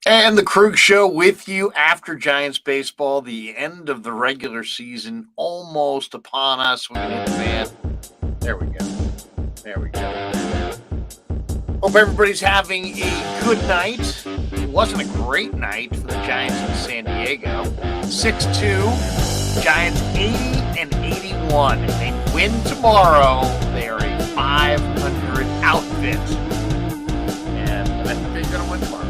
And the Krueg Show with you after Giants baseball. The end of the regular season almost upon us. We hit the fan. There we go. There we go. Hope everybody's having a good night. It wasn't a great night for the Giants in San Diego. 6-2. Giants 80-81. If they win tomorrow, they are a 500 outfit. And I think they're going to win tomorrow.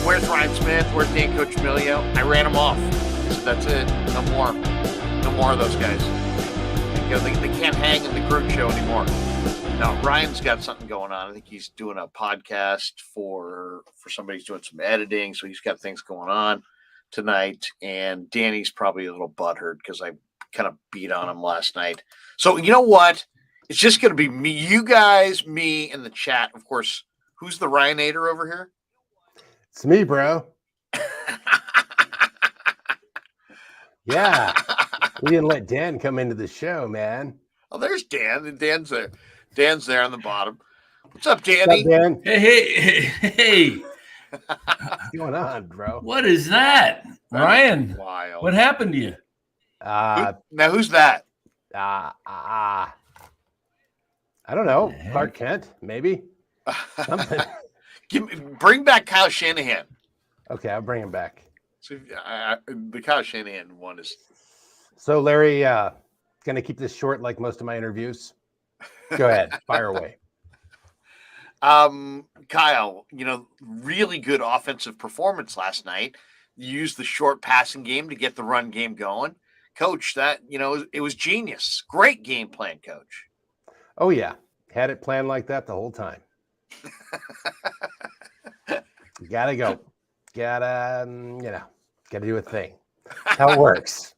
Where's Ryan Smith? Where's Dan Coach Emilio? I ran them off. So that's it. No more. No more of those guys. They can't hang in the Krueg Show anymore. Now, Ryan's got something going on. I think he's doing a podcast for somebody who's doing some editing. So he's got things going on tonight. And Danny's probably a little butthurt because I kind of beat on him last night. So you know what? It's just going to be me, you guys, me, and the chat. Of course, who's the Ryanator over here? It's me, bro. Yeah. We didn't let Dan come into the show, man. Oh, there's Dan. Dan's there. Dan's there on the bottom. What's up, Danny? What's up, Dan? Hey. What's going on, bro? What is that? Ryan, wild. What happened to you? Now, who's that? I don't know. Clark Kent, maybe? Something. Bring back Kyle Shanahan. Okay, I'll bring him back. So, the Kyle Shanahan one is. So, Larry, going to keep this short like most of my interviews. Go ahead. Fire away. Kyle, really good offensive performance last night. You used the short passing game to get the run game going. Coach, that, it was genius. Great game plan, Coach. Oh, yeah. Had it planned like that the whole time. Gotta go. Gotta do a thing. How it works.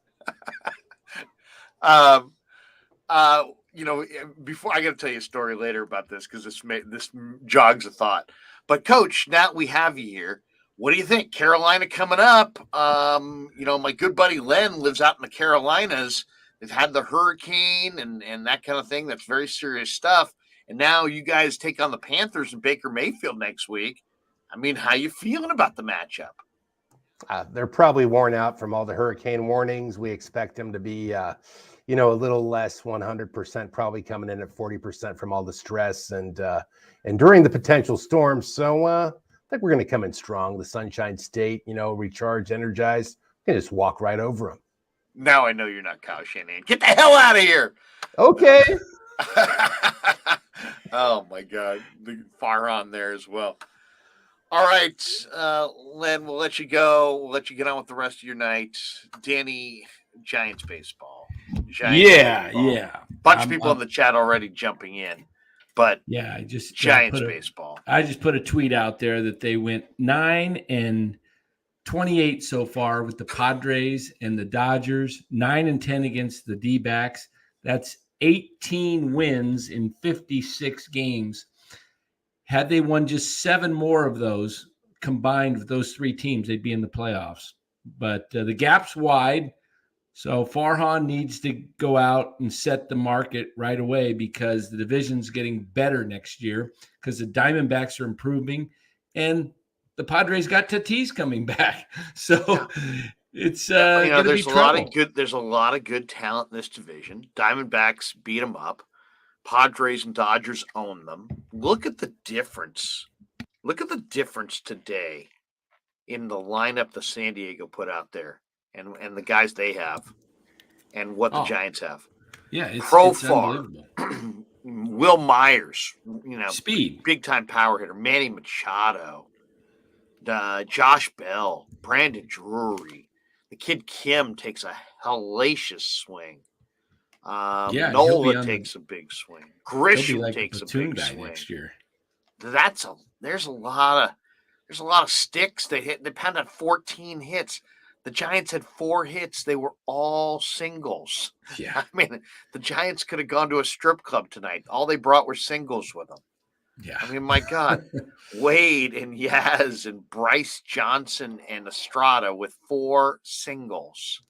Before I got to tell you a story later about this because this jogs a thought. But Coach, now we have you here. What do you think? Carolina coming up. My good buddy Len lives out in the Carolinas. They've had the hurricane and that kind of thing. That's very serious stuff. And now you guys take on the Panthers and Baker Mayfield next week. I mean, how you feeling about the matchup? They're probably worn out from all the hurricane warnings. We expect them to be, a little less 100%, probably coming in at 40% from all the stress and during the potential storms. So I think we're going to come in strong. The Sunshine State, recharge, energize. We can just walk right over them. Now I know you're not Kyle Shanahan. Get the hell out of here. Okay. Oh, my God. Far on there as well. All right, Len, we'll let you go. We'll let you get on with the rest of your night. Danny, Giants baseball. Yeah. Bunch of people in the chat already jumping in. But yeah, I just Giants baseball. I just put a tweet out there that they went 9-28 so far with the Padres and the Dodgers, 9-10 against the D-backs. That's 18 wins in 56 games. Had they won just 7 more of those combined with those 3 teams, they'd be in the playoffs. But the gap's wide, so Farhan needs to go out and set the market right away because the division's getting better next year because the Diamondbacks are improving and the Padres got Tatis coming back. So it's there's a lot of good talent in this division. Diamondbacks beat them up. Padres and Dodgers own them. Look at the difference. Look at the difference today in the lineup the San Diego put out there and the guys they have and what the Giants have. Yeah, it's Profar, unbelievable. Will Myers, Speed. Big-time power hitter. Manny Machado, Josh Bell, Brandon Drury. The kid Kim takes a hellacious swing. Nola takes a big swing. Grisham takes a big swing next year. There's a lot of sticks. They had 14 hits. The Giants had 4 hits. They were all singles. Yeah. I mean, the Giants could have gone to a strip club tonight. All they brought were singles with them. Yeah. I mean, my God, Wade and Yaz and Bryce Johnson and Estrada with 4 singles.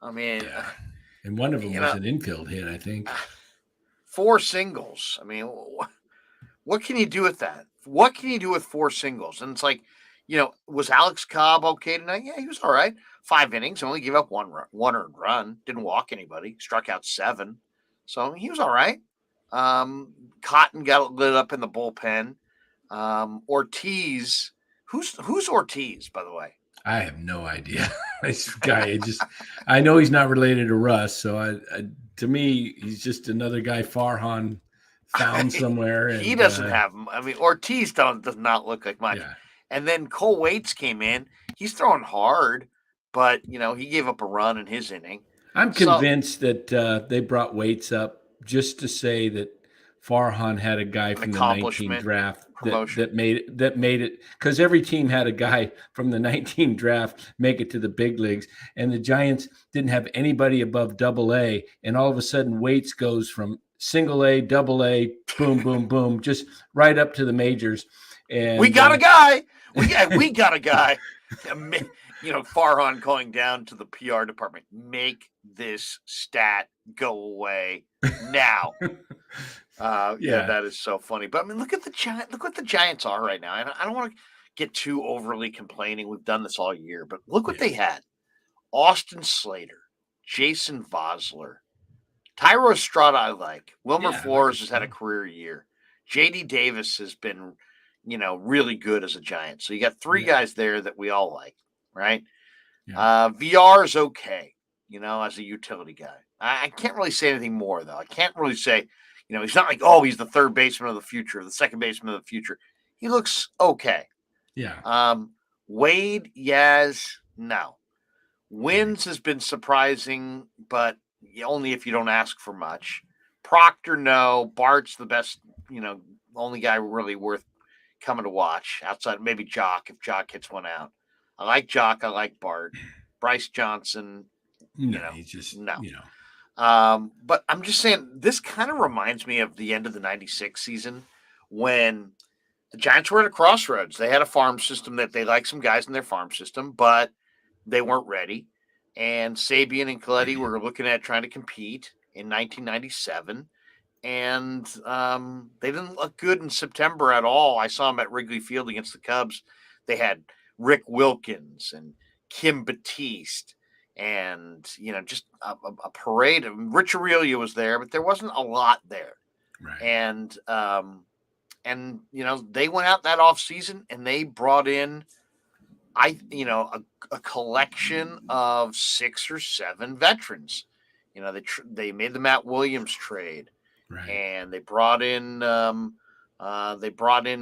I mean, and one of them was an infield hit, I think. 4 singles. I mean, what can you do with that? what can you do with 4 singles? And it's like, was Alex Cobb okay tonight? Yeah, he was all right. 5 innings, only gave up one earned run, didn't walk anybody, struck out 7. So he was all right. Cotton got lit up in the bullpen. Ortiz, who's Ortiz, by the way? I have no idea. This guy, I know he's not related to Russ, so to me, he's just another guy Farhan found somewhere. And, he doesn't have him. I mean, Ortiz does not look like much. Yeah. And then Cole Waits came in. He's throwing hard, but he gave up a run in his inning. I'm convinced that they brought Waits up just to say that Farhan had a guy from the 19 draft that made it, because every team had a guy from the 19 draft make it to the big leagues, and the Giants didn't have anybody above AA, and all of a sudden Waits goes from single A, double A, boom, boom, boom, just right up to the majors. And we got a guy. We got a guy. Farhan going down to the PR department. Make this stat go away now. Yeah, that is so funny. But I mean, look what the Giants are right now. I don't want to get too overly complaining. We've done this all year, but look what they had: Austin Slater, Jason Vosler, Tyro Estrada. I like. Wilmer Flores has had a career year. JD Davis has been, really good as a Giant. So you got 3 guys there that we all like, right? Yeah. VR is okay, as a utility guy. I can't really say anything more, though. I can't really say, he's not like, he's the third baseman of the future, the second baseman of the future. He looks okay. Yeah. Wade, Yaz, no. Wins has been surprising, but only if you don't ask for much. Proctor, no. Bart's the best, only guy really worth coming to watch outside maybe Jock, if Jock hits one out. I like Jock. I like Bart. Bryce Johnson, he's just, no. But I'm just saying, this kind of reminds me of the end of the 96 season when the Giants were at a crossroads. They had a farm system that they liked some guys in their farm system, but they weren't ready. And Sabian and Coletti were looking at trying to compete in 1997. And they didn't look good in September at all. I saw them at Wrigley Field against the Cubs. They had Rick Wilkins and Kim Batiste and, just a parade. Rich Aurelio was there, but there wasn't a lot there. Right. And they went out that offseason and they brought in, a collection of 6 or 7 veterans. They made the Matt Williams trade. Right. And they brought in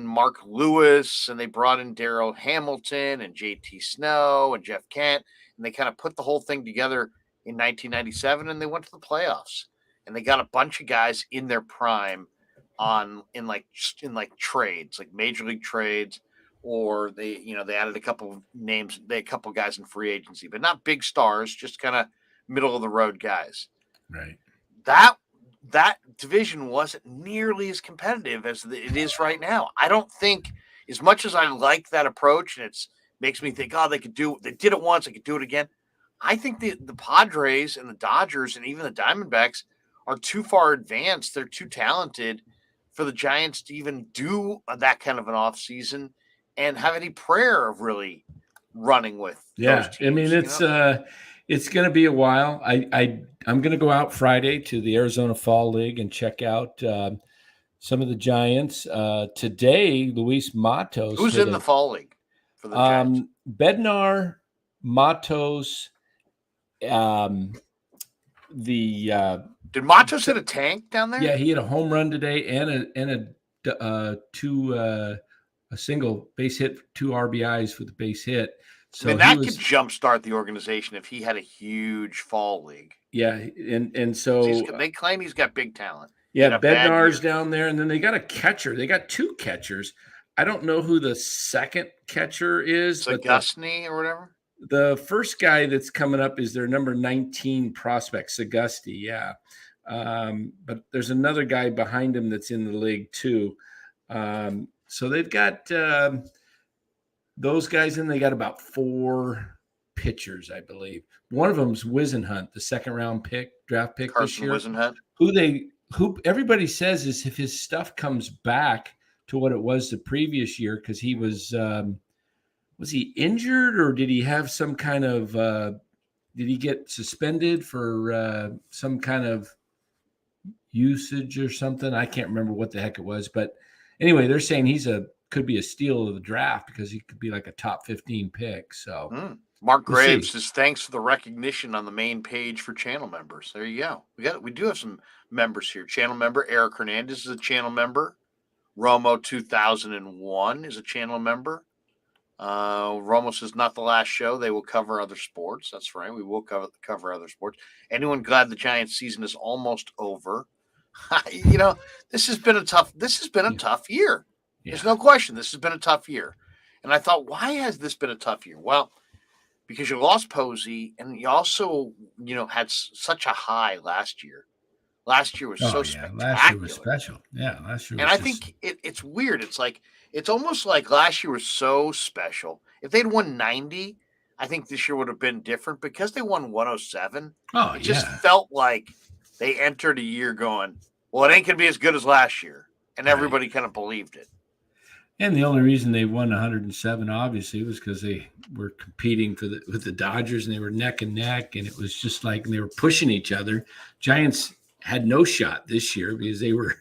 Mark Lewis, and they brought in Darrell Hamilton and JT Snow and Jeff Kent, and they kind of put the whole thing together in 1997, and they went to the playoffs, and they got a bunch of guys in their prime in trades, like major league trades, or they added a couple of names, a couple of guys in free agency, but not big stars, just kind of middle of the road guys. Right. That division wasn't nearly as competitive as it is right now. I don't think, as much as I like that approach, and it makes me think, they did it once, they could do it again. I think the Padres and the Dodgers and even the Diamondbacks are too far advanced. They're too talented for the Giants to even do that kind of an offseason and have any prayer of really running with those teams. I mean, it's going to be a while. I'm going to go out Friday to the Arizona Fall League and check out some of the Giants. Today, Luis Matos. Who's in the Fall League for the Giants? Bednar, Matos. Did Matos hit a tank down there? Yeah, he hit a home run today and a single base hit, 2 RBIs for the base hit. So that could jumpstart the organization if he had a huge fall league. Yeah, and so they claim he's got big talent. Yeah, Bednar's down there, and then they got a catcher. They got 2 catchers. I don't know who the second catcher is. Sagustny or whatever? The first guy that's coming up is their number 19 prospect, Sagusty, yeah. But there's another guy behind him that's in the league too. So they've got those guys, and they got about 4 pitchers, I believe. One of them's Wisenhunt, the second-round draft pick Carson this year. Wisenhunt. Who everybody says is if his stuff comes back to what it was the previous year because he was he injured or did he have some kind of did he get suspended for some kind of usage or something? I can't remember what the heck it was, but anyway, they're saying could be a steal of the draft because he could be like a top 15 pick. So Mark Graves says thanks for the recognition on the main page for channel members. There you go. We do have some members here. Channel member Eric Hernandez is a channel member. Romo 2001 is a channel member. Romo says not the last show. They will cover other sports. That's right. We will cover other sports. Anyone glad the Giants season is almost over? This has been a tough year. Yeah. There's no question. This has been a tough year. And I thought, why has this been a tough year? Well, because you lost Posey and you also, had such a high last year. Last year was spectacular. Last year was special. Yeah, last year was I think it's weird. It's almost like last year was so special. If they'd won 90, I think this year would have been different because they won 107. It just felt like they entered a year going, well, it ain't going to be as good as last year. And everybody kind of believed it. And the only reason they won 107, obviously, was because they were competing with the Dodgers and they were neck and neck. And it was just like they were pushing each other. Giants had no shot this year because they were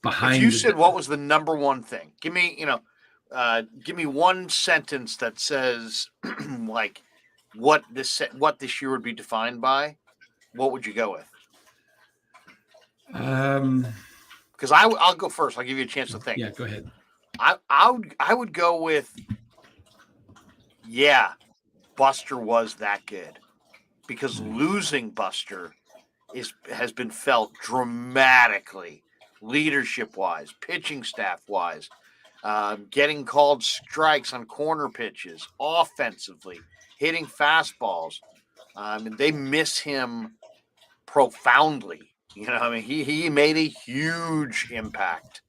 behind. If you said what was the number one thing? Give me one sentence that says like what this year would be defined by. What would you go with? Because I'll go first. I'll give you a chance to think. Yeah, go ahead. I would go with Buster was that good because losing Buster has been felt dramatically, leadership-wise, pitching staff-wise, getting called strikes on corner pitches, offensively, hitting fastballs. They miss him profoundly. He made a huge impact,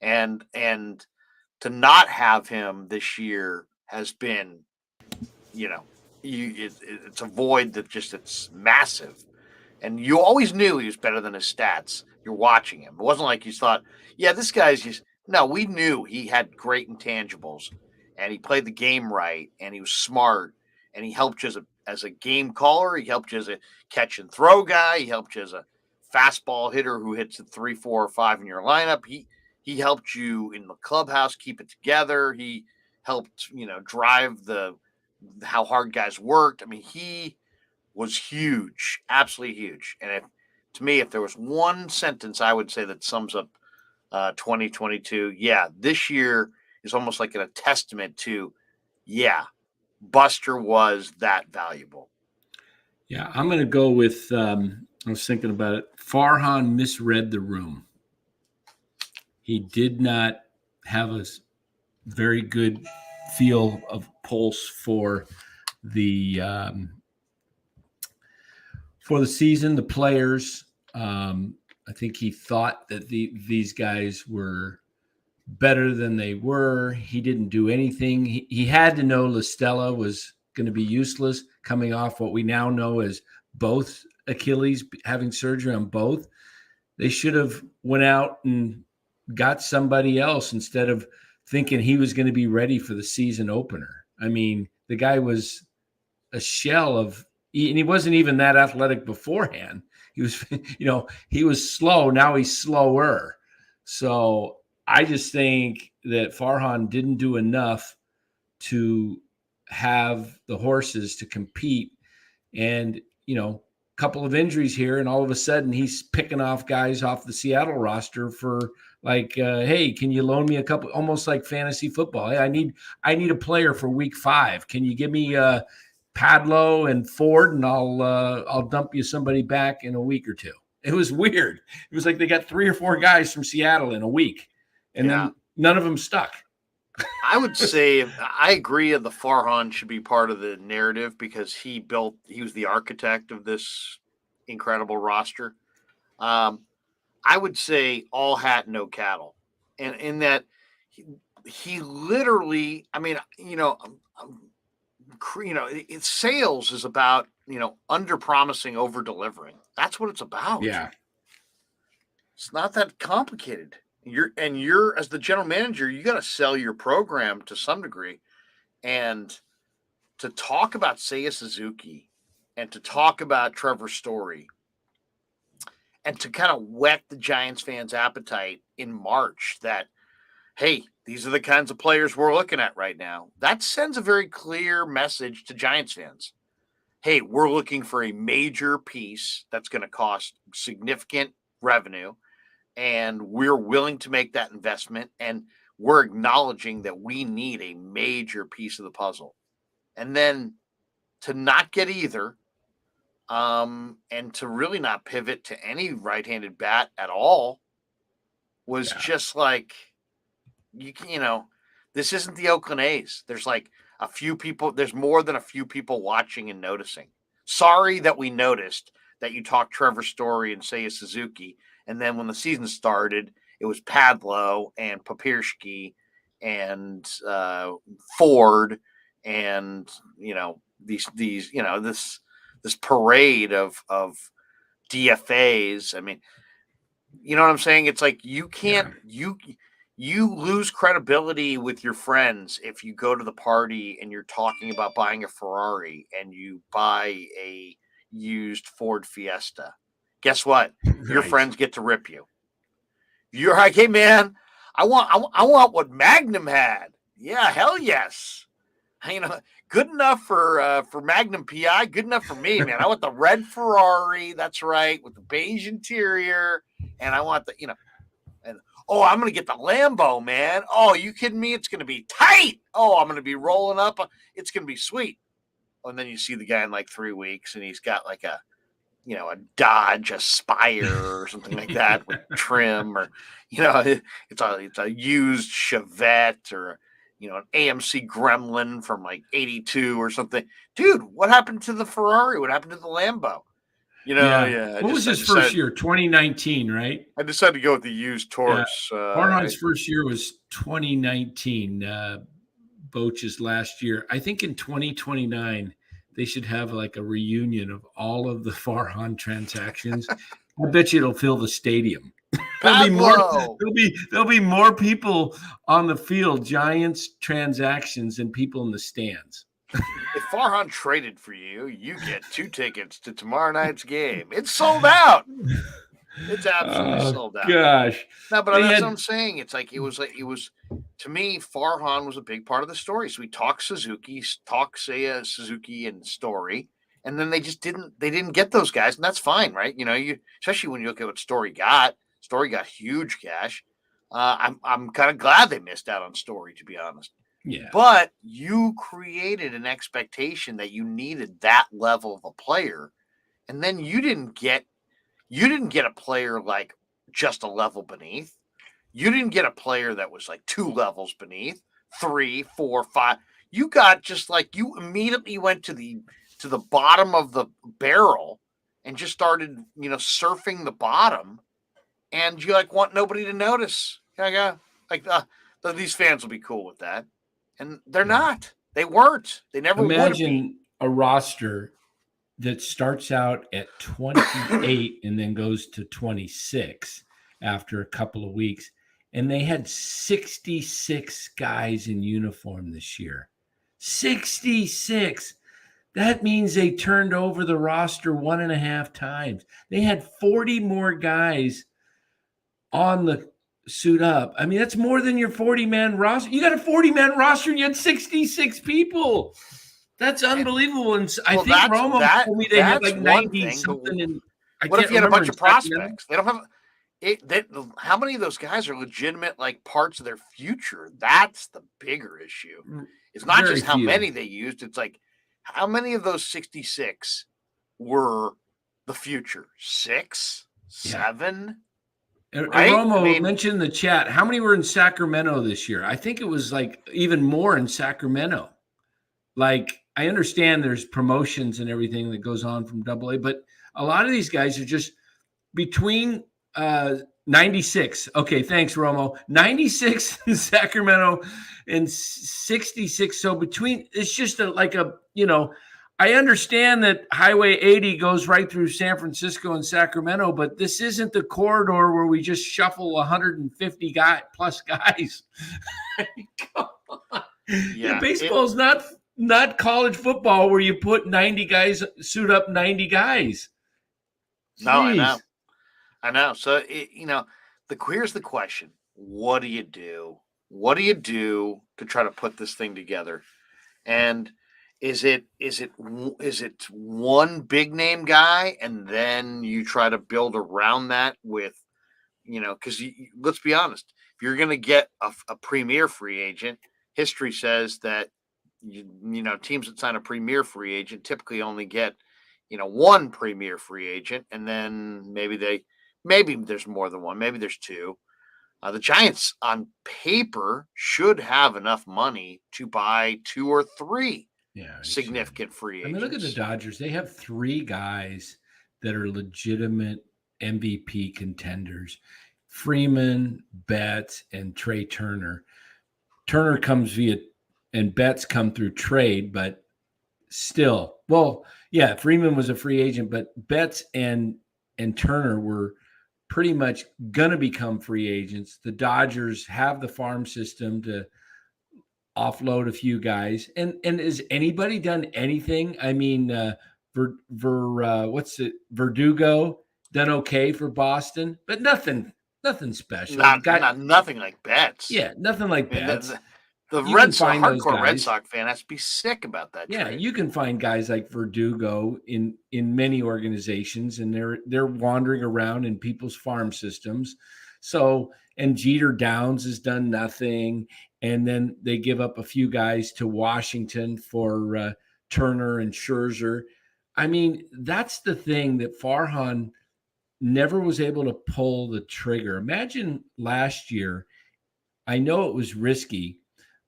and to not have him this year has been, it's a void that it's massive. And you always knew he was better than his stats. You're watching him. It wasn't like you thought, this guy's just – no, we knew he had great intangibles, and he played the game right, and he was smart, and he helped you as a game caller. He helped you as a catch and throw guy. He helped you as a fastball hitter who hits at 3, 4, or 5 in your lineup. He helped you in the clubhouse keep it together. He helped, drive how hard guys worked. He was huge, absolutely huge. And if there was one sentence I would say that sums up 2022, this year is almost like a testament to, Buster was that valuable. Yeah, I'm going to go with, I was thinking about it, Farhan misread the room. He did not have a very good feel of pulse for the season, the players. I think he thought that these guys were better than they were. He didn't do anything. He had to know LaStella was going to be useless coming off what we now know as both Achilles, having surgery on both. They should have went out and got somebody else instead of thinking he was going to be ready for the season opener. The guy was a shell of, and he wasn't even that athletic beforehand. He was, he was slow. Now he's slower. So I just think that Farhan didn't do enough to have the horses to compete. And, couple of injuries here, and all of a sudden he's picking off guys off the Seattle roster for hey, can you loan me a couple, almost like fantasy football? Hey, I need a player for week 5. Can you give me Padlow and Ford, and I'll dump you somebody back in a week or two. It was weird. It was like they got 3 or 4 guys from Seattle in a week, and then none of them stuck. I would say I agree that the Farhan should be part of the narrative because he was the architect of this incredible roster. I would say all hat, no cattle. And in that he literally, sales is about, under promising, over delivering. That's what it's about. Yeah. It's not that complicated. You're as the general manager, you got to sell your program to some degree, and to talk about Seiya Suzuki, and to talk about Trevor Story, and to kind of whet the Giants fans' appetite in March that, hey, these are the kinds of players we're looking at right now. That sends a very clear message to Giants fans. Hey, we're looking for a major piece that's going to cost significant revenue, and we're willing to make that investment, and we're acknowledging that we need a major piece of the puzzle. And then to not get either, and to really not pivot to any right-handed bat at all was just like, this isn't the Oakland A's. There's like a few people, there's more than a few people watching and noticing. Sorry that we noticed that you talked Trevor Story and Seiya Suzuki, and then when the season started, it was Padlo and Papirski and Ford and this parade of DFAs. I mean, you know what I'm saying? It's like you can't you lose credibility with your friends if you go to the party and you're talking about buying a Ferrari and you buy a used Ford Fiesta. Guess what? Your friends get to rip you. You're like, hey man, I want what Magnum had. Yeah, hell yes. Good enough for Magnum PI. Good enough for me, man. I want the red Ferrari. That's right, with the beige interior, and I want I'm going to get the Lambo, man. Oh, you kidding me? It's going to be tight. Oh, I'm going to be rolling up. It's going to be sweet. And then you see the guy in like 3 weeks, and he's got like a Dodge Aspire or something like that with trim, or it's a used Chevette or an AMC Gremlin from like 82 or something. Dude, what happened to the Ferrari? What happened to the Lambo? What was his first year? 2019, right? I decided to go with the used Taurus. Farhan's first year was 2019. Boch's last year. I think in 2029 they should have like a reunion of all of the Farhan transactions. I bet you it'll fill the stadium. There'll be more people on the field, Giants transactions, than people in the stands. If Farhan traded for you, you get 2 tickets to tomorrow night's game. It's sold out. It's absolutely sold out. Gosh. No, but that's what I'm saying. It was to me, Farhan was a big part of the story. So we talked Seiya Suzuki and Story, and then they didn't get those guys, and that's fine, right? Especially when you look at what Story got. Story got huge cash. I'm kind of glad they missed out on Story, to be honest. Yeah. But you created an expectation that you needed that level of a player, and then you didn't get a player like just a level beneath. You didn't get a player that was like 2 levels beneath, 3, 4, 5. You got just like, you immediately went to the bottom of the barrel and just started, surfing the bottom, and you want nobody to notice. These fans will be cool with that. And they're not. They weren't. They never would. Imagine a roster that starts out at 28 and then goes to 26 after a couple of weeks. And they had 66 guys in uniform this year. 66. That means they turned over the roster 1.5 times. They had 40 more guys on the suit up. I mean, that's more than your 40-man roster. You got a 40-man roster and you had 66 people. That's unbelievable. And I think Romo told me they had like 90 something. What if you had a bunch of prospects? They don't have how many of those guys are legitimate, like parts of their future? That's the bigger issue. It's not just how many they used. It's like, how many of those 66 were the future? 6, 7? And Romo mentioned in the chat, how many were in Sacramento this year? I think it was like even more in Sacramento. Like, I understand there's promotions and everything that goes on from AA, but a lot of these guys are just between 96. Okay, thanks, Romo. 96 in Sacramento and 66. So between, it's just I understand that Highway 80 goes right through San Francisco and Sacramento, but this isn't the corridor where we just shuffle 150 plus guys. Come on. Yeah, Baseball's not college football where you put 90 guys, suit up 90 guys. No, Jeez. I know. So, here's the question. What do you do? What do you do to try to put this thing together? And is it one big name guy, and then you try to build around that with, because let's be honest, if you're going to get a premier free agent, history says that teams that sign a premier free agent typically only get one premier free agent, and then maybe there's more than one, maybe there's two. The Giants on paper should have enough money to buy two or three significant free agents. I mean, look at the Dodgers. They have 3 guys that are legitimate MVP contenders: Freeman, Betts, and Trey Turner. Turner comes via, and Betts come through trade, but still, Freeman was a free agent, but Betts and Turner were pretty much going to become free agents. The Dodgers have the farm system to offload a few guys. And has anybody done anything? I mean, Verdugo done okay for Boston, but nothing special. Nothing like Betts. Yeah, nothing like Betts. The hardcore Red Sox fan has to be sick about that. Yeah, trade. You can find guys like Verdugo in many organizations, and they're wandering around in people's farm systems. So, and Jeter Downs has done nothing, and then they give up a few guys to Washington for Turner and Scherzer. I mean, that's the thing that Farhan never was able to pull the trigger. Imagine last year. I know it was risky,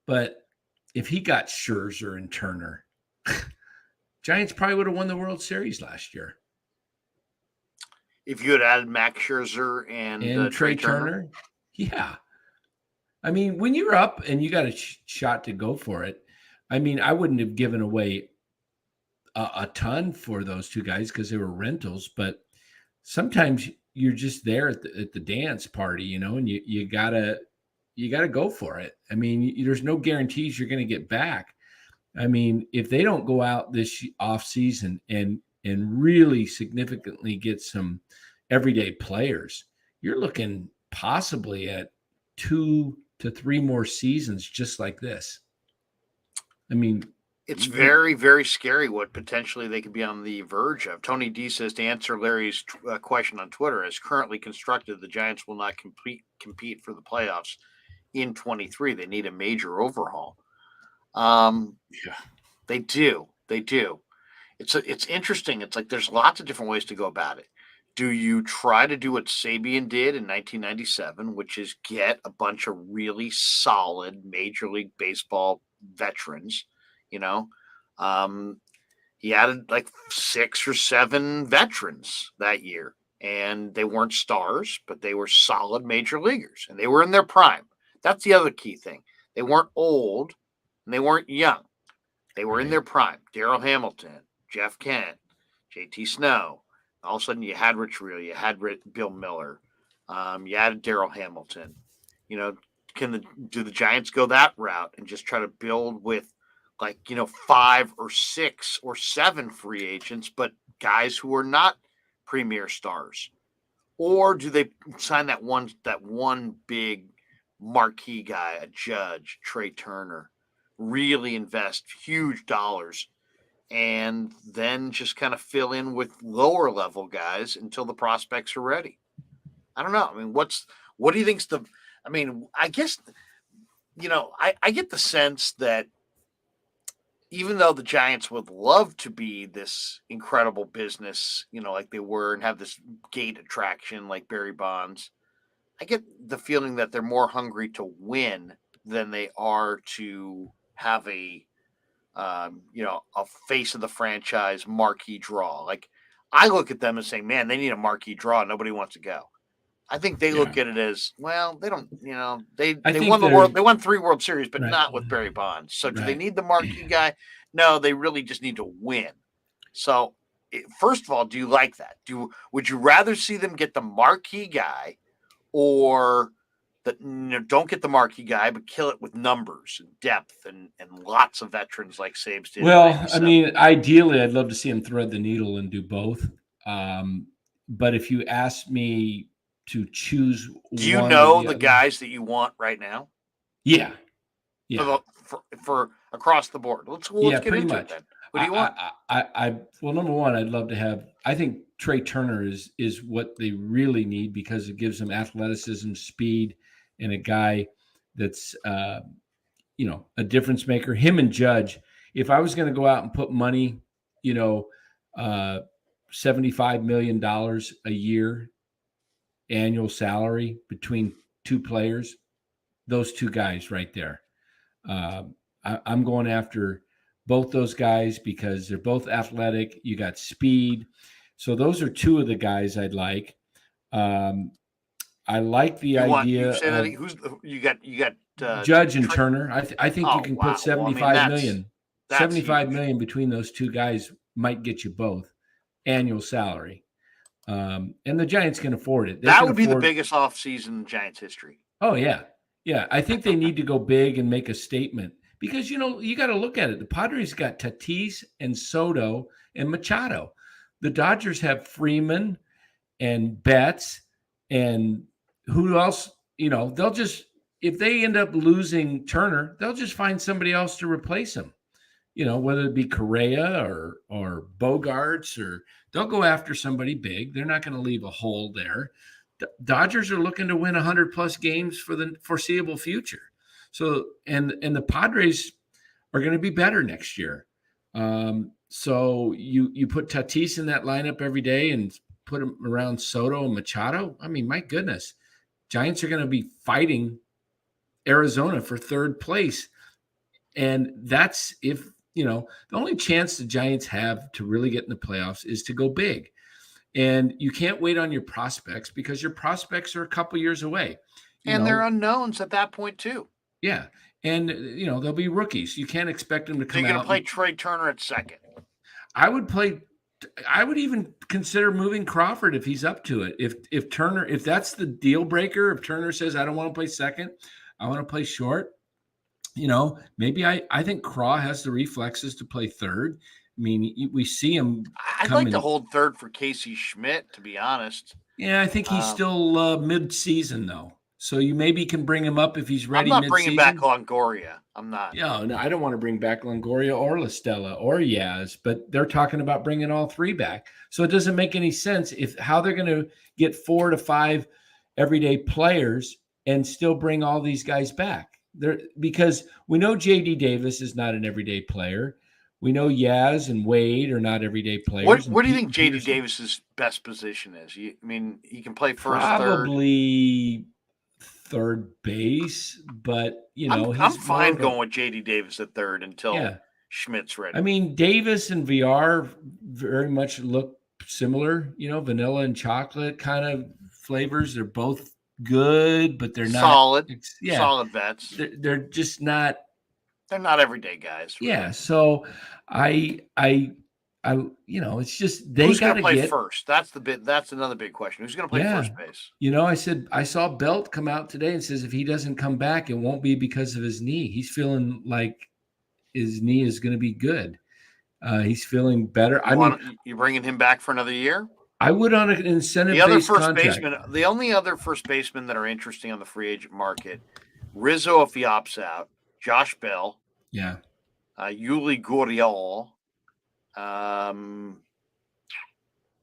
but if he got Scherzer and Turner, Giants probably would have won the World Series last year. If you had added Max Scherzer and Trey Turner? Yeah. I mean, when you're up and you got a shot to go for it, I mean, I wouldn't have given away a ton for those 2 guys because they were rentals, but sometimes you're just there at the dance party, and you gotta go for it. I mean, there's no guarantees you're going to get back. I mean, if they don't go out this off season and really significantly get some everyday players, you're looking possibly at 2 to 3 more seasons just like this. I mean, it's very, very scary what potentially they could be on the verge of. Tony D says, to answer Larry's question on Twitter, as currently constructed, the Giants will not compete for the playoffs in 23. They need a major overhaul. They do. It's interesting. It's like there's lots of different ways to go about it. Do you try to do what Sabian did in 1997, which is get a bunch of really solid Major League Baseball veterans? He added like 6 or 7 veterans that year, and they weren't stars, but they were solid major leaguers, and they were in their prime. That's the other key thing. They weren't old, and they weren't young. They were in their prime. Darrell Hamilton, Jeff Kent, JT Snow. All of a sudden, you had Rich Reel, you had Bill Miller, you added Darrell Hamilton. Do the Giants go that route and just try to build with 5 or 6 or 7 free agents, but guys who are not premier stars? Or do they sign that one big marquee guy, a Judge, Trey Turner, really invest huge dollars, and then just kind of fill in with lower level guys until the prospects are ready? I don't know. I mean, what do you think's I guess, I get the sense that even though the Giants would love to be this incredible business, like they were, and have this gate attraction like Barry Bonds, I get the feeling that they're more hungry to win than they are to have a face of the franchise marquee draw. Like, I look at them and say, man, they need a marquee draw. Nobody wants to go. I think they look at it as, well, they don't, they won the world. They won 3 World Series, but not with Barry Bonds. So do they need the marquee guy? No, they really just need to win. So, first of all, do you like that? Would you rather see them get the marquee guy, or don't get the marquee guy, but kill it with numbers and depth and lots of veterans like Sabes did? Well, I mean, ideally, I'd love to see him thread the needle and do both. But if you ask me to choose, do you know the guys that you want right now? Yeah. For across the board. Let's get into it then. Who do you want? Well, number one, I'd love to have. I think Trey Turner is what they really need, because it gives them athleticism, speed, and a guy that's a difference maker. Him and Judge. If I was going to go out and put money, $75 million a year annual salary between two players, those two guys right there. I'm going after both those guys because they're both athletic. You got speed. So those are two of the guys I'd like. I like the idea. You got Judge and Turner. I think you can put $75 million between those two guys might get you both annual salary. And the Giants can afford it. That would be the biggest offseason in Giants history. Oh, yeah. Yeah, I think they need to go big and make a statement because, you got to look at it. The Padres got Tatis and Soto and Machado. The Dodgers have Freeman and Betts and who else? They'll just, if they end up losing Turner, they'll just find somebody else to replace him, whether it be Correa or Bogarts, or they'll go after somebody big. They're not going to leave a hole there. Dodgers are looking to win 100+ games for the foreseeable future. So, and the Padres are going to be better next year. So you put Tatis in that lineup every day and put him around Soto and Machado. I mean, my goodness, Giants are going to be fighting Arizona for third place. And that's the only chance the Giants have to really get in the playoffs is to go big. And you can't wait on your prospects because your prospects are a couple years away. And they're unknowns at that point too. Yeah. And, they'll be rookies. You can't expect them to come out. You're going to play Trey Turner at second. I would even consider moving Crawford if he's up to it. If Turner, if that's the deal breaker, if Turner says, I don't want to play second, I want to play short, maybe I think Craw has the reflexes to play third. I mean, we see him. I'd like to hold third for Casey Schmidt, to be honest. Yeah, I think he's still mid-season, though. So you maybe can bring him up if he's ready. I'm not bringing back Longoria. I'm not. No, I don't want to bring back Longoria or La Stella or Yaz, but they're talking about bringing all three back. So it doesn't make any sense how they're going to get 4 to 5 everyday players and still bring all these guys back. Because we know J.D. Davis is not an everyday player. We know Yaz and Wade are not everyday players. What do you think J.D. Davis's best position is? He can play first, probably third base, but I'm fine going with J.D. Davis at third until Schmidt's ready. I mean, Davis and VR very much look similar. Vanilla and chocolate kind of flavors. They're both good, but they're not solid vets. They're just not. They're not everyday guys. Really. Yeah. So I, it's just who's going to play first? That's another big question. Who's going to play first base? I saw Belt come out today and says if he doesn't come back, it won't be because of his knee. He's feeling like his knee is going to be good. He's feeling better. You bringing him back for another year? I would on an incentive-based contract. The only other first basemen that are interesting on the free agent market, Rizzo if he opts out. Josh Bell. Yeah. Yuli Gurriel.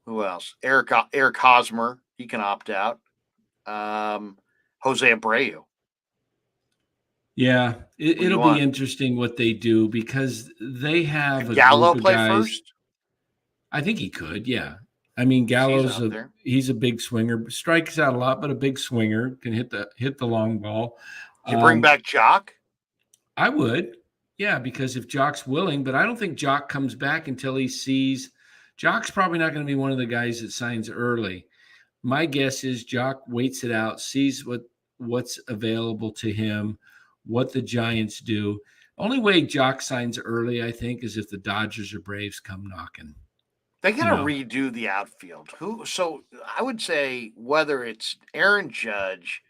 Who else? Eric Hosmer. He can opt out. Jose Abreu. Yeah. It'll be interesting what they do because they have Gallo play first? I think he could, yeah. I mean, Gallo's he's a big swinger. Strikes out a lot, but a big swinger. Can hit the long ball. You bring back Jock? I would, yeah, because if Jock's willing, but I don't think Jock comes back until he sees – Jock's probably not going to be one of the guys that signs early. My guess is Jock waits it out, sees what's available to him, what the Giants do. Only way Jock signs early, I think, is if the Dodgers or Braves come knocking. They got to redo the outfield. So I would say whether it's Aaron Judge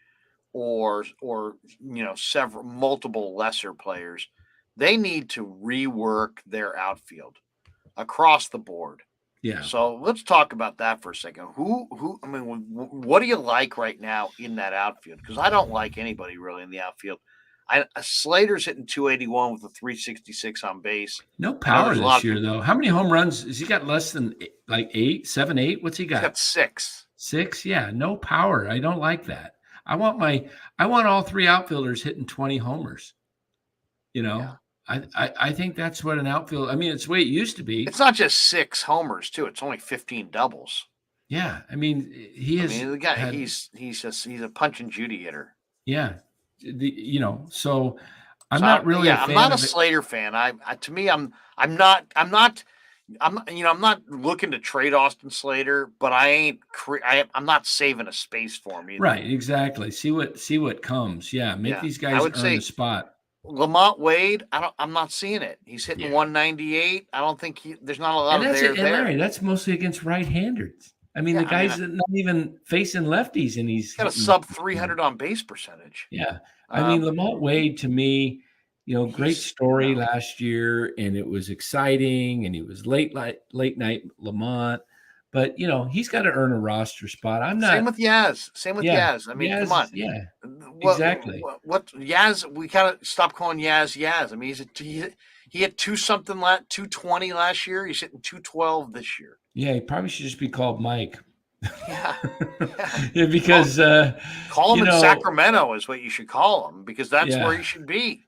or multiple lesser players, they need to rework their outfield across the board. Yeah. So let's talk about that for a second. What do you like right now in that outfield? Because I don't like anybody really in the outfield. Slater's hitting 281 with a 366 on base. No power this year, though. How many home runs? Has he got less than like 7, 8? What's he got? He's got 6. 6? Yeah, no power. I don't like that. I want all 3 outfielders hitting 20 homers. Yeah. I think that's what an outfield. I mean, it's the way it used to be. It's not just 6 homers too. It's only 15 doubles. Yeah, I mean, the guy. He's a punch and Judy hitter. Yeah, So I'm not really. I'm not a Slater fan. I'm not looking to trade Austin Slater, but I'm not saving a space for him either. Right, exactly. See what comes. Yeah, make these guys earn the spot. Lamont Wade, I'm not seeing it. He's hitting 198. I don't think there's not a lot of there. Larry, that's mostly against right-handers. I mean, the guy's not even facing lefties, and he's got a sub 300 on base percentage. Yeah, I mean, Lamont Wade, to me, great story last year, and it was exciting, and he was late night Lamont. But he's got to earn a roster spot. I'm not. Same with Yaz. I mean, Yaz, come on. Yeah, exactly. What Yaz? We gotta stop calling Yaz. I mean, he hit 220 last year. He's hitting 212 this year. Yeah, he probably should just be called Mike. Yeah, because call him in Sacramento is what you should call him, because that's where he should be.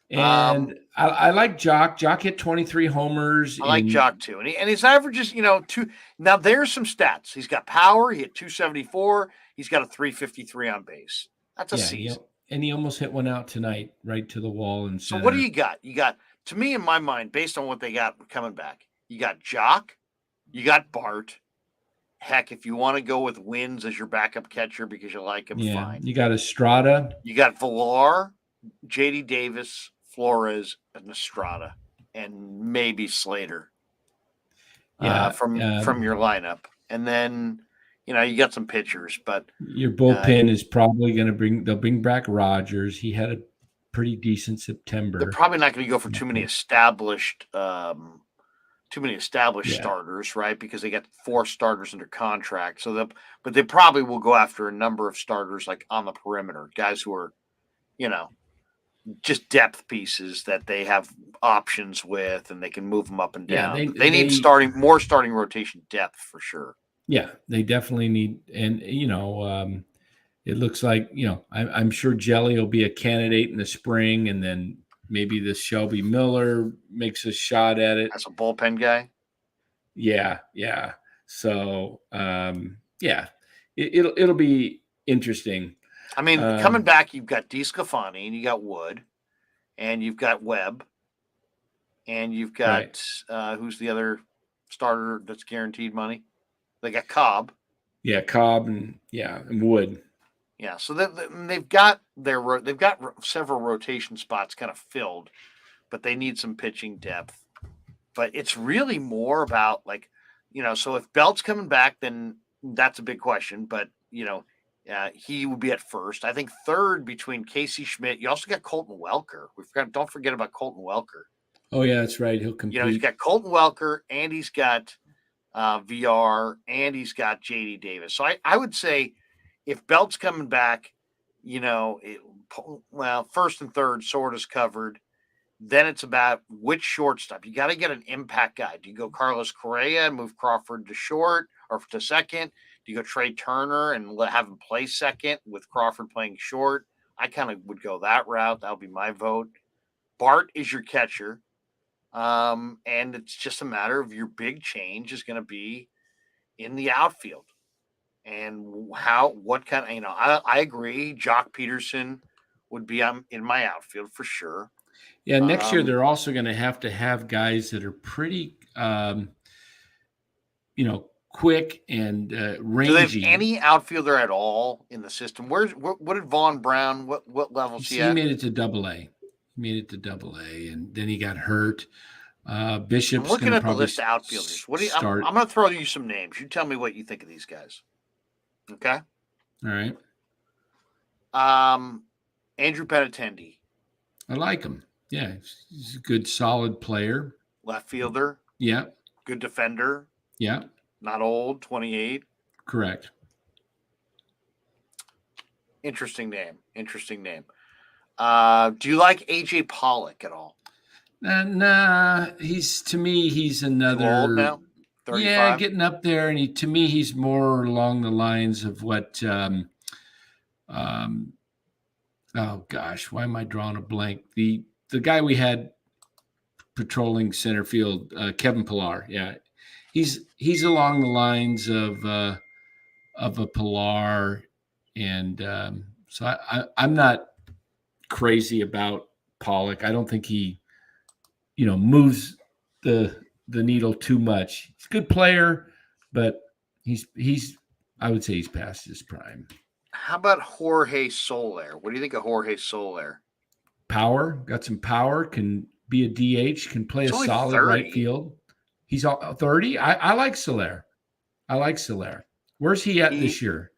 And I like Jock. Jock hit 23 homers. I like Jock too, and his averages, 2. Now there's some stats. He's got power. He hit 274. He's got a 353 on base. That's a season. And he almost hit one out tonight, right to the wall. And so what do you got? You got, to me, in my mind, based on what they got coming back, you got Jock, you got Bart. Heck, if you want to go with Wins as your backup catcher because you like him, fine. You got Estrada. You got Villar, J.D. Davis, Flores, and Estrada, and maybe Slater. From your lineup, and then you got some pitchers, but your bullpen is probably going to they'll bring back Rogers. He had a pretty decent September. They're probably not going to go for too many established starters, right? Because they got 4 starters under contract. But they probably will go after a number of starters like on the perimeter, guys who are, just depth pieces that they have options with, and they can move them up and down. Yeah, they need more starting rotation depth for sure. Yeah, they definitely need, and it looks like I'm sure Jelly will be a candidate in the spring, and then maybe this Shelby Miller makes a shot at it. That's a bullpen guy. Yeah. So it'll be interesting. I mean, coming back, you've got DeSclafani, and you got Wood, and you've got Webb, and you've got who's the other starter that's guaranteed money? They got Cobb. Yeah, Cobb and Wood. Yeah, so they've got several rotation spots kind of filled, but they need some pitching depth. But it's really more about so if Belt's coming back, then that's a big question. But he would be at first. I think third between Casey Schmidt. You also got Colton Welker. Don't forget about Colton Welker. Oh yeah, that's right. He'll compete. He's got Colton Welker, and he's got VR, and he's got J.D. Davis. So I would say if Belt's coming back, first and third sort is covered. Then it's about which shortstop. You got to get an impact guy. Do you go Carlos Correa and move Crawford to short or to second? Do you go Trey Turner and have him play second with Crawford playing short? I kind of would go that route. That would be my vote. Bart is your catcher. And it's just a matter of your big change is going to be in the outfield. And what kind of, I agree. Jock Peterson would be in my outfield for sure. Yeah, next year they're also going to have guys that are pretty, quick and rangy. Do they have any outfielder at all in the system? What did Vaughn Brown? What levels he at? He made it to Double-A. He made it to Double-A, and then he got hurt. Bishop's I'm looking gonna at the probably list of outfielders. What do you? start. I'm going to throw you some names. You tell me what you think of these guys. Okay. All right. Andrew Benintendi, I like him. Yeah, he's a good, solid player. left fielder, Yeah, good defender, yeah, not old, 28. correct. Interesting name. Do you like AJ Pollock at all? Nah, to me, he's another. Too old now? 35? Yeah, getting up there, and to me, he's more along the lines of what. Oh gosh, why am I drawing a blank? The guy we had patrolling center field, Kevin Pillar. Yeah, he's along the lines of a Pillar, and so I'm not crazy about Pollock. I don't think he, moves the needle too much. He's a good player, but he's I would say he's past his prime. How about Jorge Soler? What do you think of Jorge Soler? Power, got some power, can be a DH, can play He's a only solid 30. right field. He's 30. I like Soler. Where's he at this year?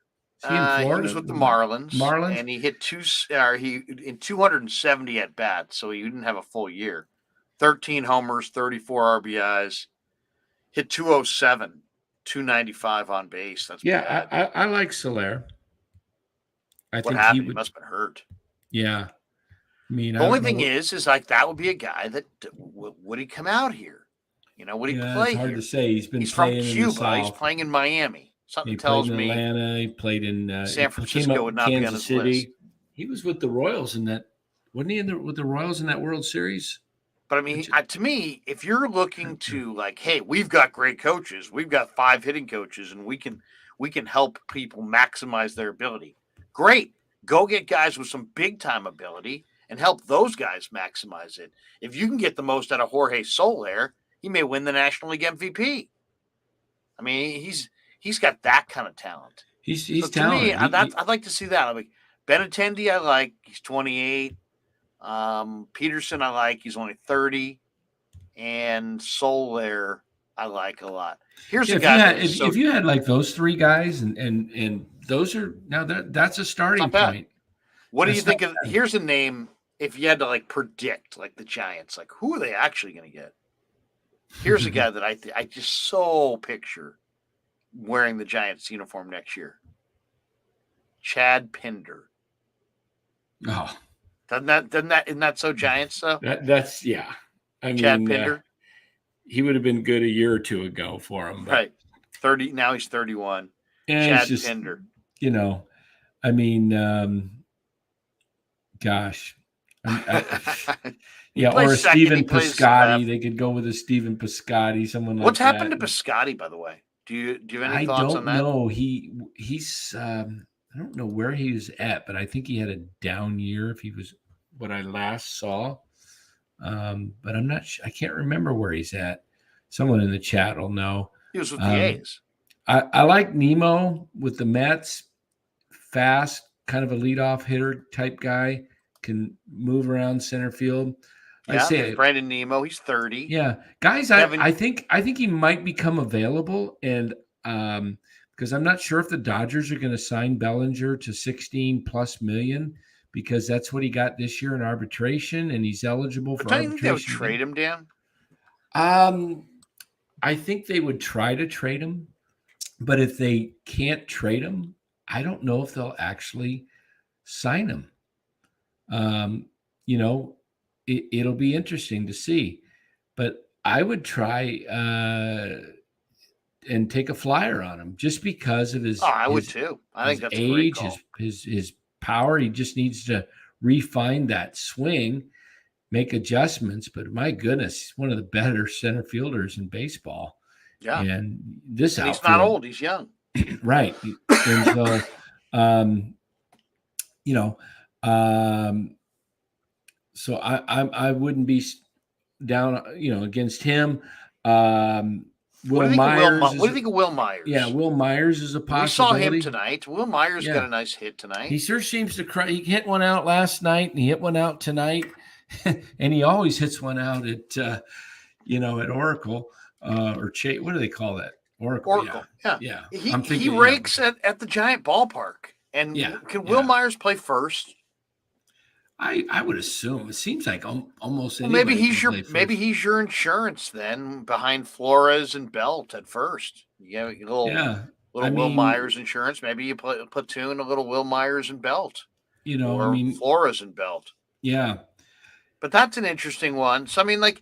Is he in Florida? He was with the Marlins. Marlins? And he hit in 270 at bats, so he didn't have a full year. 13 homers, 34 RBIs, hit 207, 295 on base. That's bad. I like Soler. What happened? He must have been hurt. Yeah. I mean, the only thing is like that would be a guy that would he come out here? Would he play it's hard here? to say. He's from playing Cuba. in the South. He's playing in Miami. Something he tells played in me Atlanta. He played in San Francisco would not be on his list. He was with the Royals in that. Wasn't he with the Royals in that World Series? But I mean, to me, if you're looking to like, hey, we've got great coaches, we've got 5 hitting coaches, and we can help people maximize their ability. Great. Go get guys with some big time ability and help those guys maximize it. If you can get the most out of Jorge Soler, he may win the National League MVP. I mean, he's got that kind of talent. He's so talented. To me, I'd like to see that. I mean, Benintendi, I like. He's 28. Peterson, I like. He's only 30. And Soler, I like a lot. Here's a guy. If you had like those 3 guys, and those are now that's a starting point. What do you think of? Here's a name. If you had to like predict, like the Giants, like who are they actually going to get? Here's a guy that I just so picture wearing the Giants uniform next year. Chad Pinder. Oh, isn't that so Giants though? That's yeah. I mean, Chad Pinder. He would have been good a year or 2 ago for him. But, right. 30. Now he's 31. And Chad Pinder. I mean, gosh. Yeah, or a Stephen Piscotty. They could go with a Stephen Piscotty, someone like that. What's happened to Piscotty, by the way? Do you have any thoughts on that? I don't know. He's I don't know where he was at, but I think he had a down year if he was what I last saw. But I'm not sure. I can't remember where he's at. Someone in the chat will know. He was with the A's. I like Nemo with the Mets. Fast, kind of a leadoff hitter type guy. Can move around center field. Yeah, I say Brandon Nemo. He's 30. Yeah, guys. I think he might become available, and because I'm not sure if the Dodgers are going to sign Bellinger to 16+ million because that's what he got this year in arbitration, and he's eligible for arbitration. Do you think they would trade him, Dan? I think they would try to trade him, but if they can't trade him, I don't know if they'll actually sign him. It'll be interesting to see, but I would try and take a flyer on him just because of his. Oh, I would too. I think that's age, a great call. his power. He just needs to refine that swing, make adjustments. But my goodness, he's one of the better center fielders in baseball. Yeah, and this and he's not old; he's young. Right, and so, so I wouldn't be down, against him. Will Myers. What do you think of Will Myers? Yeah, Will Myers is a possibility. We saw him tonight. Will Myers got a nice hit tonight. He sure seems to cry. He hit one out last night, and he hit one out tonight. and he always hits one out at at Oracle or Chase. What do they call that? Oracle. Yeah. He rakes at the Giant ballpark. And can Will Myers play first? I would assume. It seems like almost maybe he's your insurance then behind Flores and Belt at first. You have a little Will Myers insurance. Maybe you platoon a little Will Myers and Belt. Flores and Belt. Yeah. But that's an interesting one. So if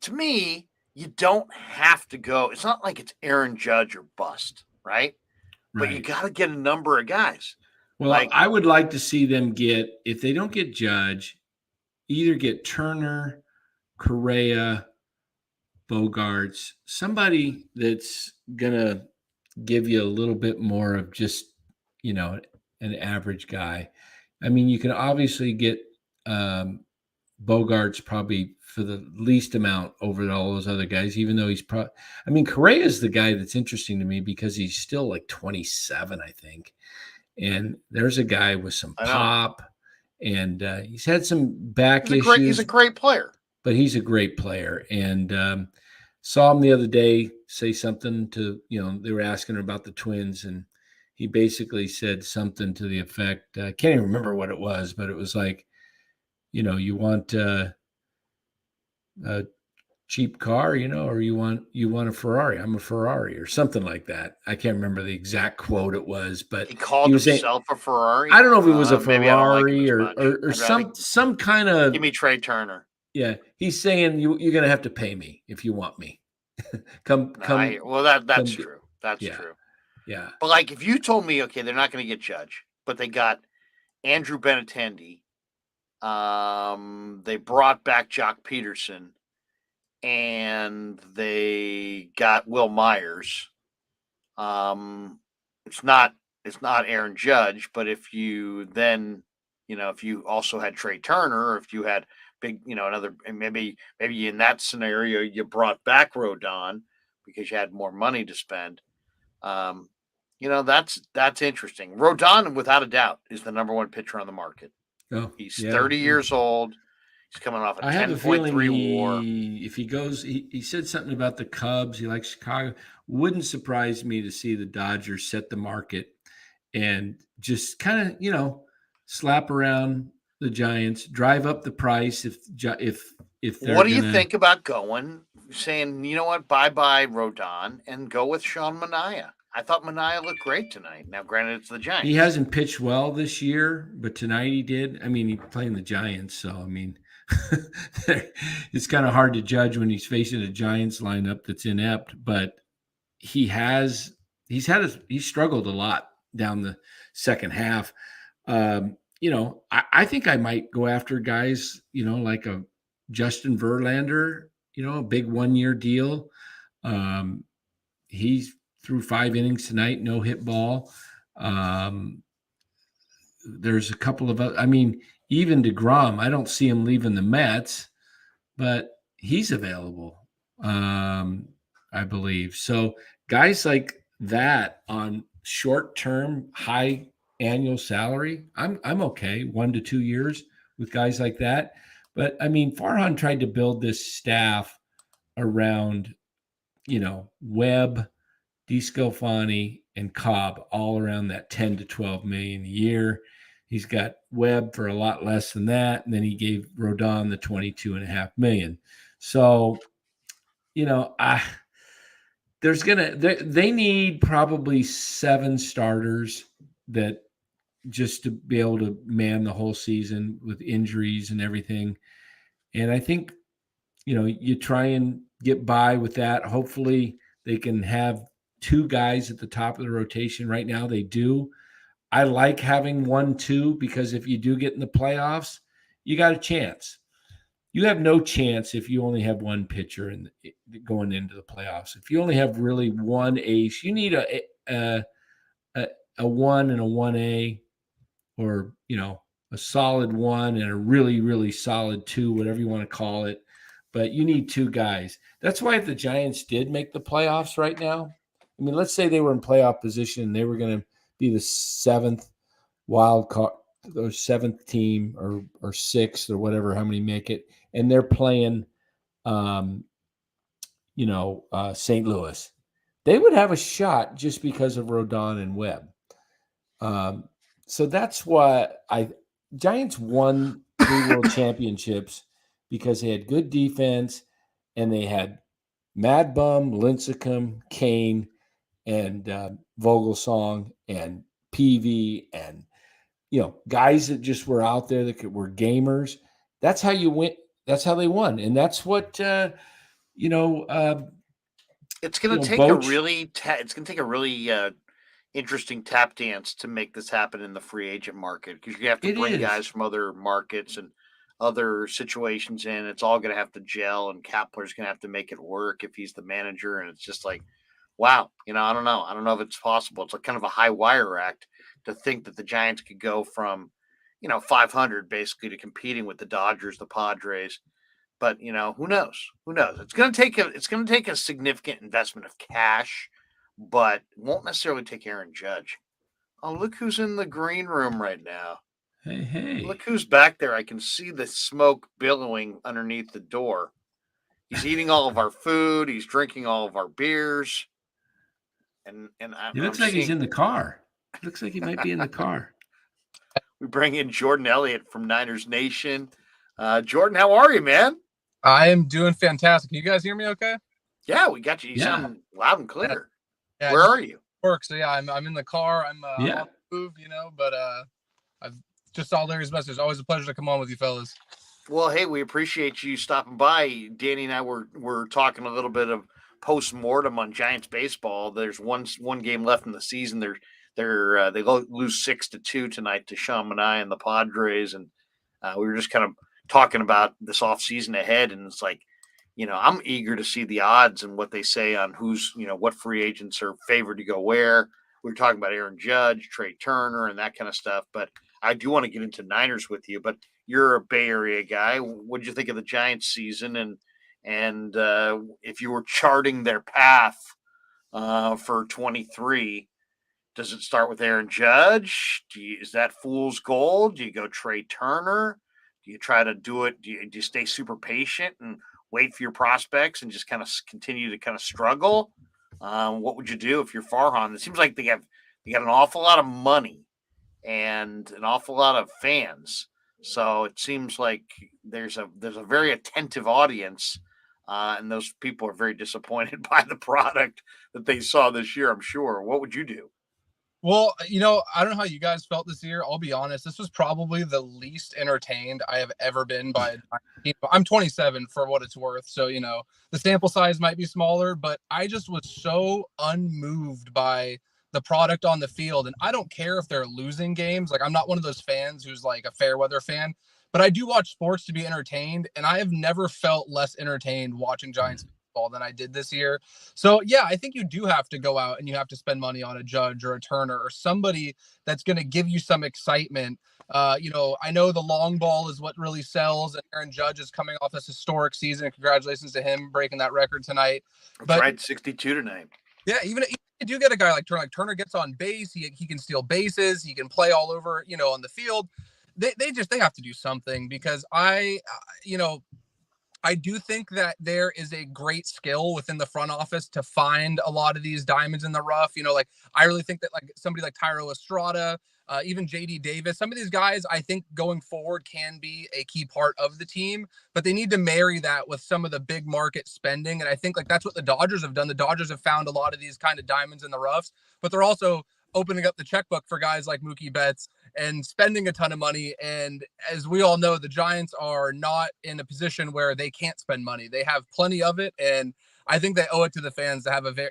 to me, you don't have to go. It's not like it's Aaron Judge or bust, right? But you got to get a number of guys. Well, I would like to see them get, if they don't get Judge, either get Turner, Correa, Bogarts, somebody that's going to give you a little bit more of just, an average guy. I mean, you can obviously get Bogarts probably for the least amount over all those other guys, even though he's Correa is the guy that's interesting to me because he's still like 27, I think. And there's a guy with some pop, and he's had some back issues. He's a great player. But he's a great player. And saw him the other day say something to, they were asking him about the Twins, and he basically said something to the effect, I can't even remember what it was, but it was like, you want a cheap car, or you want a Ferrari. I'm a Ferrari or something like that. I can't remember the exact quote it was, but he called himself a Ferrari. I don't know if it was a Ferrari or some kind of. Give me Trey Turner. Yeah, he's saying you're going to have to pay me if you want me. Come. That's true. That's true. Yeah. But if you told me, okay, they're not going to get Judge, but they got Andrew Benintendi. They brought back Jock Peterson, and they got Will Myers. It's not Aaron Judge, but if you then, if you also had Trey Turner, or if you had big, another, and maybe in that scenario you brought back Rodon because you had more money to spend. That's interesting. Rodon, without a doubt, is the number one pitcher on the market. Oh, he's 30 years old. He's coming off a 10.3 WAR. If he goes, he said something about the Cubs. He likes Chicago. Wouldn't surprise me to see the Dodgers set the market and just kind of, slap around the Giants, drive up the price. If they're what do you think about saying, bye-bye Rodon and go with Sean Manaea? I thought Manaea looked great tonight. Now, granted, it's the Giants. He hasn't pitched well this year, but tonight he did. He's playing the Giants, so it's kind of hard to judge when he's facing a Giants lineup that's inept. But he's struggled a lot down the second half. I think I might go after guys, like a Justin Verlander, a big 1-year deal. He's threw 5 innings tonight, no hit ball. There's a couple of even DeGrom, I don't see him leaving the Mets, but he's available, I believe. So guys like that on short-term, high annual salary, I'm okay, 1 to 2 years with guys like that. But Farhan tried to build this staff around, Webb, DeSclafani, and Cobb, all around that 10 to 12 million a year. He's got Webb for a lot less than that, and then he gave Rodon the 22.5 million. So, they need probably 7 starters that just to be able to man the whole season with injuries and everything. And I think, you try and get by with that. Hopefully they can have 2 guys at the top of the rotation. Right now they do. I like having 1-2 because if you do get in the playoffs, you got a chance. You have no chance if you only have 1 pitcher going into the playoffs. If you only have really 1 ace, you need a 1 and a 1A, or a solid 1 and a really, really solid 2, whatever you want to call it. But you need 2 guys. That's why if the Giants did make the playoffs right now, let's say they were in playoff position and they were going to be the 7th wild card, seventh team or sixth or whatever, how many make it, and they're playing, St. Louis, they would have a shot just because of Rodon and Webb. So that's why Giants won 3 world championships because they had good defense and they had Mad Bum, Lincecum, Kane, and Vogelsong and PV and guys that just were out there that were gamers. That's how you win. That's how they won, and that's what it's going to take a really interesting tap dance to make this happen in the free agent market, because you have to bring guys from other markets and other situations in. It's all going to have to gel, and Kapler's going to have to make it work if he's the manager. And it's just like, wow, I don't know. I don't know if it's possible. It's like kind of a high wire act to think that the Giants could go from, 500 basically to competing with the Dodgers, the Padres. But, who knows? Who knows? It's going to take a significant investment of cash, but it won't necessarily take Aaron Judge. Oh, look who's in the green room right now. Hey. Look who's back there. I can see the smoke billowing underneath the door. He's eating all of our food. He's drinking all of our beers. And It looks like he's in the car. It looks like he might be in the car. We bring in Jordan Elliott from Niners Nation. Jordan, how are you, man? I am doing fantastic. Can you guys hear me okay? Yeah, we got you. You sound loud and clear. Yeah, where are you? Work. So yeah, I'm in the car. I'm on the move, but I've just saw Larry's message. Always a pleasure to come on with you fellas. Well, hey, we appreciate you stopping by. Danny and I were talking a little bit of post-mortem on Giants baseball. There's one game left in the season. They lose 6-2 tonight to Chamonix and the Padres, and we were just kind of talking about this offseason ahead, and it's like, I'm eager to see the odds and what they say on who's, what free agents are favored to go where. We were talking about Aaron Judge, Trey Turner, and that kind of stuff. But I do want to get into Niners with you. But you're a Bay Area guy. What did you think of the Giants season? And if you were charting their path for 23, does it start with Aaron Judge? Is that fool's gold? Do you go Trey Turner? Do you try to do it? Do you stay super patient and wait for your prospects and just kind of continue to kind of struggle? What would you do if you're Farhan? It seems like they got an awful lot of money and an awful lot of fans. So it seems like there's a very attentive audience, and those people are very disappointed by the product that they saw this year, I'm sure. What would you do? Well, I don't know how you guys felt this year. I'll be honest. This was probably the least entertained I have ever been by a team. I'm 27 for what it's worth. So, the sample size might be smaller, but I just was so unmoved by the product on the field. And I don't care if they're losing games. Like, I'm not one of those fans who's like a fair weather fan, but I do watch sports to be entertained. And I have never felt less entertained watching Giants than I did this year. So yeah, I think you do have to go out and you have to spend money on a Judge or a Turner or somebody that's going to give you some excitement. I know the long ball is what really sells, and Aaron Judge is coming off this historic season. Congratulations to him breaking that record tonight. That's right, 62 tonight. Yeah, even if you do get a guy like Turner gets on base, he can steal bases, he can play all over, on the field. They have to do something, because I do think that there is a great skill within the front office to find a lot of these diamonds in the rough. I really think that like somebody like Tyro Estrada, even JD Davis, some of these guys, I think going forward can be a key part of the team, but they need to marry that with some of the big market spending. And I think like that's what the Dodgers have done. The Dodgers have found a lot of these kind of diamonds in the roughs, but they're also opening up the checkbook for guys like Mookie Betts and spending a ton of money. And as we all know, the Giants are not in a position where they can't spend money. They have plenty of it. And I think they owe it to the fans to have a very,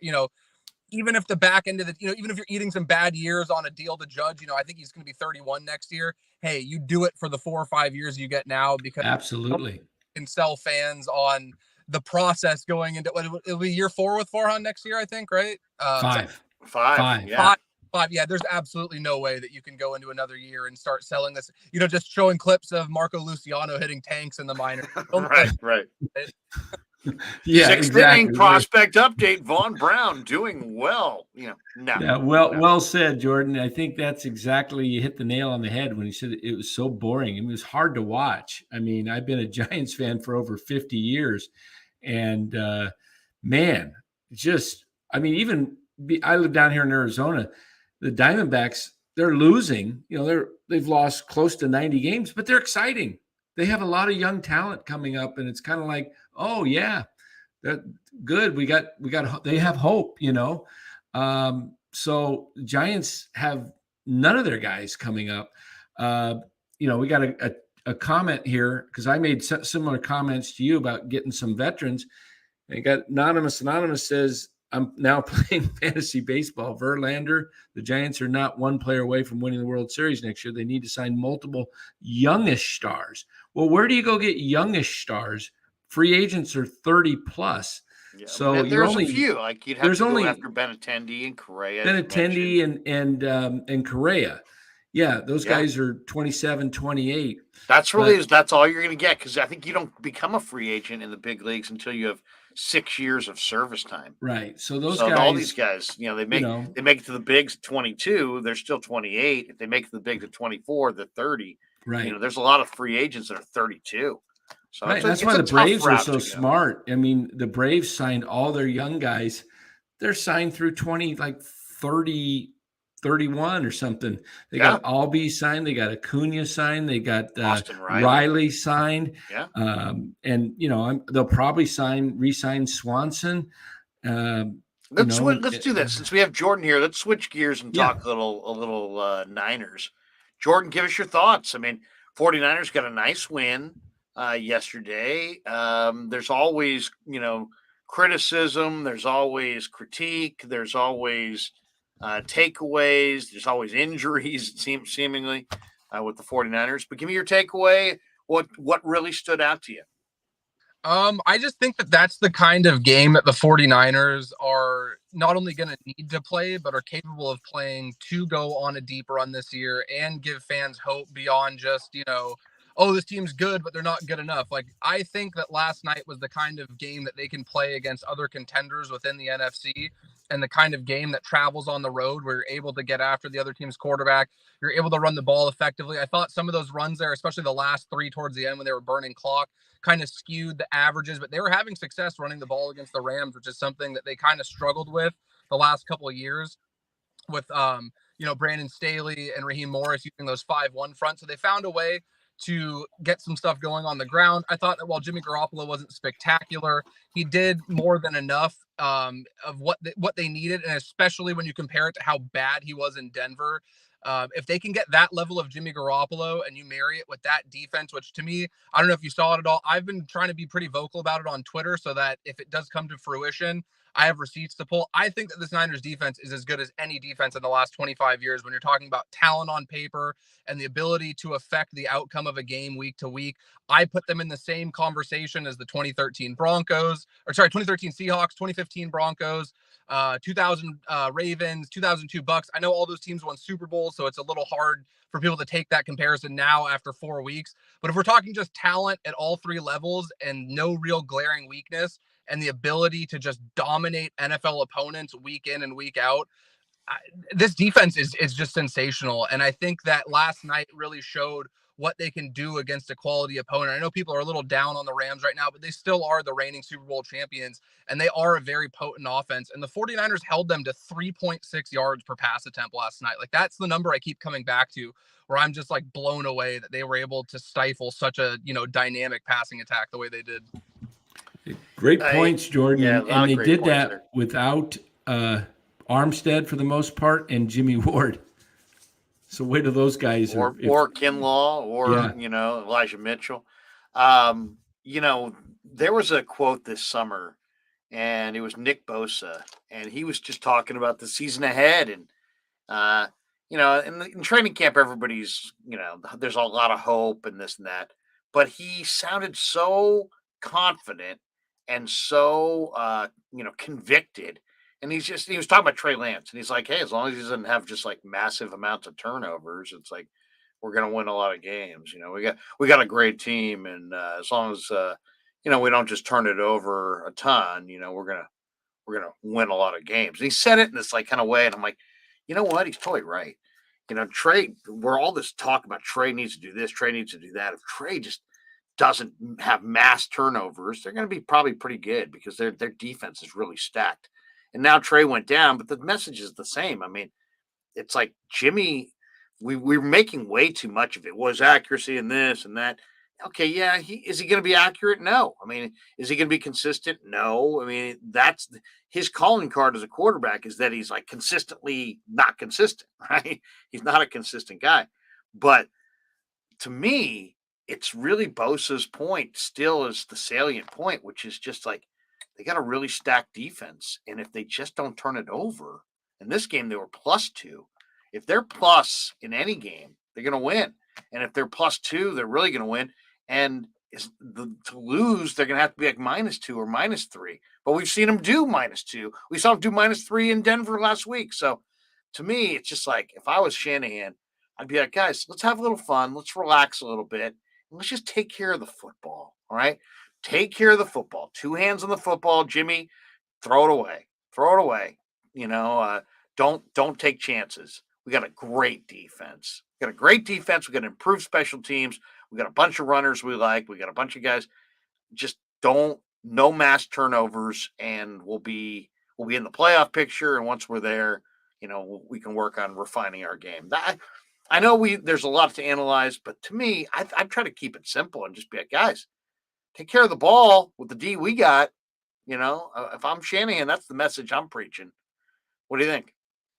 even if the back end of the, even if you're eating some bad years on a deal to Judge, I think he's going to be 31 next year. Hey, you do it for the 4 or 5 years you get now, because absolutely you can sell fans on the process going into it'll be year 4 with Farhan next year, I think, right? Five. Yeah. 5. Yeah, there's absolutely no way that you can go into another year and start selling this, just showing clips of Marco Luciano hitting tanks in the minors. Right. Yeah, Sixth exactly. inning prospect update. Vaughn Brown doing well. No. Yeah, well said, Jordan. I think that's exactly, you hit the nail on the head when you said it was so boring. It was hard to watch. I mean, I've been a Giants fan for over 50 years, and man, I live down here in Arizona. The Diamondbacks, they're losing. They've lost close to 90 games, but they're exciting. They have a lot of young talent coming up, and it's kind of like, oh yeah, that good. They have hope. So Giants have none of their guys coming up. We got a comment here because I made similar comments to you about getting some veterans. And got Anonymous. Anonymous says, I'm now playing fantasy baseball. Verlander, the Giants are not one player away from winning the World Series next year. They need to sign multiple youngish stars. Well, where do you go get youngish stars? Free agents are 30 plus. Yeah, so there's a few. Like you'd have to go after Benintendi and Correa. Benintendi and Correa. Yeah, those guys are 27, 28. That's all you're going to get, because I think you don't become a free agent in the big leagues until you have 6 years of service time. Right. So all these guys, they make it to the bigs at 22. They're still 28. If they make it to the bigs at 24, they're 30. Right. There's a lot of free agents that are 32. So right. That's why the Braves are so smart. I mean, the Braves signed all their young guys. They're signed through 30, 31 or something. They got Albie signed. They got Acuna signed. They got Riley signed. Yeah. And they'll probably re-sign Swanson. Let's do this. Since we have Jordan here, let's switch gears and talk a little Niners. Jordan, give us your thoughts. I mean, 49ers got a nice win yesterday. There's always, criticism. There's always critique. There's always takeaways. There's always injuries, seemingly, with the 49ers. But give me your takeaway. What really stood out to you? I just think that that's the kind of game that the 49ers are not only going to need to play, but are capable of playing to go on a deep run this year and give fans hope beyond just, oh, this team's good, but they're not good enough. Like, I think that last night was the kind of game that they can play against other contenders within the NFC, and the kind of game that travels on the road where you're able to get after the other team's quarterback. You're able to run the ball effectively. I thought some of those runs there, especially the last three towards the end when they were burning clock, kind of skewed the averages, but they were having success running the ball against the Rams, which is something that they kind of struggled with the last couple of years with, Brandon Staley and Raheem Morris using those 5-1 fronts. So they found a way to get some stuff going on the ground. I thought that while Jimmy Garoppolo wasn't spectacular, he did more than enough of what they needed, and especially when you compare it to how bad he was in Denver. If they can get that level of Jimmy Garoppolo and you marry it with that defense, which to me, I don't know if you saw it at all. I've been trying to be pretty vocal about it on Twitter so that if it does come to fruition, I have receipts to pull. I think that this Niners defense is as good as any defense in the last 25 years when you're talking about talent on paper and the ability to affect the outcome of a game week to week. I put them in the same conversation as the 2013 Seahawks, 2015 Broncos, 2000 Ravens, 2002 Bucks. I know all those teams won Super Bowls, so it's a little hard for people to take that comparison now after 4 weeks. But if we're talking just talent at all three levels and no real glaring weakness, and the ability to just dominate NFL opponents week in and week out, this defense is just sensational. And I think that last night really showed what they can do against a quality opponent. I know people are a little down on the Rams right now, but they still are the reigning Super Bowl champions, and they are a very potent offense. And the 49ers held them to 3.6 yards per pass attempt last night. Like, that's the number I keep coming back to, where I'm just like blown away that they were able to stifle such a, dynamic passing attack the way they did. Great points, Jordan. And they did that without Armstead for the most part and Jimmy Ward. So wait till those guys or Kinlaw or Elijah Mitchell. There was a quote this summer, and it was Nick Bosa, and he was just talking about the season ahead, and in training camp, everybody's there's a lot of hope and this and that, but he sounded so confident and so convicted. And he was talking about Trey Lance, and he's like, hey, as long as he doesn't have just like massive amounts of turnovers, it's like we're going to win a lot of games. We got a great team, and as long as we don't just turn it over a ton. We're gonna win a lot of games. And he said it in this like kind of way, and I'm like, you know what? He's totally right. Trey, where all this talk about Trey needs to do this, Trey needs to do that. If Trey just doesn't have mass turnovers, they're going to be probably pretty good because their defense is really stacked. And now Trey went down, but the message is the same. I mean, it's like Jimmy, we're making way too much of it. Was accuracy and this and that. Okay, yeah, is he going to be accurate? No. I mean, is he going to be consistent? No. I mean, that's his calling card as a quarterback is that he's like consistently not consistent, right? He's not a consistent guy. But to me, it's really Bosa's point still is the salient point, which is just like they got a really stacked defense. And if they just don't turn it over, in this game they were +2. If they're plus in any game, they're going to win. And if they're +2, they're really going to win. And to lose, they're going to have to be like -2 or -3. But we've seen them do -2. We saw them do -3 in Denver last week. So to me, it's just like if I was Shanahan, I'd be like, guys, let's have a little fun. Let's relax a little bit. And let's just take care of the football. All right. Take care of the football. 2 hands on the football. Jimmy, throw it away. Throw it away. Don't take chances. We got a great defense. We got a great defense. We got improved special teams. We got a bunch of runners we like. We got a bunch of guys. Just no mass turnovers, and we'll be in the playoff picture. And once we're there, we can work on refining our game. I know there's a lot to analyze, but to me, I try to keep it simple and just be like, guys, take care of the ball with the D we got. If I'm Shanahan, that's the message I'm preaching. What do you think?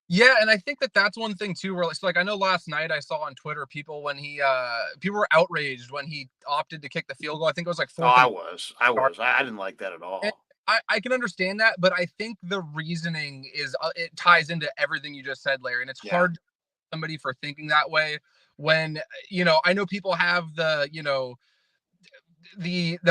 Yeah, and I think that's one thing too. Where it's like I know last night I saw on Twitter people were outraged when he opted to kick the field goal. I think it was like 4. I was. I didn't like that at all. And I can understand that, but I think the reasoning is it ties into everything you just said, Larry. And it's hard to somebody for thinking that way when I know people have the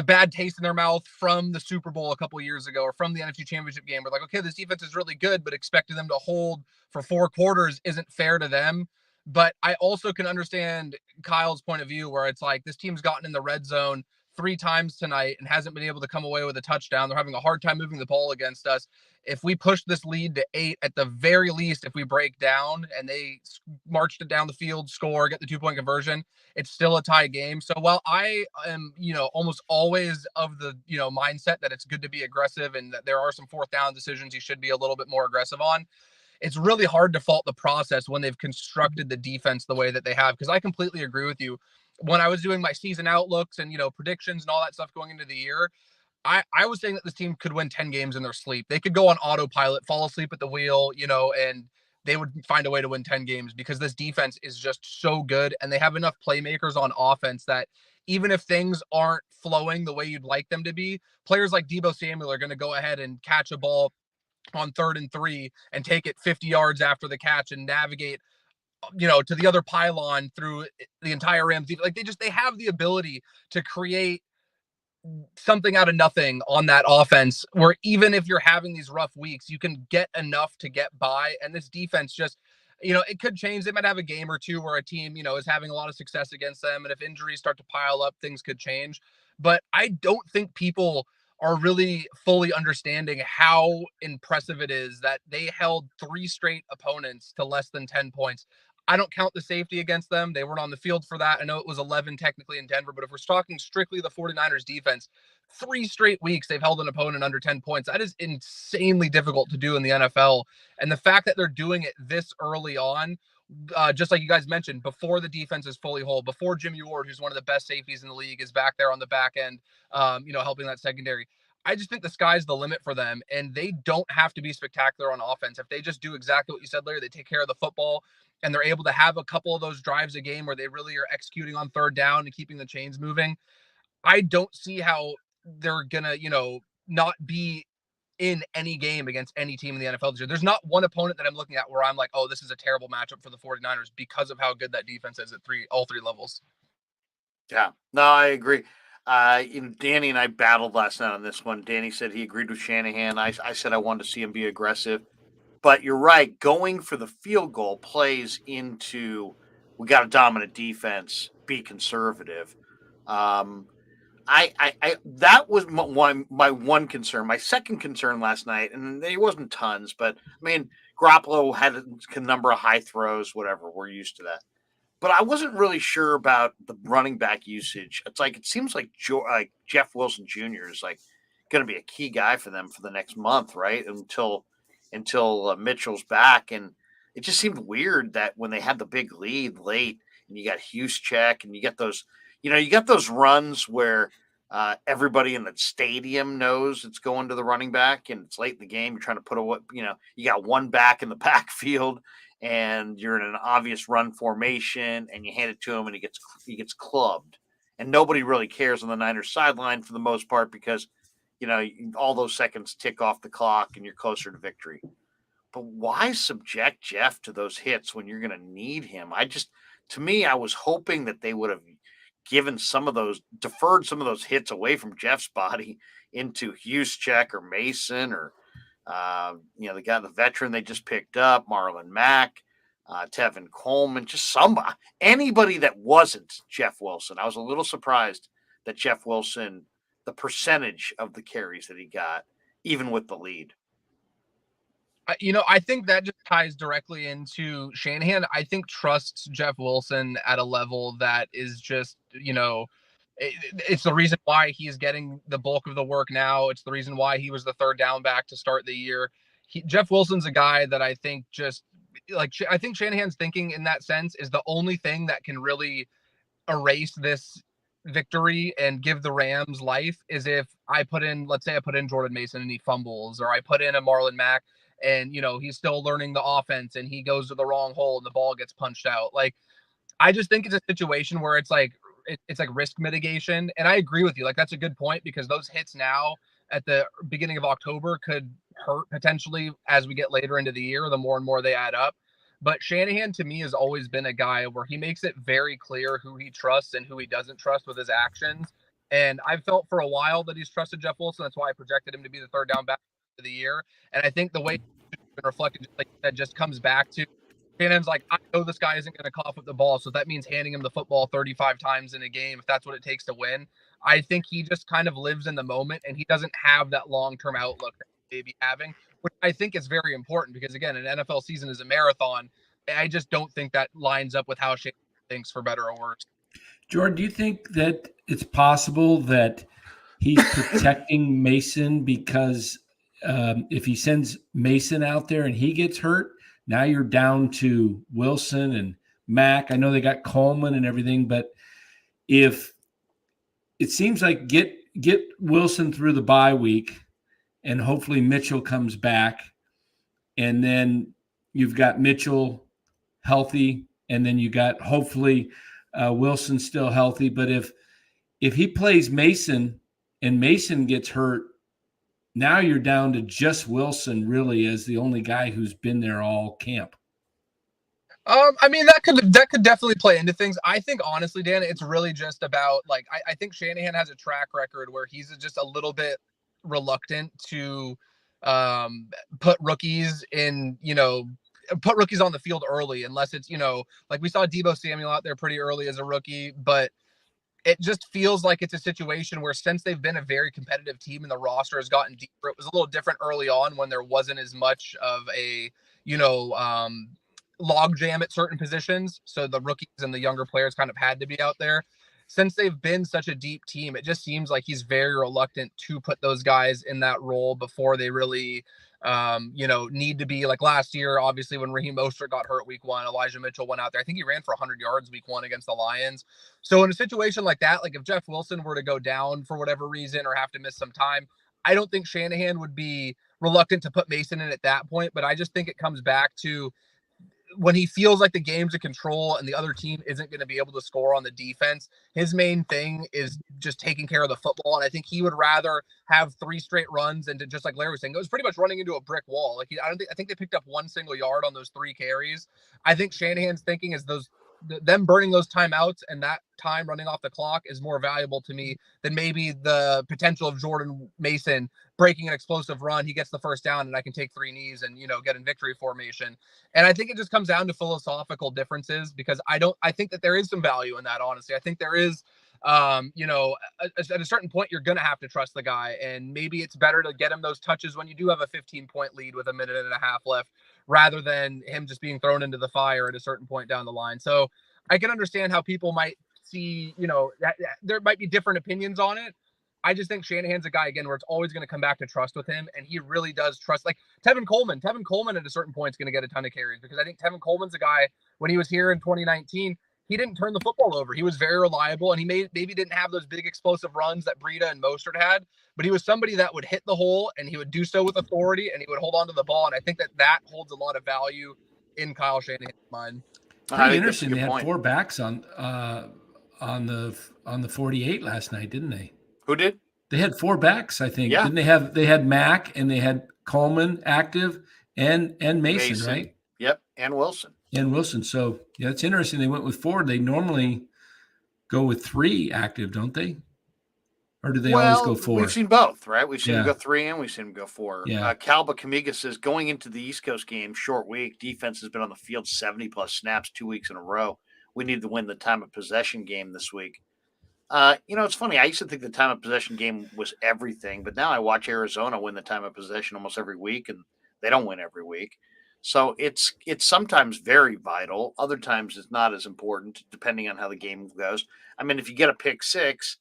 bad taste in their mouth from the Super Bowl a couple years ago or from the NFC Championship game. We're like, okay, this defense is really good, but expecting them to hold for 4 quarters isn't fair to them. But I also can understand Kyle's point of view where it's like this team's gotten in the red zone 3 times tonight and hasn't been able to come away with a touchdown. They're having a hard time moving the ball against us. If we push this lead to 8, at the very least, if we break down and they marched it down the field, score, get the 2-point conversion, it's still a tie game. So while I am, almost always of the, mindset that it's good to be aggressive and that there are some 4th down decisions you should be a little bit more aggressive on, it's really hard to fault the process when they've constructed the defense the way that they have. Because I completely agree with you. When I was doing my season outlooks and, predictions and all that stuff going into the year, I was saying that this team could win 10 games in their sleep. They could go on autopilot, fall asleep at the wheel, and they would find a way to win 10 games because this defense is just so good. And they have enough playmakers on offense that even if things aren't flowing the way you'd like them to be, players like Deebo Samuel are going to go ahead and catch a ball on 3rd and 3 and take it 50 yards after the catch and navigate to the other pylon through the entire Rams. Like they have the ability to create something out of nothing on that offense where even if you're having these rough weeks, you can get enough to get by. And this defense just, it could change. They might have a game or two where a team, is having a lot of success against them. And if injuries start to pile up, things could change. But I don't think people are really fully understanding how impressive it is that they held 3 straight opponents to less than 10 points. I don't count the safety against them. They weren't on the field for that. I know it was 11 technically in Denver, but if we're talking strictly the 49ers defense, 3 straight weeks they've held an opponent under 10 points. That is insanely difficult to do in the NFL. And the fact that they're doing it this early on, just like you guys mentioned, before the defense is fully whole, before Jimmy Ward, who's one of the best safeties in the league, is back there on the back end, helping that secondary. I just think the sky's the limit for them, and they don't have to be spectacular on offense. If they just do exactly what you said, Larry, they take care of the football, and they're able to have a couple of those drives a game where they really are executing on 3rd down and keeping the chains moving. I don't see how they're going to, not be in any game against any team in the NFL this year. There's not one opponent that I'm looking at where I'm like, oh, this is a terrible matchup for the 49ers because of how good that defense is at all 3 levels. Yeah, no, I agree. Danny and I battled last night on this one. Danny said he agreed with Shanahan. I said I wanted to see him be aggressive. But you're right. Going for the field goal plays into we got a dominant defense, be conservative. that was my one concern. My second concern last night, and it wasn't tons, but I mean, Garoppolo had a number of high throws, whatever. We're used to that. But I wasn't really sure about the running back usage. It's like it seems like Jeff Wilson Jr. is like going to be a key guy for them for the next month, right? Until Mitchell's back, and it just seemed weird that when they had the big lead late, and you got Juszczyk, and you got those runs where everybody in the stadium knows it's going to the running back, and it's late in the game. You're trying to put you got one back in the backfield, and you're in an obvious run formation, and you hand it to him, and he gets clubbed, and nobody really cares on the Niners sideline for the most part because all those seconds tick off the clock, and you're closer to victory. But why subject Jeff to those hits when you're going to need him? To me, I was hoping that they would have deferred some of those hits away from Jeff's body into Juszczyk or Mason or the veteran they just picked up, Marlon Mack, Tevin Coleman, just anybody that wasn't Jeff Wilson. I was a little surprised that Jeff Wilson, the percentage of the carries that he got, even with the lead. I think that just ties directly into Shanahan. I think trusts Jeff Wilson at a level that is just, it's the reason why he's getting the bulk of the work now. It's the reason why he was the third down back to start the year. Jeff Wilson's a guy that I think I think Shanahan's thinking in that sense is the only thing that can really erase this victory and give the Rams life is if let's say I put in Jordan Mason and he fumbles, or I put in a Marlon Mack and he's still learning the offense and he goes to the wrong hole and the ball gets punched out. Like, I just think it's a situation where it's like risk mitigation. And I agree with you. Like, that's a good point because those hits now at the beginning of October could hurt potentially as we get later into the year, the more and more they add up. But Shanahan, to me, has always been a guy where he makes it very clear who he trusts and who he doesn't trust with his actions. And I've felt for a while that he's trusted Jeff Wilson. That's why I projected him to be the third down back of the year. And I think the way it's been reflected, like that, just comes back to Shanahan's like, I know this guy isn't going to cough up the ball, so that means handing him the football 35 times in a game if that's what it takes to win. I think he just kind of lives in the moment, and he doesn't have that long-term outlook that he may be having, which I think is very important because, again, an NFL season is a marathon. I just don't think that lines up with how Shanahan thinks, for better or worse. Jordan, do you think that it's possible that he's protecting Mason because if he sends Mason out there and he gets hurt, now you're down to Wilson and Mack. I know they got Coleman and everything, but if it seems like get Wilson through the bye week and hopefully Mitchell comes back, and then you've got Mitchell healthy, and then you got hopefully Wilson still healthy. But if he plays Mason and Mason gets hurt, now you're down to just Wilson really as the only guy who's been there all camp. I mean, that could definitely play into things. I think honestly, Dan, it's really just about like, I think Shanahan has a track record where he's just a little bit reluctant to put rookies on the field early, unless it's, like we saw Deebo Samuel out there pretty early as a rookie, but it just feels like it's a situation where since they've been a very competitive team and the roster has gotten deeper, it was a little different early on when there wasn't as much of a, log jam at certain positions. So the rookies and the younger players kind of had to be out there. Since they've been such a deep team, it just seems like he's very reluctant to put those guys in that role before they really, need to be. Like last year, obviously, when Raheem Mostert got hurt week 1, Elijah Mitchell went out there. I think he ran for 100 yards week 1 against the Lions. So in a situation like that, like if Jeff Wilson were to go down for whatever reason or have to miss some time, I don't think Shanahan would be reluctant to put Mason in at that point. But I just think it comes back to when he feels like the game's in control and the other team isn't going to be able to score on the defense, his main thing is just taking care of the football. And I think he would rather have 3 straight runs and to, just like Larry was saying, it was pretty much running into a brick wall. Like I think they picked up 1 single yard on those 3 carries. I think Shanahan's thinking is them burning those timeouts and that time running off the clock is more valuable to me than maybe the potential of Jordan Mason breaking an explosive run. He gets the first down and I can take 3 knees and, get in victory formation. And I think it just comes down to philosophical differences because I think that there is some value in that. Honestly, I think there is You know, at a certain point, you're going to have to trust the guy. And maybe it's better to get him those touches when you do have a 15-point lead with a minute and a half left, rather than him just being thrown into the fire at a certain point down the line. So I can understand how people might see, you know, that there might be different opinions on it. I just think Shanahan's a guy, again, where it's always going to come back to trust with him. And he really does trust, like Tevin Coleman. Tevin Coleman at a certain point is going to get a ton of carries, because I think Tevin Coleman's a guy, when he was here in 2019, he didn't turn the football over. He was very reliable, and he maybe didn't have those big explosive runs that Breida and Mostert had, but he was somebody that would hit the hole, and he would do so with authority, and he would hold on to the ball. And I think that holds a lot of value in Kyle Shanahan's mind. Pretty interesting. They had 4 backs on the 48 last night, didn't they? Who did? They had 4 backs, I think. Yeah. Didn't they have? They had Mack, and they had Coleman active, and Mason, right? Yep, and Wilson. And Wilson. So yeah, it's interesting. They went with 4. They normally go with 3 active, don't they? Or do they always go 4? We've seen both, right? We've seen them go 3 and we've seen them go 4. Yeah. Calba Kamiga says, going into the East Coast game, short week, defense has been on the field 70-plus snaps 2 weeks in a row. We need to win the time of possession game this week. You know, it's funny. I used to think the time of possession game was everything, but now I watch Arizona win the time of possession almost every week, and they don't win every week. So it's sometimes very vital. Other times it's not as important, depending on how the game goes. I mean, if you get a pick 6,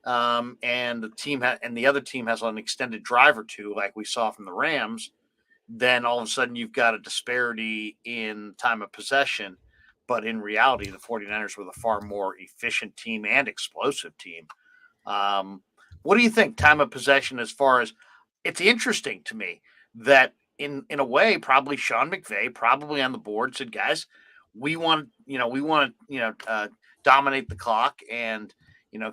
and the other team has an extended drive or two, like we saw from the Rams, then all of a sudden you've got a disparity in time of possession. But in reality, the 49ers were the far more efficient team and explosive team. What do you think, time of possession, as far as – it's interesting to me that in a way, probably Sean McVay, probably on the board, said, guys, we want to dominate the clock and,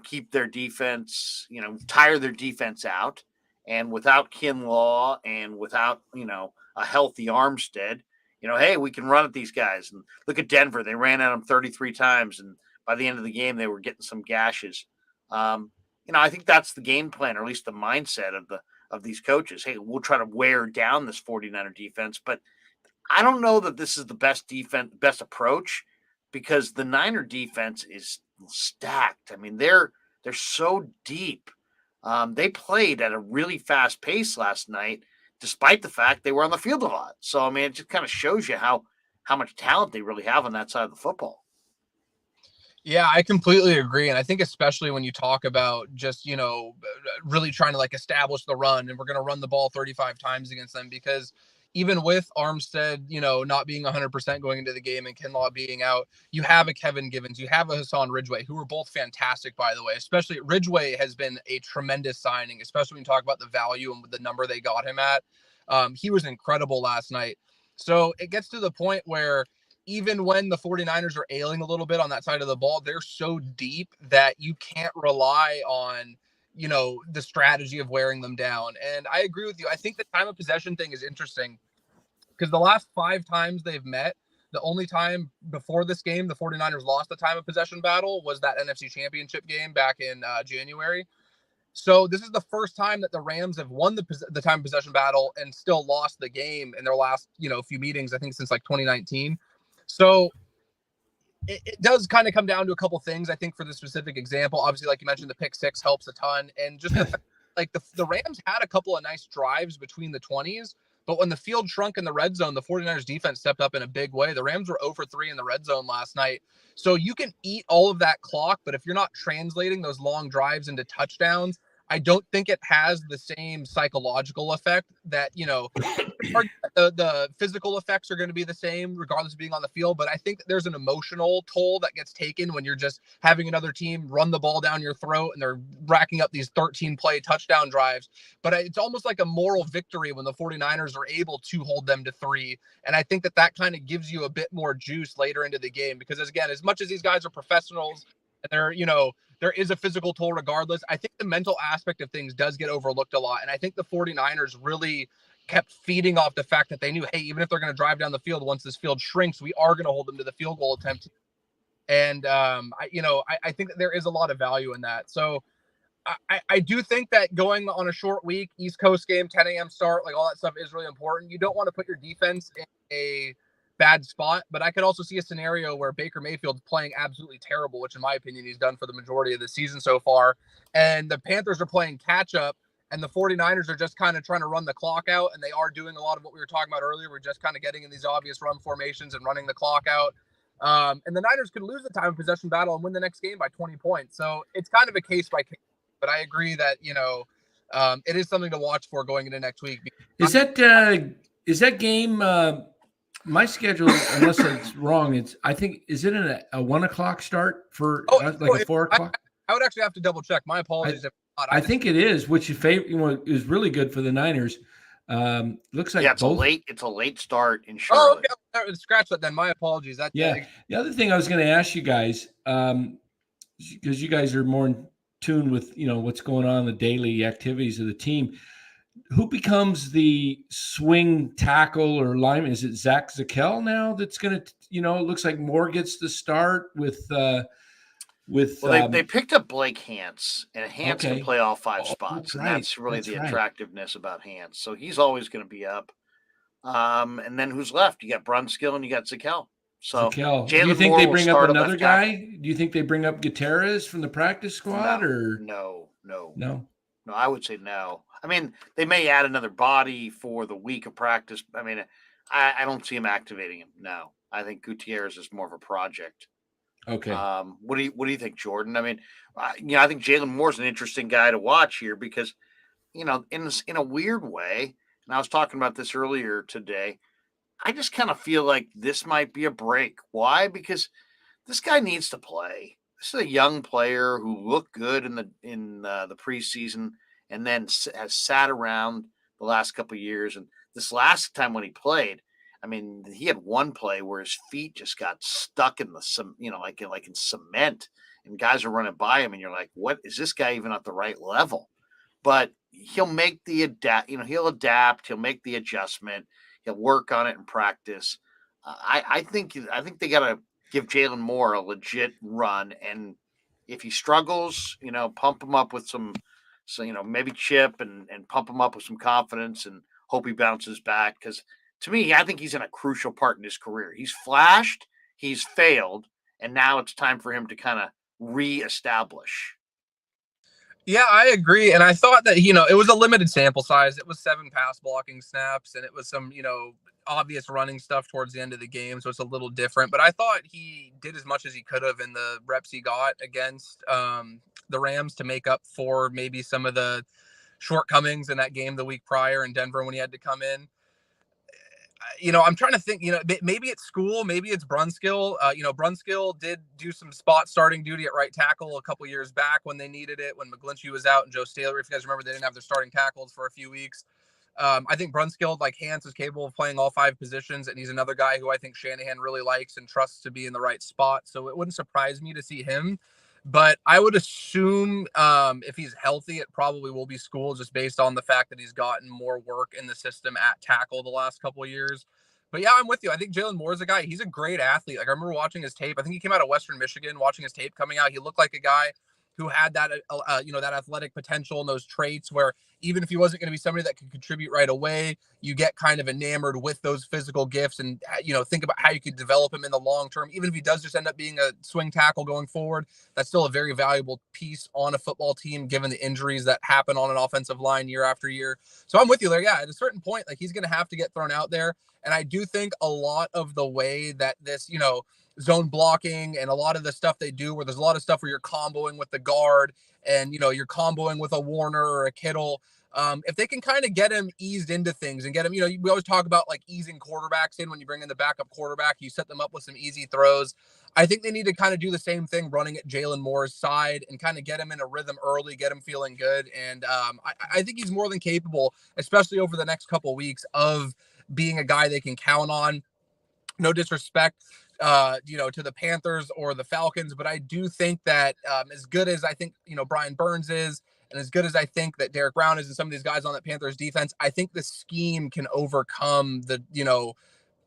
keep their defense, tire their defense out. And without Kinlaw and without, a healthy Armstead, hey, we can run at these guys. And look at Denver. They ran at them 33 times. And by the end of the game, they were getting some gashes. I think that's the game plan, or at least the mindset of these coaches. Hey, we'll try to wear down this 49er defense. But I don't know that this is the best approach, because the Niner defense is stacked. I mean, they're so deep. They played at a really fast pace last night, despite the fact they were on the field a lot. So, I mean, it just kind of shows you how much talent they really have on that side of the football. Yeah, I completely agree. And I think especially when you talk about just, really trying to establish the run, and we're going to run the ball 35 times against them, because even with Armstead, not being 100% going into the game and Kinlaw being out, you have a Kevin Givens, you have a Hassan Ridgeway, who are both fantastic, by the way. Especially Ridgeway has been a tremendous signing, especially when you talk about the value and the number they got him at. He was incredible last night. So it gets to the point where even when the 49ers are ailing a little bit on that side of the ball, they're so deep that you can't rely on, the strategy of wearing them down. And I agree with you. I think the time of possession thing is interesting, because the last 5 times they've met, the only time before this game the 49ers lost the time of possession battle was that NFC Championship game back in January. So this is the first time that the Rams have won the time of possession battle and still lost the game in their last, few meetings, I think since 2019. So it does kind of come down to a couple things, I think, for the specific example. Obviously, like you mentioned, the pick 6 helps a ton. And just the Rams had a couple of nice drives between the 20s, but when the field shrunk in the red zone, the 49ers defense stepped up in a big way. The Rams were 0 for 3 in the red zone last night. So you can eat all of that clock, but if you're not translating those long drives into touchdowns, I don't think it has the same psychological effect that, the physical effects are going to be the same regardless of being on the field. But I think that there's an emotional toll that gets taken when you're just having another team run the ball down your throat and they're racking up these 13-play touchdown drives. But it's almost like a moral victory when the 49ers are able to hold them to 3. And I think that kind of gives you a bit more juice later into the game, because, again, as much as these guys are professionals and they're, there is a physical toll regardless, I think the mental aspect of things does get overlooked a lot. And I think the 49ers really kept feeding off the fact that they knew, hey, even if they're going to drive down the field, once this field shrinks, we are going to hold them to the field goal attempt. And, I think that there is a lot of value in that. So I do think that going on a short week, East Coast game, 10 a.m. start, all that stuff is really important. You don't want to put your defense in a bad spot, but I could also see a scenario where Baker Mayfield's playing absolutely terrible, which in my opinion he's done for the majority of the season so far, and the Panthers are playing catch up, and the 49ers are just kind of trying to run the clock out, and they are doing a lot of what we were talking about earlier. We're just kind of getting in these obvious run formations and running the clock out. And the Niners could lose the time of possession battle and win the next game by 20 points. So it's kind of a case by case, but I agree that, it is something to watch for going into next week. Is that game, my schedule, unless it's wrong, I think, is it a 1 o'clock start for a 4 o'clock? I would actually have to double check. My apologies. I think it is, which is really good for the Niners. Looks like it's a late start in Charlotte. Oh, okay. Scratch that then. My apologies. The other thing I was going to ask you guys, because you guys are more in tune with what's going on in the daily activities of the team. Who becomes the swing tackle or lineman? Is it Zach Zakel now that's going to, it looks like Moore gets the start with they picked up Blake Hance, and Hance can play all 5 spots. That's really the attractiveness about Hance. So he's always going to be up. And then who's left? You got Brunskill and you got Zakel. So do you think they bring up another guy? Do you think they bring up Gutierrez from the practice squad No. No, I would say no. I mean, they may add another body for the week of practice. I mean, I don't see him activating him. No, I think Gutierrez is more of a project. Okay. What do you think, Jordan? I mean, I think Jalen Moore's an interesting guy to watch here because, in a weird way, and I was talking about this earlier today, I just kind of feel like this might be a break. Why? Because this guy needs to play. This is a young player who looked good in the preseason and then has sat around the last couple of years. And this last time when he played, I mean, he had one play where his feet just got stuck in like in cement, and guys are running by him, and you're like, what is this guy even at the right level? But he'll make the he'll adapt, he'll make the adjustment, he'll work on it in practice. I think they got to give Jalen Moore a legit run, and if he struggles, pump him up with maybe chip and pump him up with some confidence and hope he bounces back. Because to me, I think he's in a crucial part in his career. He's flashed, he's failed, and now it's time for him to kind of reestablish. Yeah, I agree. And I thought that, it was a limited sample size. It was 7 pass blocking snaps, and it was some, obvious running stuff towards the end of the game. So it's a little different. But I thought he did as much as he could have in the reps he got against the Rams to make up for maybe some of the shortcomings in that game the week prior in Denver when he had to come in. I'm trying to think, maybe it's school, maybe it's Brunskill. Brunskill did do some spot starting duty at right tackle a couple years back when they needed it, when McGlinchey was out and Joe Staley, if you guys remember, they didn't have their starting tackles for a few weeks. I think Brunskill, like Hance, is capable of playing all 5 positions, and he's another guy who I think Shanahan really likes and trusts to be in the right spot. So it wouldn't surprise me to see him. But I would assume if he's healthy, it probably will be School, just based on the fact that he's gotten more work in the system at tackle the last couple of years. But yeah, I'm with you. I think Jalen Moore is a guy. He's a great athlete. Like, I remember watching his tape. I think he came out of Western Michigan, watching his tape coming out. He looked like a guy who had that, that athletic potential and those traits where even if he wasn't going to be somebody that could contribute right away, you get kind of enamored with those physical gifts and, think about how you could develop him in the long term. Even if he does just end up being a swing tackle going forward, that's still a very valuable piece on a football team, given the injuries that happen on an offensive line year after year. So I'm with you there. Yeah, at a certain point, like, he's going to have to get thrown out there. And I do think a lot of the way that this, zone blocking and a lot of the stuff they do, where there's a lot of stuff where you're comboing with the guard and, you're comboing with a Warner or a Kittle. If they can kind of get him eased into things and get him, we always talk about like easing quarterbacks in. When you bring in the backup quarterback, you set them up with some easy throws. I think they need to kind of do the same thing running at Jalen Moore's side and kind of get him in a rhythm early, get him feeling good. And I think he's more than capable, especially over the next couple of weeks, of being a guy they can count on. No disrespect, to the Panthers or the Falcons, but I do think that as good as I think, Brian Burns is, and as good as I think that Derek Brown is and some of these guys on that Panthers defense, I think the scheme can overcome the,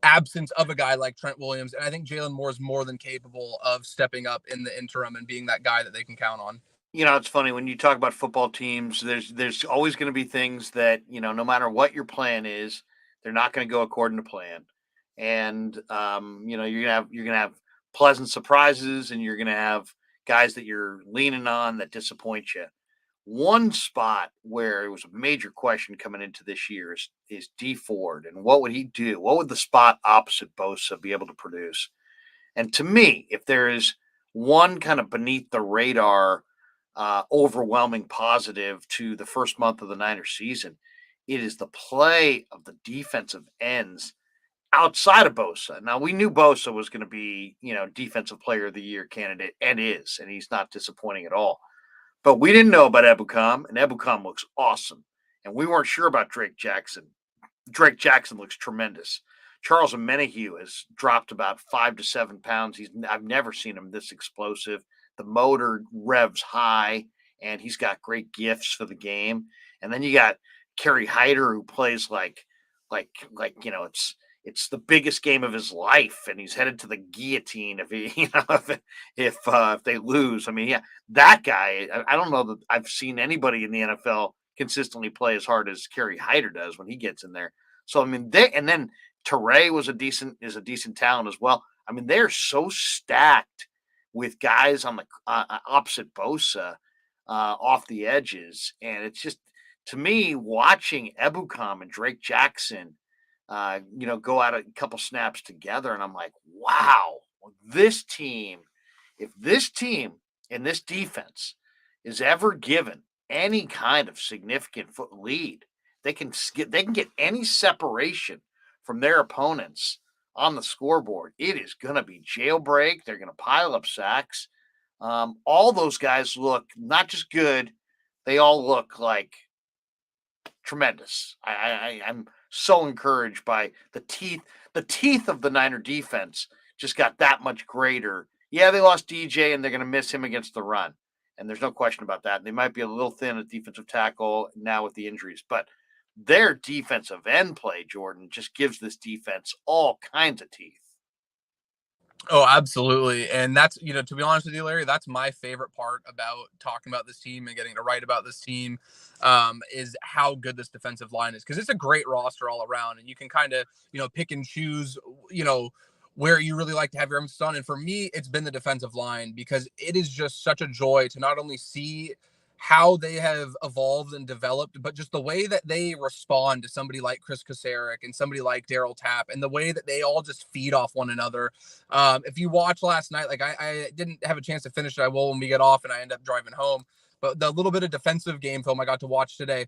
absence of a guy like Trent Williams. And I think Jalen Moore is more than capable of stepping up in the interim and being that guy that they can count on. It's funny when you talk about football teams, there's always going to be things that, no matter what your plan is, they're not going to go according to plan. and you're gonna have pleasant surprises, and you're gonna have guys that you're leaning on that disappoint you. One spot where it was a major question coming into this year is D Ford, and what would he do? What would the spot opposite Bosa be able to produce? And to me, if there is one kind of beneath the radar, overwhelming positive to the first month of the Niners season, it is the play of the defensive ends outside of Bosa. Now, we knew Bosa was going to be, defensive player of the year candidate, and he's not disappointing at all. But we didn't know about Ebukam, and Ebukam looks awesome. And we weren't sure about Drake Jackson. Drake Jackson looks tremendous. Charles Omenihu has dropped about 5 to 7 pounds. I've never seen him this explosive. The motor revs high, and he's got great gifts for the game. And then you got Kerry Hyder, who plays like it's the biggest game of his life, and he's headed to the guillotine if they lose. I mean, yeah, that guy. I don't know that I've seen anybody in the NFL consistently play as hard as Kerry Hyder does when he gets in there. So I mean, and then Teray is a decent talent as well. I mean, they're so stacked with guys on the opposite Bosa off the edges, and it's just, to me, watching Ebukam and Drake Jackson, go out a couple snaps together, and I'm like, wow, this team, if this team and this defense is ever given any kind of significant lead, they can get any separation from their opponents on the scoreboard. It is going to be jailbreak. They're going to pile up sacks. All those guys look not just good; they all look like tremendous. I'm so encouraged by the teeth. The teeth of the Niner defense just got that much greater. Yeah, they lost DJ, and they're going to miss him against the run, and there's no question about that. They might be a little thin at defensive tackle now with the injuries, but their defensive end play, Jordan, just gives this defense all kinds of teeth. Oh, absolutely. And that's, to be honest with you, Larry, that's my favorite part about talking about this team and getting to write about this team, is how good this defensive line is. Because it's a great roster all around, and you can kind of, pick and choose, where you really like to have your emphasis on. And for me, it's been the defensive line, because it is just such a joy to not only see how they have evolved and developed, but just the way that they respond to somebody like Chris Kosaric and somebody like Daryl Tapp, and the way that they all just feed off one another. If you watch last night, like I didn't have a chance to finish it. I will when we get off and I end up driving home. But the little bit of defensive game film I got to watch today,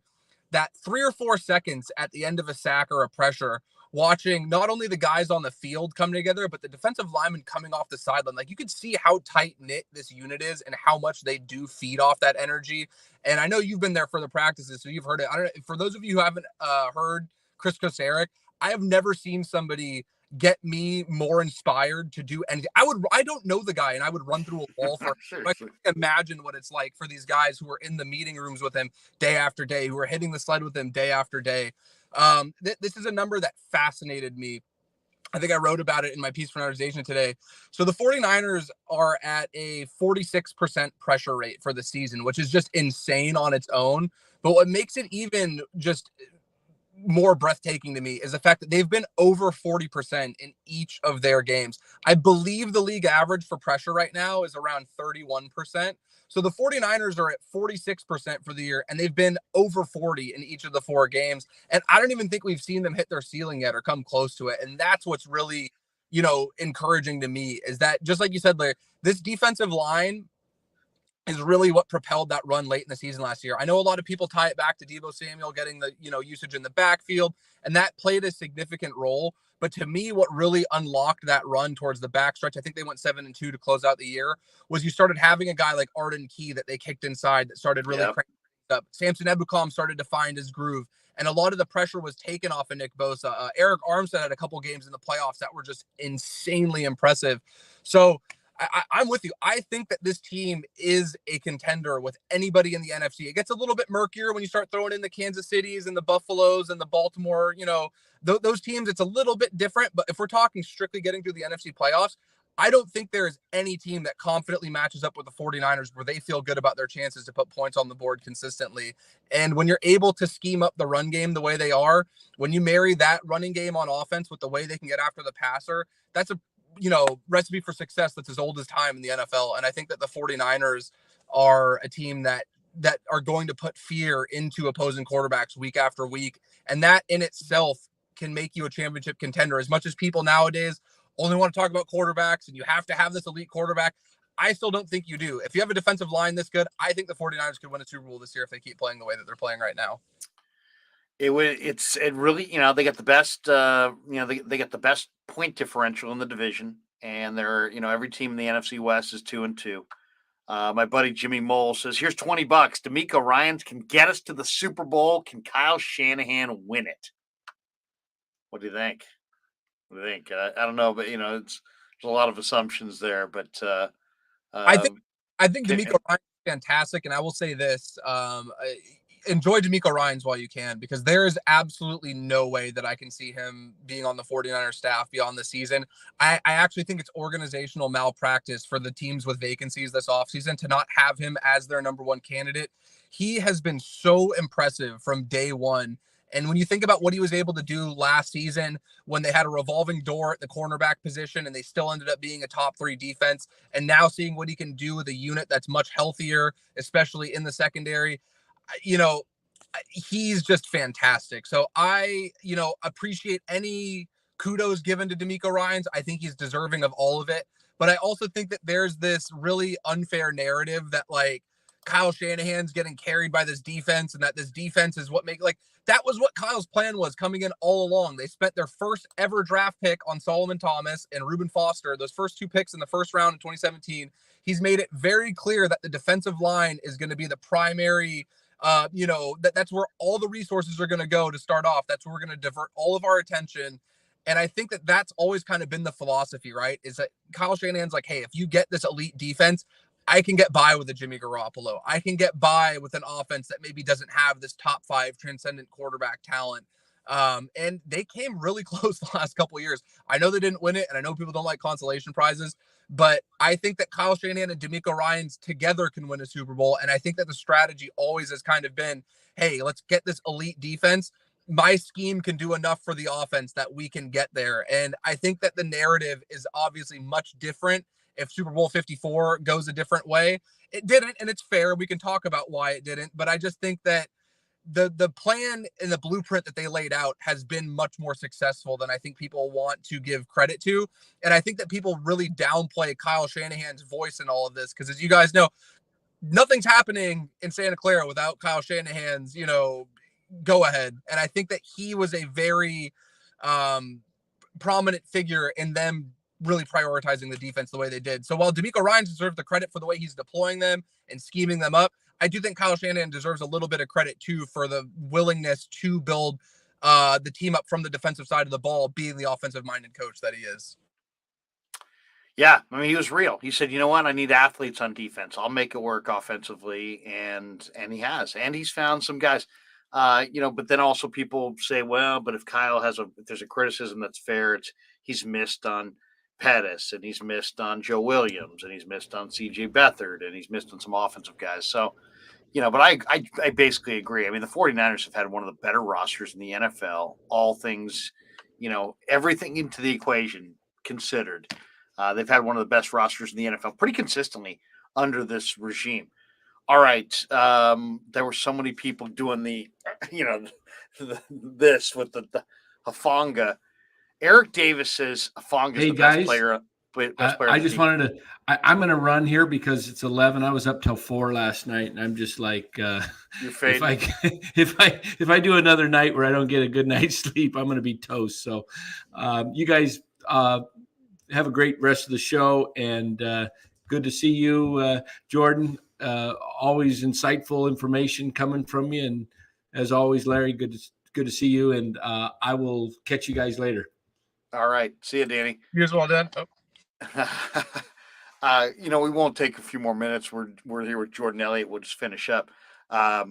that 3 or 4 seconds at the end of a sack or a pressure, watching not only the guys on the field come together, but the defensive linemen coming off the sideline. Like, you could see how tight knit this unit is and how much they do feed off that energy. And I know you've been there for the practices, so you've heard it. I don't know, for those of you who haven't heard Chris Kosaric, I have never seen somebody get me more inspired to do anything. I don't know the guy, and I would run through a wall for him. I can imagine what it's like for these guys who are in the meeting rooms with him day after day, who are hitting the sled with him day after day. This is a number that fascinated me. I think I wrote about it in my piece for Nerdization today. So the 49ers are at a 46% pressure rate for the season, which is just insane on its own. But what makes it even just more breathtaking to me is the fact that they've been over 40% in each of their games. I believe the league average for pressure right now is around 31%. So the 49ers are at 46% for the year, and they've been over 40 in each of the 4 games. And I don't even think we've seen them hit their ceiling yet or come close to it. And that's what's really, encouraging to me, is that, just like you said, Larry, this defensive line is really what propelled that run late in the season last year. I know a lot of people tie it back to Deebo Samuel getting the, usage in the backfield, and that played a significant role. But to me, what really unlocked that run towards the backstretch, I think they went 7-2 to close out the year, was you started having a guy like Arden Key that they kicked inside that started really cranking up. Samson Ebukam started to find his groove, and a lot of the pressure was taken off of Nick Bosa. Eric Armstead had a couple games in the playoffs that were just insanely impressive. So I'm with you. I think that this team is a contender with anybody in the NFC. It gets a little bit murkier when you start throwing in the Kansas Cities and the Buffaloes and the Baltimore, those teams. It's a little bit different. But if we're talking strictly getting through the NFC playoffs, I don't think there is any team that confidently matches up with the 49ers where they feel good about their chances to put points on the board consistently. And when you're able to scheme up the run game the way they are, when you marry that running game on offense with the way they can get after the passer, that's a recipe for success that's as old as time in the NFL. And I think that the 49ers are a team that are going to put fear into opposing quarterbacks week after week. And that in itself can make you a championship contender. As much as people nowadays only want to talk about quarterbacks and you have to have this elite quarterback, I still don't think you do. If you have a defensive line this good, I think the 49ers could win a Super Bowl this year if they keep playing the way that they're playing right now. It really, they got the best, they got the best point differential in the division, and they're, every team in the NFC West is 2-2. My buddy Jimmy Mole says, here's $20. D'Amico Ryans can get us to the Super Bowl. Can Kyle Shanahan win it? What do you think? I don't know, but there's a lot of assumptions there, but I think D'Amico Ryans is fantastic, and I will say this: enjoy D'Amico Ryans while you can, because there is absolutely no way that I can see him being on the 49ers staff beyond the season. I actually think it's organizational malpractice for the teams with vacancies this offseason to not have him as their number one candidate. He has been so impressive from day one. And when you think about what he was able to do last season, when they had a revolving door at the cornerback position and they still ended up being a top 3 defense, and now seeing what he can do with a unit that's much healthier, especially in the secondary, he's just fantastic. So I, appreciate any kudos given to D'Amico Ryans. I think he's deserving of all of it. But I also think that there's this really unfair narrative that Kyle Shanahan's getting carried by this defense and that this defense is what that was what Kyle's plan was coming in all along. They spent their first ever draft pick on Solomon Thomas and Reuben Foster, those first 2 picks in the first round in 2017. He's made it very clear that the defensive line is going to be the primary, that's where all the resources are going to go to start off. That's where we're going to divert all of our attention. And I think that that's always kind of been the philosophy, right? Is that Kyle Shanahan's like, hey, if you get this elite defense, I can get by with a Jimmy Garoppolo. I can get by with an offense that maybe doesn't have this top 5 transcendent quarterback talent. And they came really close the last couple of years. I know they didn't win it, and I know people don't like consolation prizes, but I think that Kyle Shanahan and D'Amico Ryans together can win a Super Bowl. And I think that the strategy always has kind of been, hey, let's get this elite defense. My scheme can do enough for the offense that we can get there. And I think that the narrative is obviously much different if Super Bowl 54 goes a different way. It didn't, and it's fair. We can talk about why it didn't, but I just think that the plan and the blueprint that they laid out has been much more successful than I think people want to give credit to. And I think that people really downplay Kyle Shanahan's voice in all of this, because as you guys know, nothing's happening in Santa Clara without Kyle Shanahan's, go ahead. And I think that he was a very prominent figure in them really prioritizing the defense the way they did. So while D'Amico Ryans deserves the credit for the way he's deploying them and scheming them up, I do think Kyle Shanahan deserves a little bit of credit too for the willingness to build the team up from the defensive side of the ball, being the offensive minded coach that he is. Yeah, I mean, he was real. He said, you know what? I need athletes on defense. I'll make it work offensively. And he has. And he's found some guys. But then also people say, well, but if there's a criticism that's fair, he's missed on Pettis, and he's missed on Joe Williams, and he's missed on CJ Beathard, and he's missed on some offensive guys. So, but I basically agree. I mean, the 49ers have had one of the better rosters in the NFL, all things, everything into the equation considered. They've had one of the best rosters in the NFL pretty consistently under this regime. All right. There were so many people doing this with the Hufanga. Eric Davis says Hufanga is the best player. I just wanted to. I'm going to run here because it's 11. I was up till 4 last night, and I'm just like, if I do another night where I don't get a good night's sleep, I'm going to be toast. So, you guys have a great rest of the show, and good to see you, Jordan. Always insightful information coming from you, and as always, Larry, good to see you. And I will catch you guys later. All right, see you, Danny. You as well, Dan. We won't take a few more minutes. We're here with Jordan Elliott. We'll just finish up. A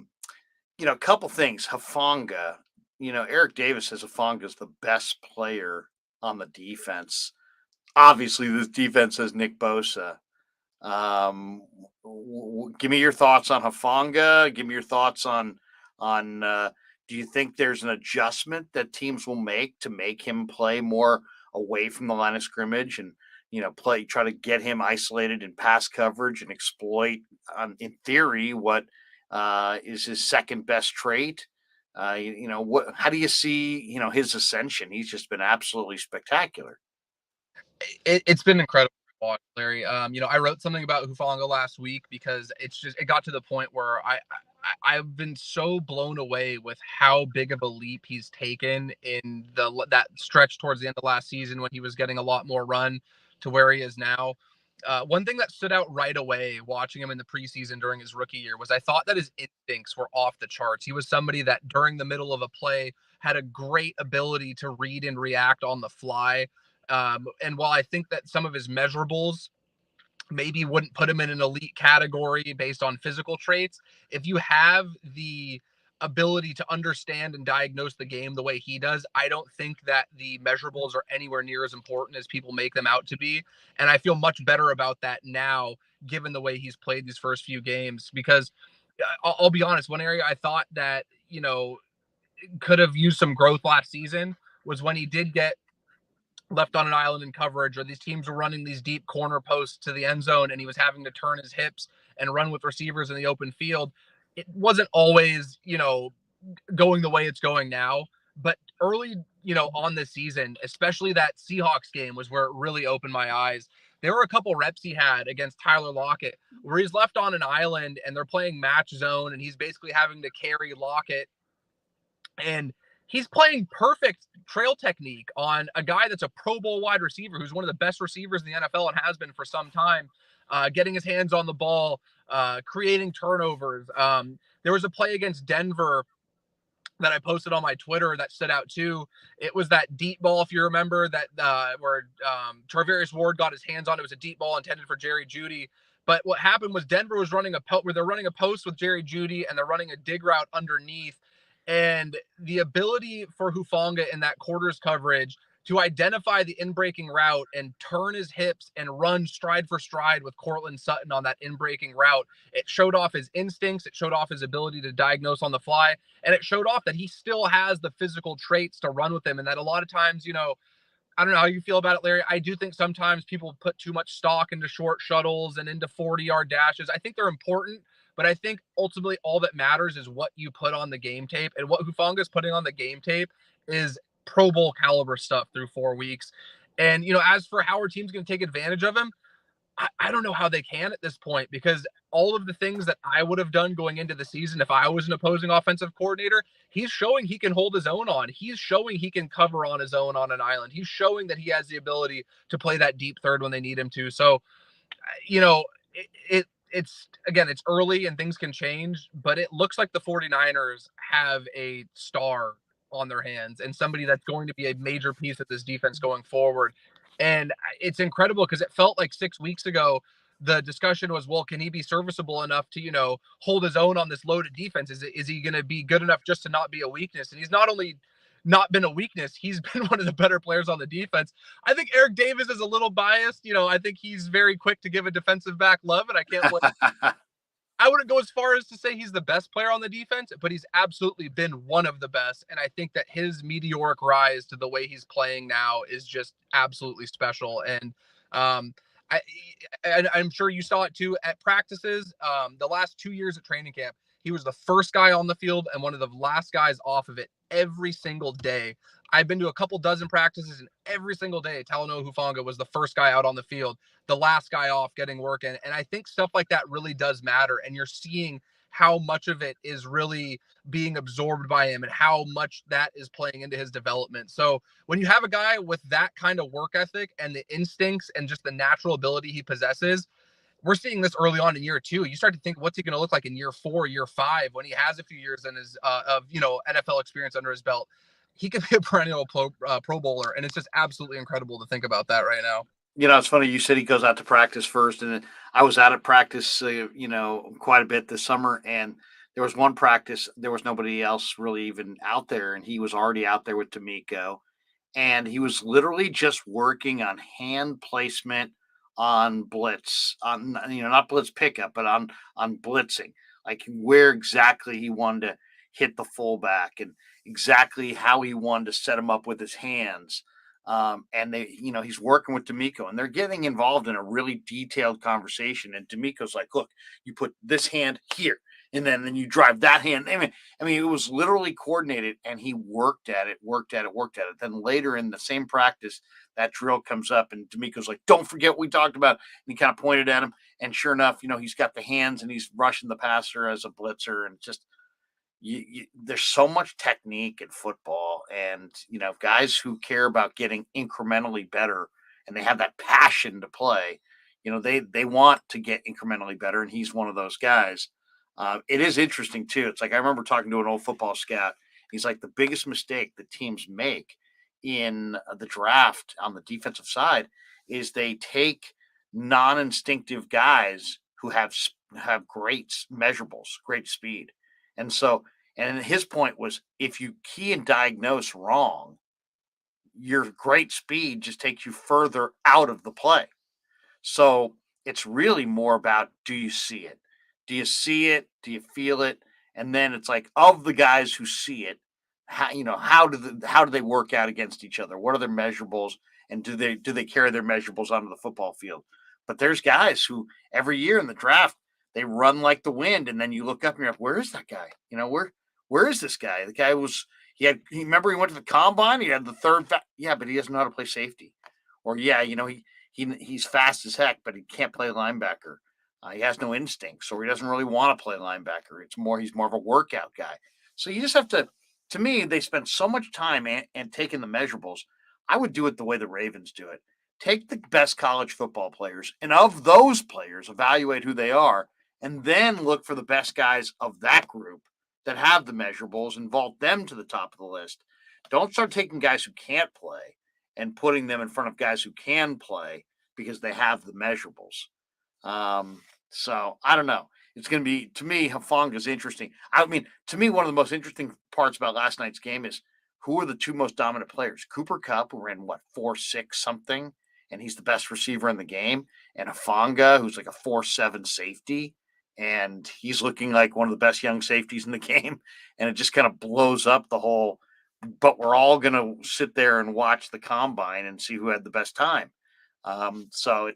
couple things. Hufanga. Eric Davis says Hufanga is the best player on the defense. obviously this defense has Nick Bosa. Give me your thoughts on Hufanga. Give me your thoughts on do you think there's an adjustment that teams will make to make him play more away from the line of scrimmage and try to get him isolated in pass coverage and exploit, in theory, what is his second best trait? How do you see his ascension? He's just been absolutely spectacular. It's been incredible to watch, Larry. I wrote something about Hufanga last week because it got to the point where I've been so blown away with how big of a leap he's taken in that stretch towards the end of last season when he was getting a lot more run to where he is now. One thing that stood out right away watching him in the preseason during his rookie year was I thought that his instincts were off the charts. He was somebody that during the middle of a play had a great ability to read and react on the fly. And while I think that some of his measurables maybe wouldn't put him in an elite category based on physical traits, if you have the ability to understand and diagnose the game the way he does, I don't think that the measurables are anywhere near as important as people make them out to be. And I feel much better about that now, given the way he's played these first few games, because I'll be honest, one area I thought that, could have used some growth last season was when he did get left on an island in coverage, or these teams were running these deep corner posts to the end zone and he was having to turn his hips and run with receivers in the open field. It wasn't always, going the way it's going now, but early, on this season, especially that Seahawks game was where it really opened my eyes. There were a couple reps he had against Tyler Lockett where he's left on an island and they're playing match zone and he's basically having to carry Lockett, and he's playing perfect trail technique on a guy that's a Pro Bowl wide receiver who's one of the best receivers in the NFL and has been for some time, getting his hands on the ball, creating turnovers. There was a play against Denver that I posted on my Twitter that stood out too. It was that deep ball, if you remember, that where Tarvarius Ward got his hands on. It was a deep ball intended for Jerry Jeudy. But what happened was Denver was running where they're running a post with Jerry Jeudy and they're running a dig route underneath. And the ability for Hufanga in that quarters coverage to identify the in-breaking route and turn his hips and run stride for stride with Cortland Sutton on that in-breaking route, it showed off his instincts. It showed off his ability to diagnose on the fly. And it showed off that he still has the physical traits to run with him. And that a lot of times, I don't know how you feel about it, Larry. I do think sometimes people put too much stock into short shuttles and into 40-yard dashes. I think they're important, but I think ultimately all that matters is what you put on the game tape. And what Hufanga's putting on the game tape is Pro Bowl caliber stuff through 4 weeks. And, as for how our team's going to take advantage of him, I don't know how they can at this point, because all of the things that I would have done going into the season if I was an opposing offensive coordinator, he's showing he can hold his own on. He's showing he can cover on his own on an island. He's showing that he has the ability to play that deep third when they need him to. So, it's early and things can change, but it looks like the 49ers have a star on their hands and somebody that's going to be a major piece of this defense going forward. And it's incredible because it felt like 6 weeks ago, the discussion was, well, can he be serviceable enough to, hold his own on this loaded defense? Is he going to be good enough just to not be a weakness? And he's not only not been a weakness, he's been one of the better players on the defense. I think Eric Davis is a little biased. I think he's very quick to give a defensive back love, and I can't I wouldn't go as far as to say he's the best player on the defense, but he's absolutely been one of the best. And I think that his meteoric rise to the way he's playing now is just absolutely special. And I'm sure you saw it too at practices. The last 2 years at training camp, he was the first guy on the field and one of the last guys off of it every single day. I've been to a couple dozen practices, and every single day, Talanoa Hufanga was the first guy out on the field, the last guy off getting work in. And I think stuff like that really does matter. And you're seeing how much of it is really being absorbed by him and how much that is playing into his development. So when you have a guy with that kind of work ethic and the instincts and just the natural ability he possesses, we're seeing this early on in year 2. You start to think, what's he going to look like in year 4, year 5, when he has a few years in his of NFL experience under his belt. He could be a perennial Pro Bowler, and it's just absolutely incredible to think about that right now. It's funny you said he goes out to practice first, and I was out at practice, quite a bit this summer, and there was one practice, there was nobody else really even out there, and he was already out there with D'Amico, and he was literally just working on hand placement on blitz, on not blitz pickup, but on blitzing, like where exactly he wanted to hit the fullback and exactly how he wanted to set him up with his hands. And he's working with D'Amico, and they're getting involved in a really detailed conversation. And D'Amico's like, "Look, you put this hand here, and then you drive that hand." I mean, it was literally coordinated, and he worked at it. Then later in the same practice, that drill comes up, and D'Amico's like, "Don't forget what we talked about." And he kind of pointed at him, and sure enough, he's got the hands, and he's rushing the passer as a blitzer, and just there's so much technique in football, and guys who care about getting incrementally better, and they have that passion to play. They want to get incrementally better, and he's one of those guys. It is interesting too. It's like I remember talking to an old football scout. He's like, the biggest mistake that teams make in the draft on the defensive side is they take non-instinctive guys who have great measurables, great speed, and his point was, if you key and diagnose wrong, your great speed just takes you further out of the play. So it's really more about, do you see it? Do you see it? Do you feel it? And then it's like, of the guys who see it, how do they work out against each other? What are their measurables? And do they carry their measurables onto the football field? But there's guys who every year in the draft, they run like the wind, and then you look up and you're like, where is that guy? Where is this guy? The guy remember he went to the combine, he had the third, but he doesn't know how to play safety. Or he's fast as heck, but he can't play linebacker. He has no instincts, or he doesn't really want to play linebacker. He's more of a workout guy. So you just have to me, they spend so much time and taking the measurables. I would do it the way the Ravens do it. Take the best college football players, and of those players, evaluate who they are, and then look for the best guys of that group that have the measurables and vault them to the top of the list. Don't start taking guys who can't play and putting them in front of guys who can play because they have the measurables. So I don't know. It's going to be, to me, Hufanga is interesting. I mean, to me, one of the most interesting parts about last night's game is who are the two most dominant players? Cooper Kupp, who ran 4.6 something, and he's the best receiver in the game, and Hufanga, who's like a 4.7 safety, and he's looking like one of the best young safeties in the game, and it just kind of blows up the whole, but we're all going to sit there and watch the combine and see who had the best time. So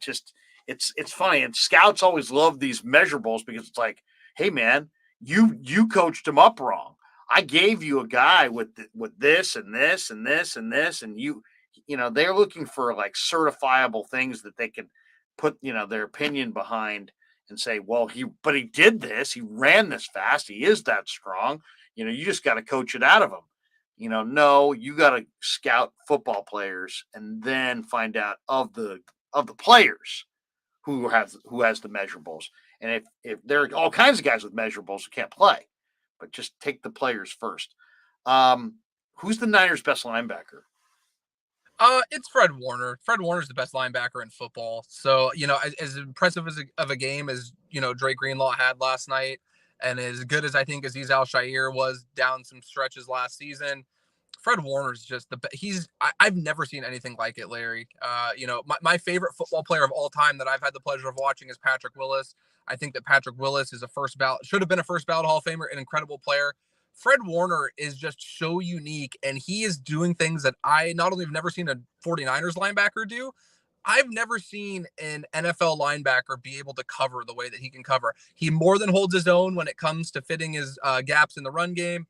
it's funny, and scouts always love these measurables because it's like, hey man, you coached him up wrong. I gave you a guy with this and this and this and this, and they're looking for like certifiable things that they can put their opinion behind and say, well, he did this, he ran this fast, he is that strong. You just got to coach it out of him. No, you got to scout football players and then find out of the players who has the measurables. And if there are all kinds of guys with measurables who can't play, but just take the players first. Who's the Niners' best linebacker? It's Fred Warner. Fred Warner's the best linebacker in football. So, as impressive of a game as, Dre Greenlaw had last night, and as good as I think Azeez Al-Shaair was down some stretches last season, Fred Warner's just I've never seen anything like it, Larry. My favorite football player of all time that I've had the pleasure of watching is Patrick Willis. I think that Patrick Willis is should have been a first ballot Hall of Famer, an incredible player. Fred Warner is just so unique, and he is doing things that I not only have never seen a 49ers linebacker do, I've never seen an NFL linebacker be able to cover the way that he can cover. He more than holds his own when it comes to fitting his gaps in the run game.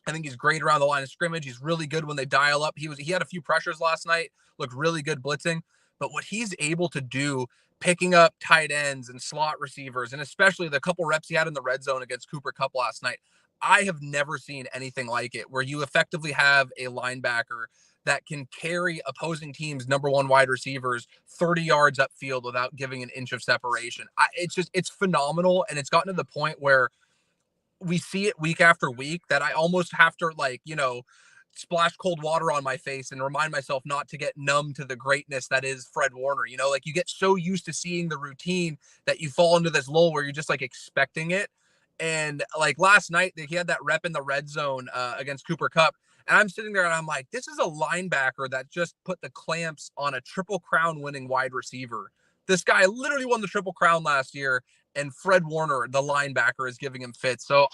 I think he's great around the line of scrimmage. He's really good when they dial up. He had a few pressures last night, looked really good blitzing, but what he's able to do, picking up tight ends and slot receivers, and especially the couple reps he had in the red zone against Cooper Kupp last night, I have never seen anything like it, where you effectively have a linebacker that can carry opposing teams' number one wide receivers 30 yards upfield without giving an inch of separation. It's phenomenal. And it's gotten to the point where we see it week after week that I almost have to splash cold water on my face and remind myself not to get numb to the greatness that is Fred Warner. You get so used to seeing the routine that you fall into this lull where you're just like expecting it. And like last night, he had that rep in the red zone against Cooper Kupp, And I'm sitting there and I'm like, this is a linebacker that just put the clamps on a Triple Crown winning wide receiver. This guy literally won the Triple Crown last year, and Fred Warner, the linebacker, is giving him fits. So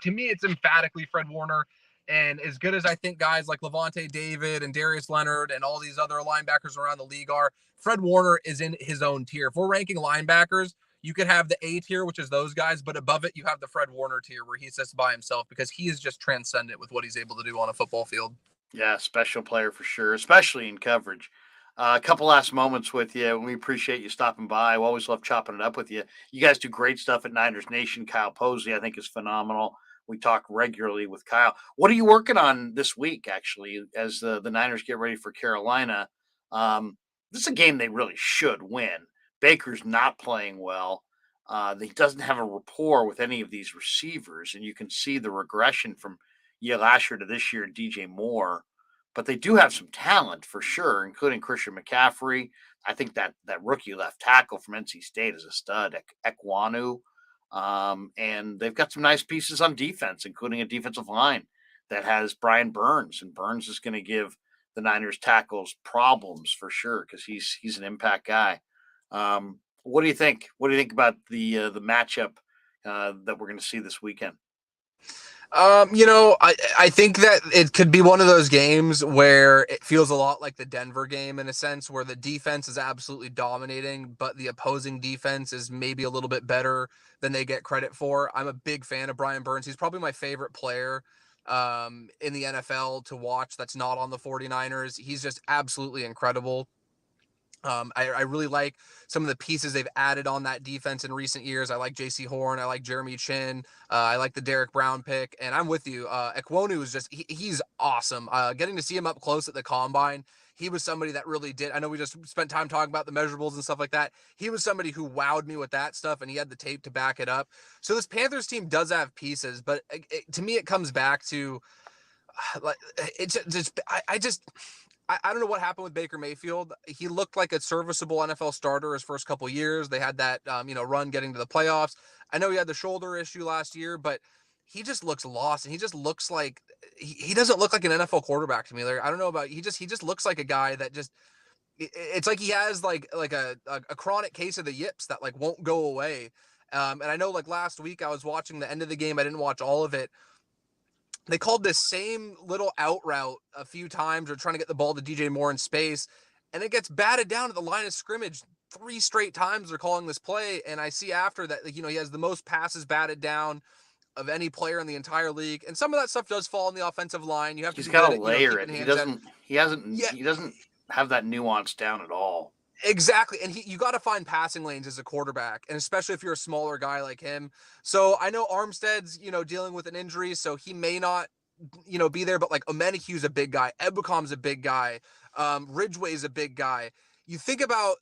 to me, it's emphatically Fred Warner. And as good as I think guys like Levante David and Darius Leonard and all these other linebackers around the league are, Fred Warner is in his own tier. If we're ranking linebackers, you could have the A tier, which is those guys, but above it, you have the Fred Warner tier where he sits by himself because he is just transcendent with what he's able to do on a football field. Yeah, special player for sure, especially in coverage. A couple last moments with you. We appreciate you stopping by. We always love chopping it up with you. You guys do great stuff at Niners Nation. Kyle Posey, I think, is phenomenal. We talk regularly with Kyle. What are you working on this week, actually, as the Niners get ready for Carolina? This is a game they really should win. Baker's not playing well. He doesn't have a rapport with any of these receivers, and you can see the regression from last year to this year, DJ Moore. But they do have some talent for sure, including Christian McCaffrey. I think that rookie left tackle from NC State is a stud, Ekwonu. And they've got some nice pieces on defense, including a defensive line that has Brian Burns, and Burns is going to give the Niners tackles problems for sure because he's an impact guy. What do you think? What do you think about the matchup that we're going to see this weekend? I think that it could be one of those games where it feels a lot like the Denver game in a sense where the defense is absolutely dominating, but the opposing defense is maybe a little bit better than they get credit for. I'm a big fan of Brian Burns. He's probably my favorite player in the NFL to watch that's not on the 49ers. He's just absolutely incredible. I really like some of the pieces they've added on that defense in recent years. I like J.C. Horn. I like Jeremy Chin. I like the Derek Brown pick. And I'm with you. Ekwonu is just, he's awesome. Getting to see him up close at the combine, he was somebody that really did. I know we just spent time talking about the measurables and stuff like that. He was somebody who wowed me with that stuff, and he had the tape to back it up. So this Panthers team does have pieces, but to me, it comes back to, like, it's just, I don't know what happened with Baker Mayfield. He looked like a serviceable NFL starter his first couple years. They had that, run getting to the playoffs. I know he had the shoulder issue last year, but he just looks lost, and he just looks like he doesn't look like an NFL quarterback to me. Like, I don't know about he just looks like a guy that just it's like he has like a chronic case of the yips that like won't go away. And I know like last week I was watching the end of the game. I didn't watch all of it. They called this same little out route a few times or trying to get the ball to DJ Moore in space, and it gets batted down at the line of scrimmage 3 straight times. They're calling this play, and I see after that, he has the most passes batted down of any player in the entire league. And some of that stuff does fall on the offensive line. You have to He's got to layer it. He doesn't have that nuance down at all. Exactly. And you got to find passing lanes as a quarterback, and especially if you're a smaller guy like him. So I know Armstead's, dealing with an injury, so he may not, be there, but like Omenahue's a big guy. Ebukam's a big guy. Ridgeway's a big guy. You think about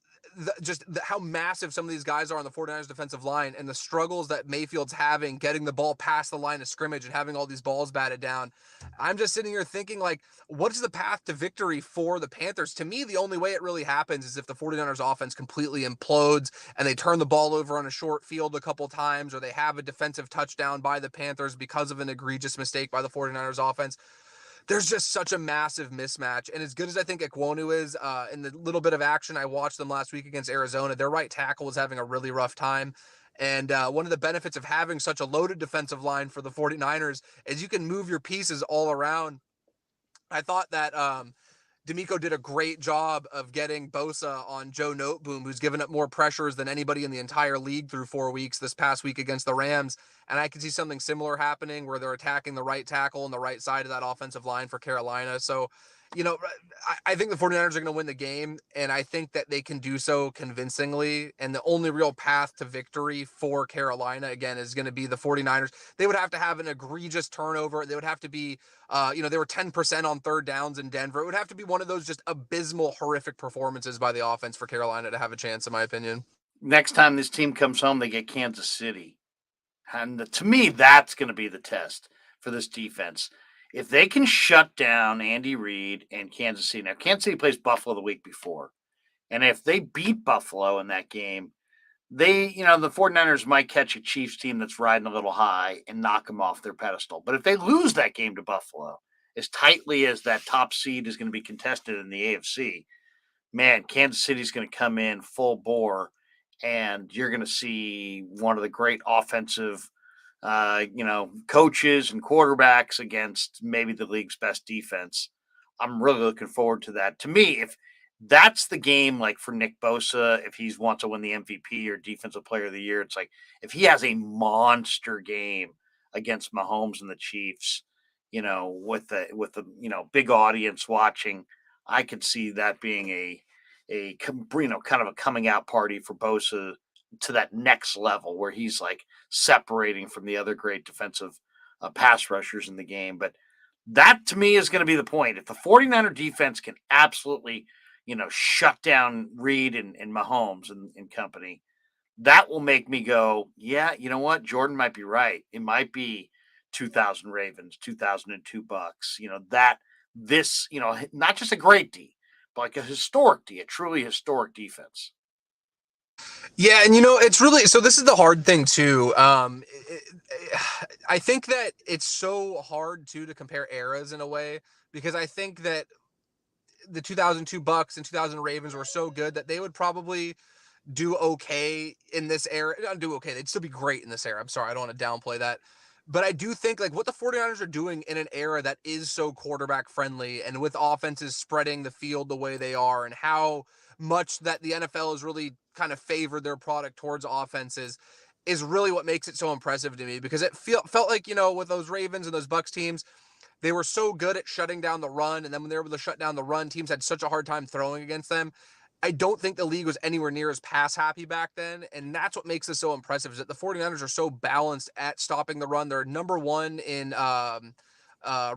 how massive some of these guys are on the 49ers defensive line and the struggles that Mayfield's having getting the ball past the line of scrimmage and having all these balls batted down. I'm just sitting here thinking, like, what's the path to victory for the Panthers? To me, the only way it really happens is if the 49ers offense completely implodes and they turn the ball over on a short field a couple times, or they have a defensive touchdown by the Panthers because of an egregious mistake by the 49ers offense. There's just such a massive mismatch. And as good as I think Ekwonu is, in the little bit of action I watched them last week against Arizona, their right tackle was having a really rough time. And one of the benefits of having such a loaded defensive line for the 49ers is you can move your pieces all around. I thought that D'Amico did a great job of getting Bosa on Joe Noteboom, who's given up more pressures than anybody in the entire league through 4 weeks this past week against the Rams. And I could see something similar happening where they're attacking the right tackle on the right side of that offensive line for Carolina. So, I think the 49ers are going to win the game, and I think that they can do so convincingly. And the only real path to victory for Carolina, again, is going to be the 49ers. They would have to have an egregious turnover. They would have to be, they were 10% on third downs in Denver. It would have to be one of those just abysmal, horrific performances by the offense for Carolina to have a chance, in my opinion. Next time this team comes home, they get Kansas City. And to me, that's going to be the test for this defense. If they can shut down Andy Reid and Kansas City. Now, Kansas City plays Buffalo the week before. And if they beat Buffalo in that game, the 49ers might catch a Chiefs team that's riding a little high and knock them off their pedestal. But if they lose that game to Buffalo as tightly as that top seed is going to be contested in the AFC, man, Kansas City's going to come in full bore, and you're going to see one of the great offensive, coaches and quarterbacks against maybe the league's best defense. I'm really looking forward to that. To me, if that's the game, like for Nick Bosa, if he wants to win the MVP or Defensive Player of the Year, it's like if he has a monster game against Mahomes and the Chiefs, with the big audience watching, I could see that being kind of a coming out party for Bosa to that next level where he's like separating from the other great defensive pass rushers in the game. But that to me is going to be the point. If the 49er defense can absolutely, shut down Reed and Mahomes and company, that will make me go, yeah, you know what? Jordan might be right. It might be 2000 Ravens, 2002 Bucks, not just a great D, but like a historic D, a truly historic defense. Yeah, and it's really so. This is the hard thing too. I think that it's so hard too to compare eras in a way because I think that the 2002 Bucks and 2000 Ravens were so good that they would probably do okay in this era. Not do okay. They'd still be great in this era. I'm sorry. I don't want to downplay that. But I do think like what the 49ers are doing in an era that is so quarterback friendly and with offenses spreading the field the way they are and how much that the NFL has really kind of favored their product towards offenses is really what makes it so impressive to me because it felt like, with those Ravens and those Bucks teams, they were so good at shutting down the run. And then when they were able to shut down the run, teams had such a hard time throwing against them. I don't think the league was anywhere near as pass happy back then. And that's what makes this so impressive is that the 49ers are so balanced at stopping the run. They're number one in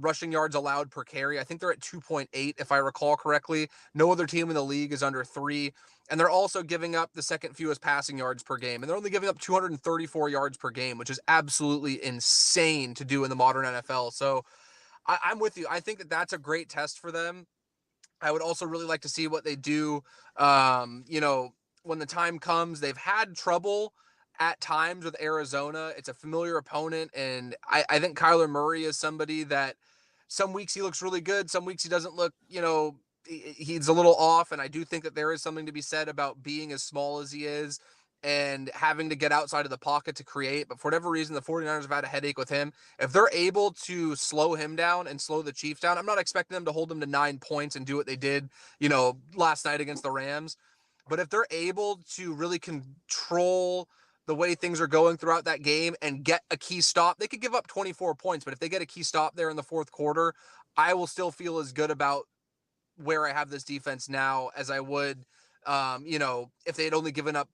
rushing yards allowed per carry. I think they're at 2.8, if I recall correctly. No other team in the league is under 3. And they're also giving up the second fewest passing yards per game. And they're only giving up 234 yards per game, which is absolutely insane to do in the modern NFL. So I'm with you. I think that that's a great test for them. I would also really like to see what they do. When the time comes, they've had trouble at times with Arizona. It's a familiar opponent. And I think Kyler Murray is somebody that some weeks he looks really good. Some weeks he doesn't look, he's a little off. And I do think that there is something to be said about being as small as he is and having to get outside of the pocket to create. But for whatever reason, the 49ers have had a headache with him. If they're able to slow him down and slow the Chiefs down, I'm not expecting them to hold them to 9 points and do what they did, last night against the Rams. But if they're able to really control the way things are going throughout that game and get a key stop, they could give up 24 points. But if they get a key stop there in the fourth quarter, I will still feel as good about where I have this defense now as I would, if they had only given up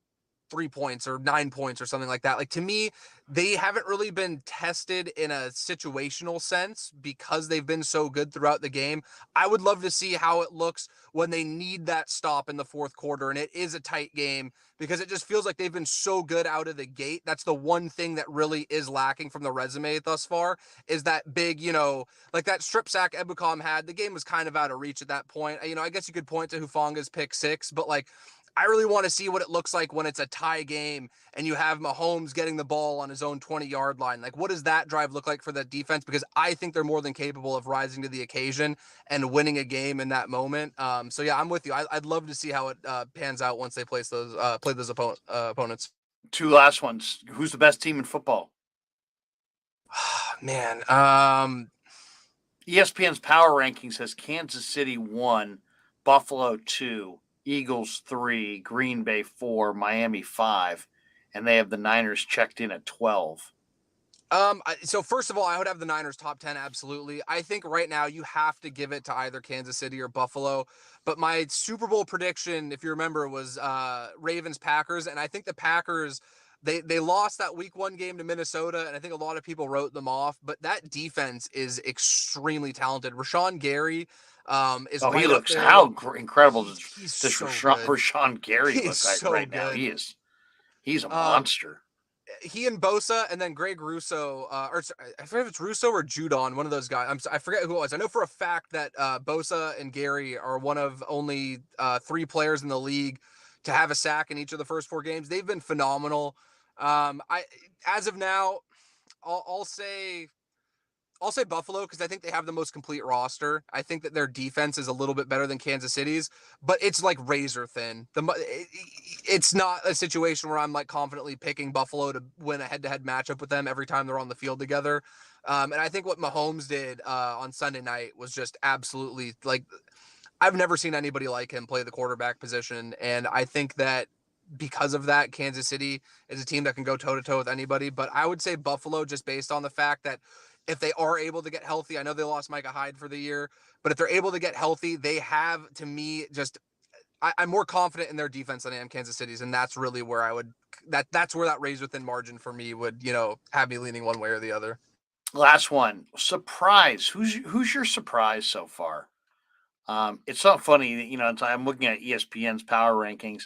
3 points or 9 points or something like that. Like to me, they haven't really been tested in a situational sense because they've been so good throughout the game. I would love to see how it looks when they need that stop in the fourth quarter and it is a tight game because it just feels like they've been so good out of the gate. That's the one thing that really is lacking from the resume thus far is that big, like that strip sack Ebukam had. The game was kind of out of reach at that point. I guess you could point to Hufanga's pick 6, but like I really want to see what it looks like when it's a tie game and you have Mahomes getting the ball on his own 20-yard line. Like, what does that drive look like for the defense? Because I think they're more than capable of rising to the occasion and winning a game in that moment. So yeah, I'm with you. I'd love to see how it pans out once they play those opponents. 2 last ones. Who's the best team in football? Man, ESPN's power rankings says Kansas City 1, Buffalo 2, Eagles 3, Green Bay 4, Miami 5, and they have the Niners checked in at 12. So first of all, I would have the Niners top 10. Absolutely. I think right now you have to give it to either Kansas City or Buffalo. But my Super Bowl prediction, if you remember, was Ravens Packers. And I think the Packers, they lost that week 1 game to Minnesota. And I think a lot of people wrote them off, but that defense is extremely talented. Rashawn Gary, is he right looks up there. how incredible does so Rashawn Gary look like so right now? good. He's a monster. He and Bosa and then Greg Russo, or I forget if it's Russo or Judon, one of those guys. I forget who it was. I know for a fact that Bosa and Gary are one of only 3 players in the league to have a sack in each of the first 4 games. They've been phenomenal. As of now, I'll say I'll say Buffalo because I think they have the most complete roster. I think that their defense is a little bit better than Kansas City's, but it's like razor thin. It's not a situation where I'm like confidently picking Buffalo to win a head-to-head matchup with them every time they're on the field together. And I think what Mahomes did on Sunday night was just absolutely like I've never seen anybody like him play the quarterback position, and I think that because of that, Kansas City is a team that can go toe-to-toe with anybody. But I would say Buffalo just based on the fact that if they are able to get healthy, I know they lost Micah Hyde for the year, but if they're able to get healthy, they have, to me, just I'm more confident in their defense than I am Kansas City's, and that's really where I would that's where that razor thin margin for me would have me leaning one way or the other. Last one. Surprise. Who's your surprise so far? It's so funny that, I'm looking at ESPN's power rankings.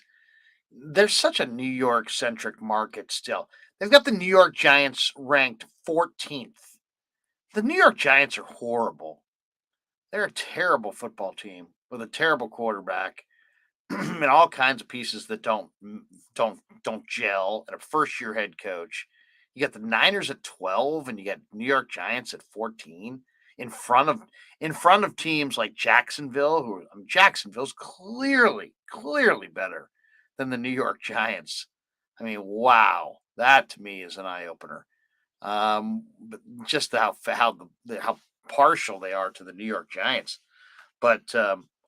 There's such a New York centric market still. They've got the New York Giants ranked 14th. The New York Giants are horrible. They're a terrible football team with a terrible quarterback and all kinds of pieces that don't gel, and a first year head coach. You got the Niners at 12 and you got New York Giants at 14 in front of teams like Jacksonville, Jacksonville's clearly better than the New York Giants. I mean, wow, that to me is an eye opener. But just how partial they are to the New York Giants. But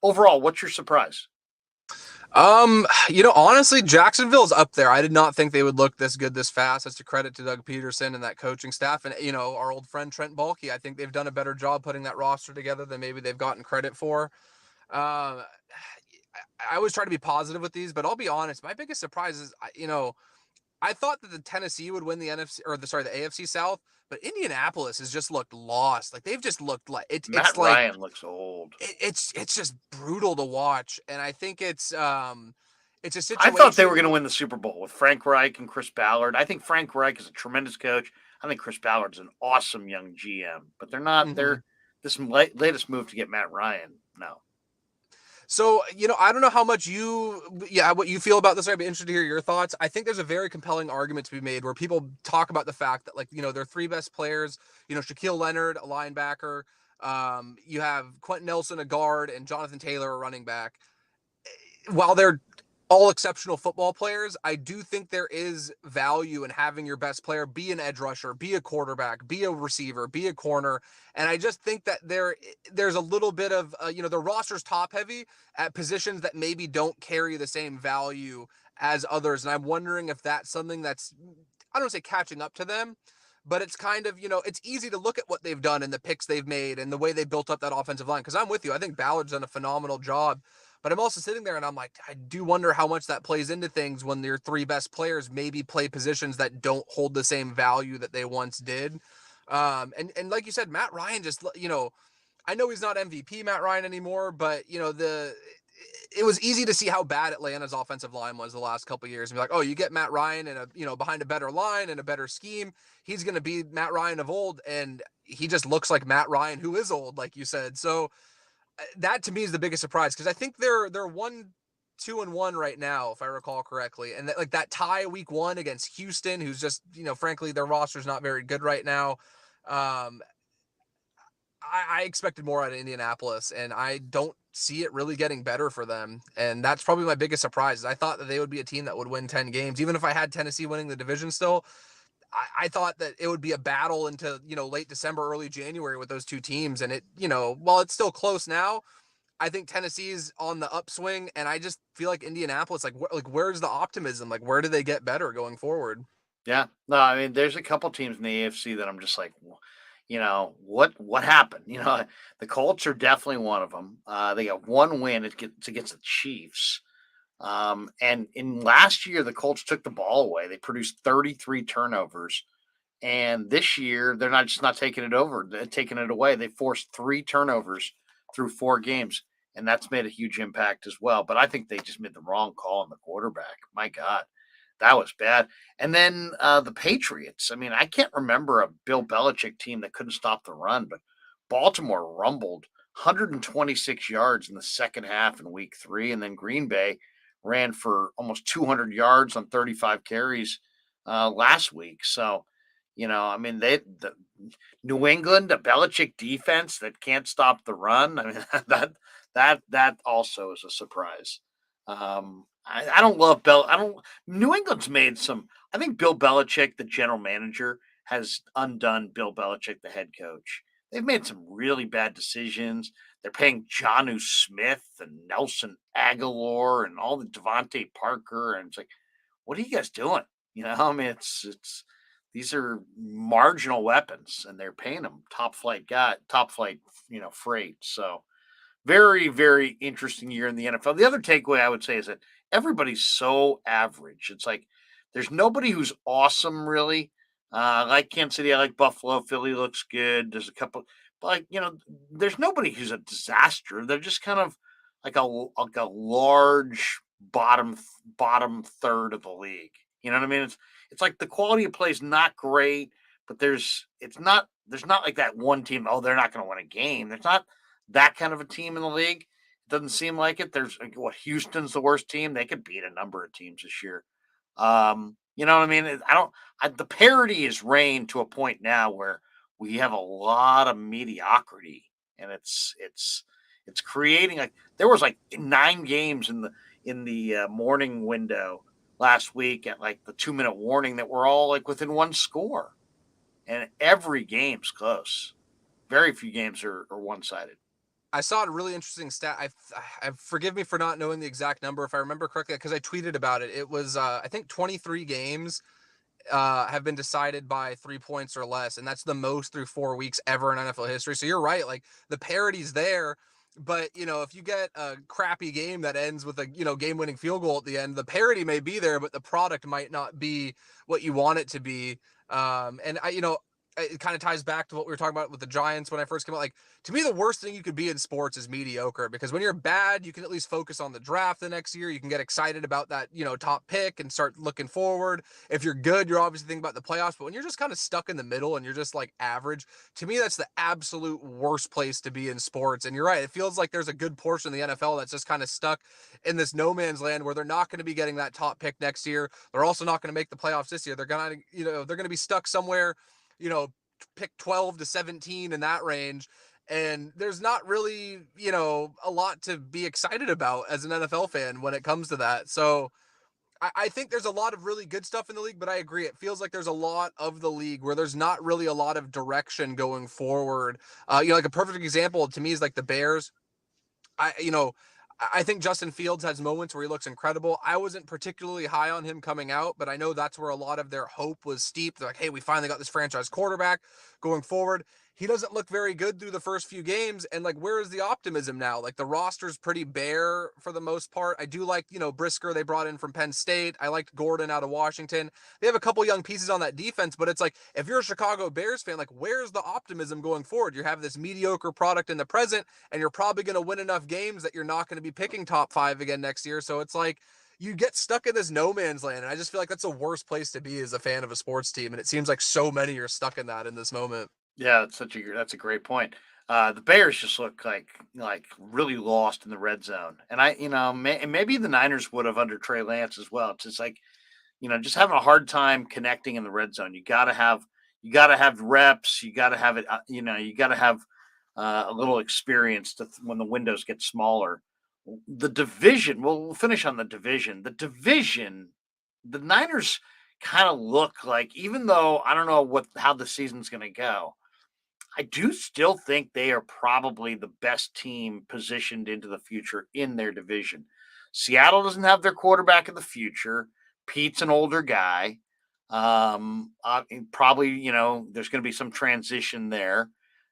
overall, what's your surprise? Honestly, Jacksonville's up there. I did not think they would look this good this fast. That's to credit to Doug Peterson and that coaching staff. And, our old friend Trent Baalke, I think they've done a better job putting that roster together than maybe they've gotten credit for. I always try to be positive with these, but I'll be honest. My biggest surprise is, I thought that the Tennessee would win the AFC South, but Indianapolis has just looked lost. Like they've just looked like Matt Ryan looks old. It's just brutal to watch, and I think it's a situation. I thought they were going to win the Super Bowl with Frank Reich and Chris Ballard. I think Frank Reich is a tremendous coach. I think Chris Ballard's an awesome young GM, but they're not. Mm-hmm. They're this latest move to get Matt Ryan. No. So, I don't know how much what you feel about this. I'd be interested to hear your thoughts. I think there's a very compelling argument to be made where people talk about the fact that, like, their three best players, Shaquille Leonard, a linebacker, you have Quentin Nelson, a guard, and Jonathan Taylor, a running back. While they're all exceptional football players, I do think there is value in having your best player be an edge rusher, be a quarterback, be a receiver, be a corner. And I just think that there's a little bit of, their roster's top heavy at positions that maybe don't carry the same value as others. And I'm wondering if that's something that's, I don't say catching up to them, but it's kind of, it's easy to look at what they've done and the picks they've made and the way they built up that offensive line. Cause I'm with you. I think Ballard's done a phenomenal job. But I'm also sitting there and I'm like, I do wonder how much that plays into things when their three best players maybe play positions that don't hold the same value that they once did. And like you said, Matt Ryan just, I know he's not MVP Matt Ryan anymore, but it was easy to see how bad Atlanta's offensive line was the last couple of years. And be like, oh, you get Matt Ryan and behind a better line and a better scheme, he's going to be Matt Ryan of old. And he just looks like Matt Ryan, who is old, like you said. So that to me is the biggest surprise because I think they're 1-2-1 right now, if I recall correctly, and that tie week 1 against Houston, who's just frankly their roster's not very good right now. I expected more out of Indianapolis, and I don't see it really getting better for them, and that's probably my biggest surprise. I thought that they would be a team that would win 10 games, even if I had Tennessee winning the division still. I thought that it would be a battle into, late December, early January with those two teams. And while it's still close now, I think Tennessee's on the upswing. And I just feel like Indianapolis, where's the optimism? Like, where do they get better going forward? Yeah. No, I mean, there's a couple teams in the AFC that I'm just like, what happened? The Colts are definitely one of them. They got one win against the Chiefs. And in last year, the Colts took the ball away. They produced 33 turnovers. And this year, they're not taking it away. They forced 3 turnovers through 4 games. And that's made a huge impact as well. But I think they just made the wrong call on the quarterback. My God, that was bad. And then the Patriots. I mean, I can't remember a Bill Belichick team that couldn't stop the run, but Baltimore rumbled 126 yards in the second half in week 3. And then Green Bay ran for almost 200 yards on 35 carries last week. So, I mean, New England, a Belichick defense that can't stop the run. I mean, that also is a surprise. I don't love New England's made some. I think Bill Belichick, the general manager, has undone Bill Belichick, the head coach. They've made some really bad decisions. They're paying Jonnu Smith and Nelson Aguilar and all the Devontae Parker, and it's like, what are you guys doing? I mean, it's these are marginal weapons, and they're paying them top flight, freight. So very, very interesting year in the NFL. The other takeaway I would say is that everybody's so average. It's like there's nobody who's awesome, really. I like Kansas City, I like Buffalo. Philly looks good. There's a couple, but there's nobody who's a disaster. They're just kind of like a large bottom third of the league. You know what I mean? It's like the quality of play is not great, but there's not like that one team. Oh, they're not going to win a game. There's not that kind of a team in the league. It doesn't seem like it. There's Houston's the worst team. They could beat a number of teams this year. You know what I mean? The parity is reigned to a point now where we have a lot of mediocrity, and it's creating there was 9 games in the morning window last week at the 2-minute warning that were all within one score, and every game's close. Very few games are one-sided. I saw a really interesting stat. I forgive me for not knowing the exact number, if I remember correctly, because I tweeted about it. It was I think 23 games have been decided by 3 points or less, and that's the most through 4 weeks ever in NFL history. So you're right, the parity's there, but if you get a crappy game that ends with a game-winning field goal at the end, the parity may be there, but the product might not be what you want it to be. And it kind of ties back to what we were talking about with the Giants when I first came out. To me, the worst thing you could be in sports is mediocre, because when you're bad, you can at least focus on the draft the next year. You can get excited about that, top pick and start looking forward. If you're good, you're obviously thinking about the playoffs, but when you're just kind of stuck in the middle and you're just average, to me, that's the absolute worst place to be in sports. And you're right. It feels like there's a good portion of the NFL that's just kind of stuck in this no man's land where they're not going to be getting that top pick next year. They're also not going to make the playoffs this year. They're going to be stuck somewhere, pick 12 to 17 in that range. And there's not really, a lot to be excited about as an NFL fan when it comes to that. So I think there's a lot of really good stuff in the league, but I agree. It feels like there's a lot of the league where there's not really a lot of direction going forward. A perfect example to me is the Bears. I think Justin Fields has moments where he looks incredible. I wasn't particularly high on him coming out, but I know that's where a lot of their hope was steeped. They're like, hey, we finally got this franchise quarterback going forward. He doesn't look very good through the first few games. And where is the optimism now? The roster's pretty bare for the most part. I do like, Brisker they brought in from Penn State. I liked Gordon out of Washington. They have a couple young pieces on that defense, but it's if you're a Chicago Bears fan, where's the optimism going forward? You have this mediocre product in the present, and you're probably going to win enough games that you're not going to be picking top 5 again next year. So it's you get stuck in this no man's land. And I just feel like that's the worst place to be as a fan of a sports team. And it seems like so many are stuck in that in this moment. Yeah, that's a great point. The Bears just look like really lost in the red zone, and maybe the Niners would have under Trey Lance as well. It's just just having a hard time connecting in the red zone. You got to have reps. You got to have it. You got to have a little experience when the windows get smaller. The division. We'll finish on the division. The Niners kind of look like, even though I don't know how the season's going to go, I do still think they are probably the best team positioned into the future in their division. Seattle doesn't have their quarterback of the future. Pete's an older guy. Probably, there's going to be some transition there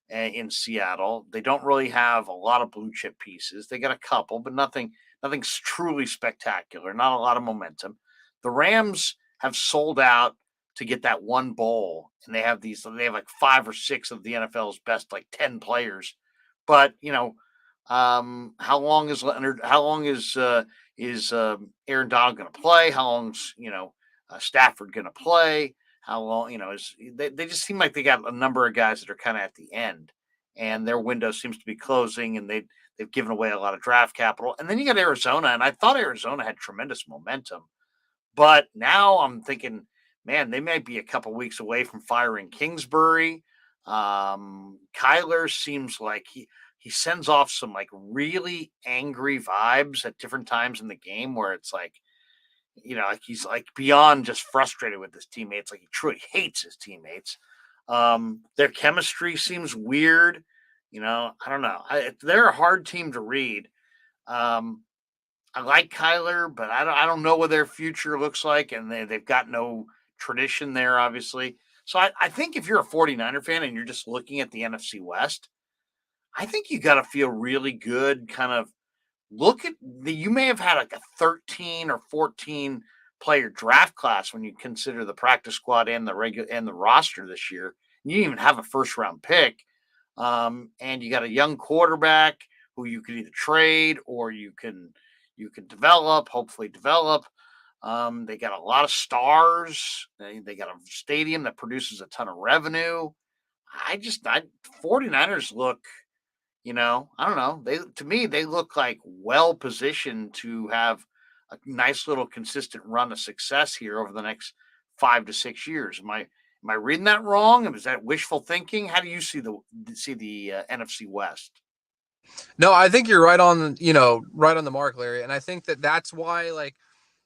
in Seattle. They don't really have a lot of blue chip pieces. They got a couple, but nothing's truly spectacular. Not a lot of momentum. The Rams have sold out to get that one bowl, and they have 5 or 6 of the NFL's best 10 players. But how long is Aaron Donald going to play? How long's Stafford going to play? How long they just seem like they got a number of guys that are kind of at the end, and their window seems to be closing, and they've given away a lot of draft capital. And then you got Arizona, and I thought Arizona had tremendous momentum, but now I'm thinking, man, they might be a couple weeks away from firing Kingsbury. Kyler seems like he sends off some like really angry vibes at different times in the game where it's like, like he's like beyond just frustrated with his teammates. Like he truly hates his teammates. Their chemistry seems weird. I don't know. They're a hard team to read. Um, I like Kyler, but I don't know what their future looks like, and they've got no tradition there, obviously. So I think if you're a 49er fan and you're just looking at the NFC West, I think you got to feel really good. Kind of look at you may have had like a 13 or 14 player draft class when you consider the practice squad and the roster this year. You didn't even have a first round pick, and you got a young quarterback who you could either trade or you can develop, hopefully develop. They got a lot of stars. They got a stadium that produces a ton of revenue. 49ers look, I don't know. To me, they look like well positioned to have a nice little consistent run of success here over the next 5 to 6 years. Am I reading that wrong? Is that wishful thinking? How do you see the NFC West? No, I think you're right on, right on the mark, Larry. And I think that's why, like,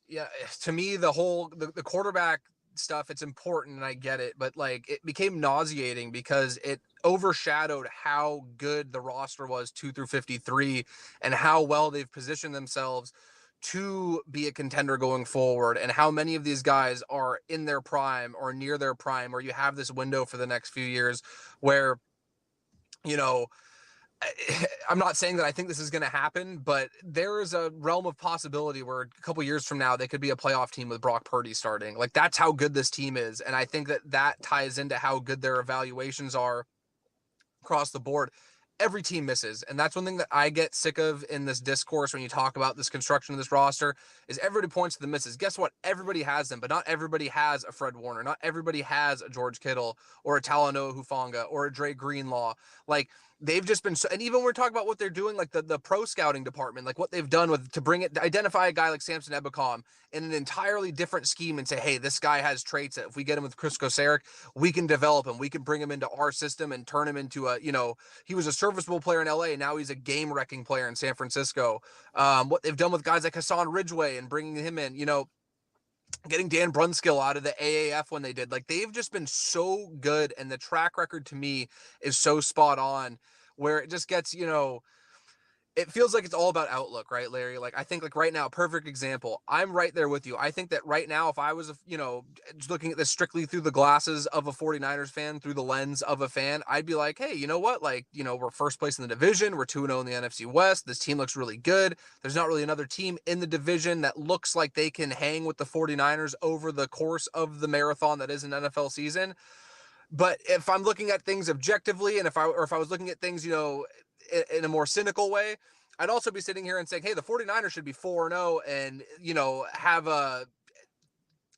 yeah, to me, the quarterback stuff, it's important and I get it, but like it became nauseating because it overshadowed how good the roster was 2 through 53 and how well they've positioned themselves to be a contender going forward, and how many of these guys are in their prime or near their prime, or you have this window for the next few years where, you know, I'm not saying that I think this is going to happen, but there is a realm of possibility where a couple years from now they could be a playoff team with Brock Purdy starting. Like that's how good this team is, and I think that ties into how good their evaluations are across the board. Every team misses, and that's one thing that I get sick of in this discourse when you talk about this construction of this roster is everybody points to the misses. Guess what? Everybody has them, but not everybody has a Fred Warner. Not everybody has a George Kittle or a Talanoa Hufanga or a Dre Greenlaw. Like they've just been so, and even when we're talking about what they're doing, like the pro scouting department, like what they've done with to bring it, to identify a guy like Samson Ebukam in an entirely different scheme and say, hey, this guy has traits that if we get him with Chris Kosaric, we can develop him. We can bring him into our system and turn him into a, he was a serviceable player in LA. Now he's a game wrecking player in San Francisco. What they've done with guys like Hassan Ridgeway and bringing him in, getting Dan Brunskill out of the AAF when they did, like they've just been so good. And the track record to me is so spot on where it just gets, it feels like it's all about outlook, right, Larry? Like I think like right now, perfect example. I'm right there with you. I think that right now, if I was, just looking at this strictly through the glasses of a 49ers fan, through the lens of a fan, I'd be like, hey, you know what? Like, we're first place in the division. We're 2-0 in the NFC West. This team looks really good. There's not really another team in the division that looks like they can hang with the 49ers over the course of the marathon that is an NFL season. But if I'm looking at things objectively, and if I was looking at things, in a more cynical way, I'd also be sitting here and saying, hey, the 49ers should be 4-0 and, have a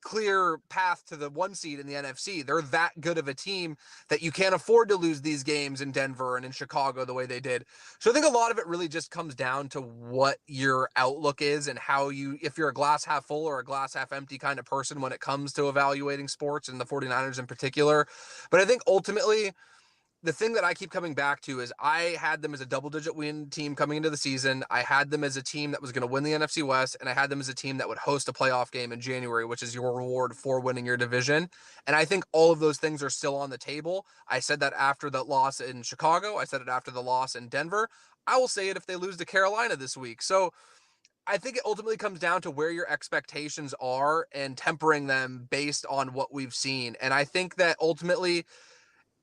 clear path to the 1 seed in the NFC. They're that good of a team that you can't afford to lose these games in Denver and in Chicago the way they did. So I think a lot of it really just comes down to what your outlook is and how if you're a glass half full or a glass half empty kind of person when it comes to evaluating sports and the 49ers in particular. But I think ultimately, the thing that I keep coming back to is I had them as a double-digit win team coming into the season. I had them as a team that was going to win the NFC West, and I had them as a team that would host a playoff game in January, which is your reward for winning your division. And I think all of those things are still on the table. I said that after the loss in Chicago. I said it after the loss in Denver. I will say it if they lose to Carolina this week. So I think it ultimately comes down to where your expectations are and tempering them based on what we've seen. And I think that ultimately,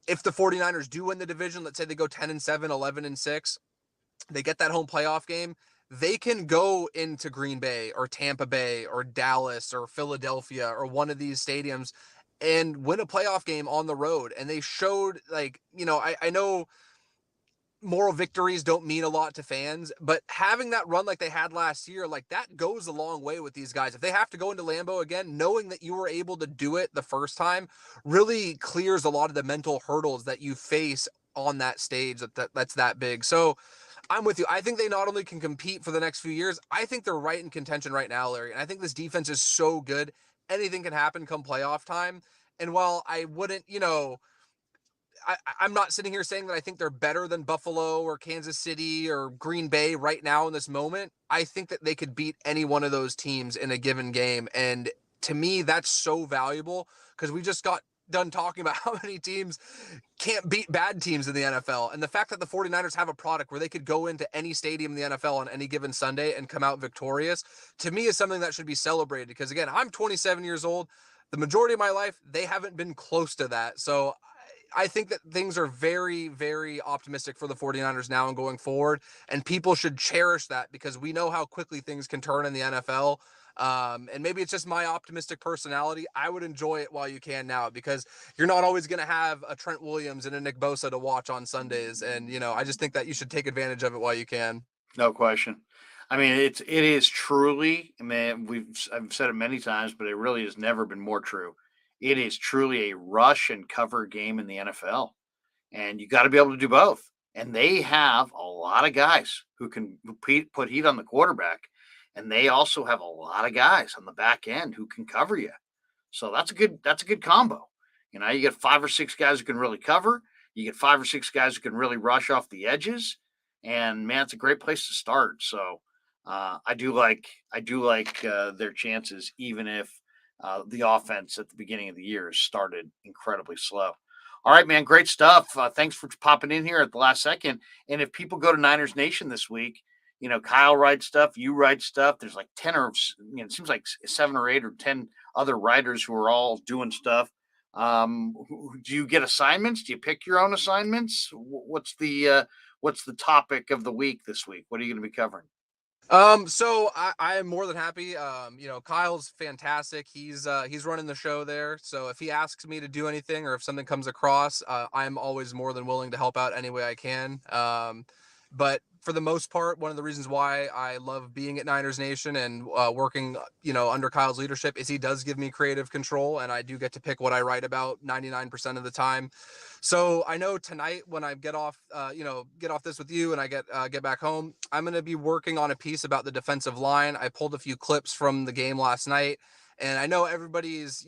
if the 49ers do win the division, let's say they go 10-7, 11-6, they get that home playoff game, they can go into Green Bay or Tampa Bay or Dallas or Philadelphia or one of these stadiums and win a playoff game on the road. And they showed, like, I know moral victories don't mean a lot to fans, but having that run like they had last year, like that goes a long way with these guys. If they have to go into Lambeau again, knowing that you were able to do it the first time really clears a lot of the mental hurdles that you face on that stage that's that big. So I'm with you. I think they not only can compete for the next few years, I think they're right in contention right now, Larry. And I think this defense is so good. Anything can happen come playoff time. And while I wouldn't, I'm not sitting here saying that I think they're better than Buffalo or Kansas City or Green Bay right now in this moment. I think that they could beat any one of those teams in a given game. And to me, that's so valuable because we just got done talking about how many teams can't beat bad teams in the NFL. And the fact that the 49ers have a product where they could go into any stadium in the NFL on any given Sunday and come out victorious, to me is something that should be celebrated. Because again, I'm 27 years old. The majority of my life, they haven't been close to that. So I think that things are very, very optimistic for the 49ers now and going forward. And people should cherish that because we know how quickly things can turn in the NFL. And maybe it's just my optimistic personality. I would enjoy it while you can now because you're not always going to have a Trent Williams and a Nick Bosa to watch on Sundays. And, I just think that you should take advantage of it while you can. No question. I mean, it is truly, I mean, I've said it many times, but it really has never been more true. It is truly a rush and cover game in the NFL. And you got to be able to do both. And they have a lot of guys who can put heat on the quarterback. And they also have a lot of guys on the back end who can cover you. So that's a good combo. You get 5 or 6 guys who can really cover. You get 5 or 6 guys who can really rush off the edges. And man, it's a great place to start. So I do like their chances, even if the offense at the beginning of the year started incredibly slow. All right, man, great stuff. Thanks for popping in here at the last second. And if people go to Niners Nation this week, Kyle writes stuff, you write stuff. There's like 10 or it seems like 7 or 8 or 10 other writers who are all doing stuff. Do you get assignments? Do you pick your own assignments? What's the topic of the week this week? What are you going to be covering? So I am more than happy. Kyle's fantastic. He's running the show there. So if he asks me to do anything or if something comes across, I'm always more than willing to help out any way I can. But for the most part, one of the reasons why I love being at Niners Nation and working, under Kyle's leadership is he does give me creative control and I do get to pick what I write about 99% of the time. So I know tonight when I get off this with you and I get back home, I'm going to be working on a piece about the defensive line. I pulled a few clips from the game last night. And I know everybody's,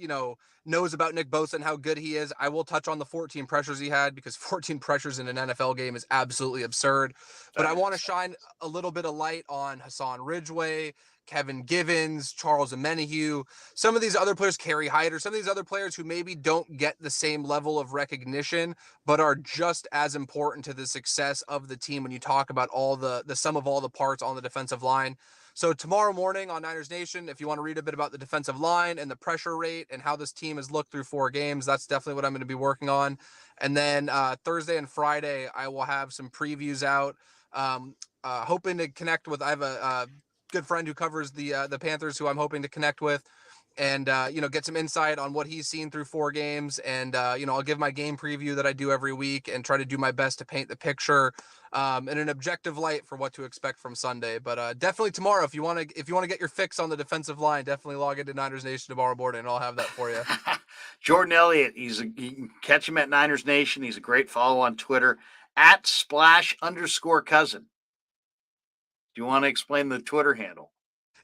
knows about Nick Bosa and how good he is. I will touch on the 14 pressures he had because 14 pressures in an NFL game is absolutely absurd. But I want to shine a little bit of light on Hassan Ridgeway, Kevin Givens, Charles Omenihu, some of these other players, Kerry Hyder, some of these other players who maybe don't get the same level of recognition, but are just as important to the success of the team when you talk about all the sum of all the parts on the defensive line. So tomorrow morning on Niners Nation, if you want to read a bit about the defensive line and the pressure rate and how this team has looked through 4 games, that's definitely what I'm going to be working on. And then Thursday and Friday, I will have some previews out. Hoping to connect with, I have a good friend who covers the Panthers who I'm hoping to connect with and, get some insight on what he's seen through 4 games. And, I'll give my game preview that I do every week and try to do my best to paint the picture in an objective light for what to expect from Sunday. But definitely tomorrow, if you want to get your fix on the defensive line, definitely log into Niners Nation tomorrow morning and I'll have that for you. Jordan Elliott, you can catch him at Niners Nation. He's a great follow on Twitter at @splash_cousin. Do you want to explain the Twitter handle?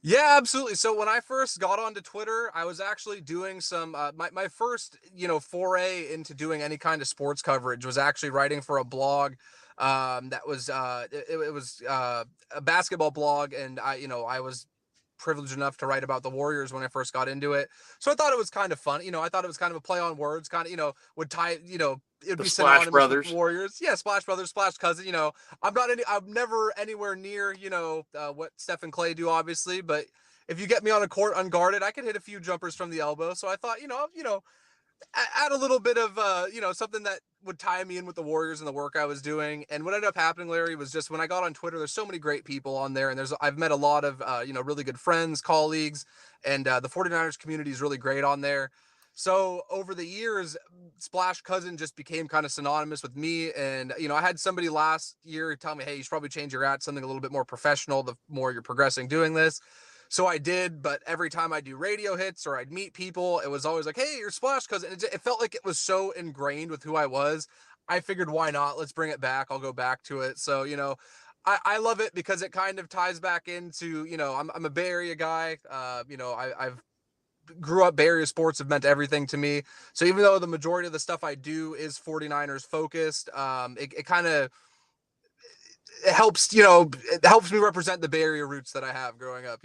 Yeah, absolutely. So when I first got onto Twitter, I was actually doing some, my first, foray into doing any kind of sports coverage was actually writing for a blog that was, it was a basketball blog. And I was privileged enough to write about the Warriors when I first got into it. So I thought it was kind of fun. I thought it was kind of a play on words, kind of, would tie, it'd be Splash Brothers. with Warriors. Yeah, Splash Brothers, Splash Cousin. I'm never anywhere near, what Steph and Clay do, obviously. But if you get me on a court unguarded, I could hit a few jumpers from the elbow. So I thought, add a little bit of, something that would tie me in with the Warriors and the work I was doing. And what ended up happening, Larry, was just when I got on Twitter, there's so many great people on there. And I've met a lot of, really good friends, colleagues, and the 49ers community is really great on there. So over the years, Splash Cousin just became kind of synonymous with me. And, I had somebody last year tell me, hey, you should probably change your something a little bit more professional, the more you're progressing doing this. So I did, but every time I do radio hits or I'd meet people, it was always like, hey, you're Splash Cousin. It felt like it was so ingrained with who I was. I figured, why not? Let's bring it back. I'll go back to it. So, I love it because it kind of ties back into, I'm a Bay Area guy. I've grew up, Bay Area sports have meant everything to me. So even though the majority of the stuff I do is 49ers focused, it kind of, it helps me represent the Bay Area roots that I have growing up,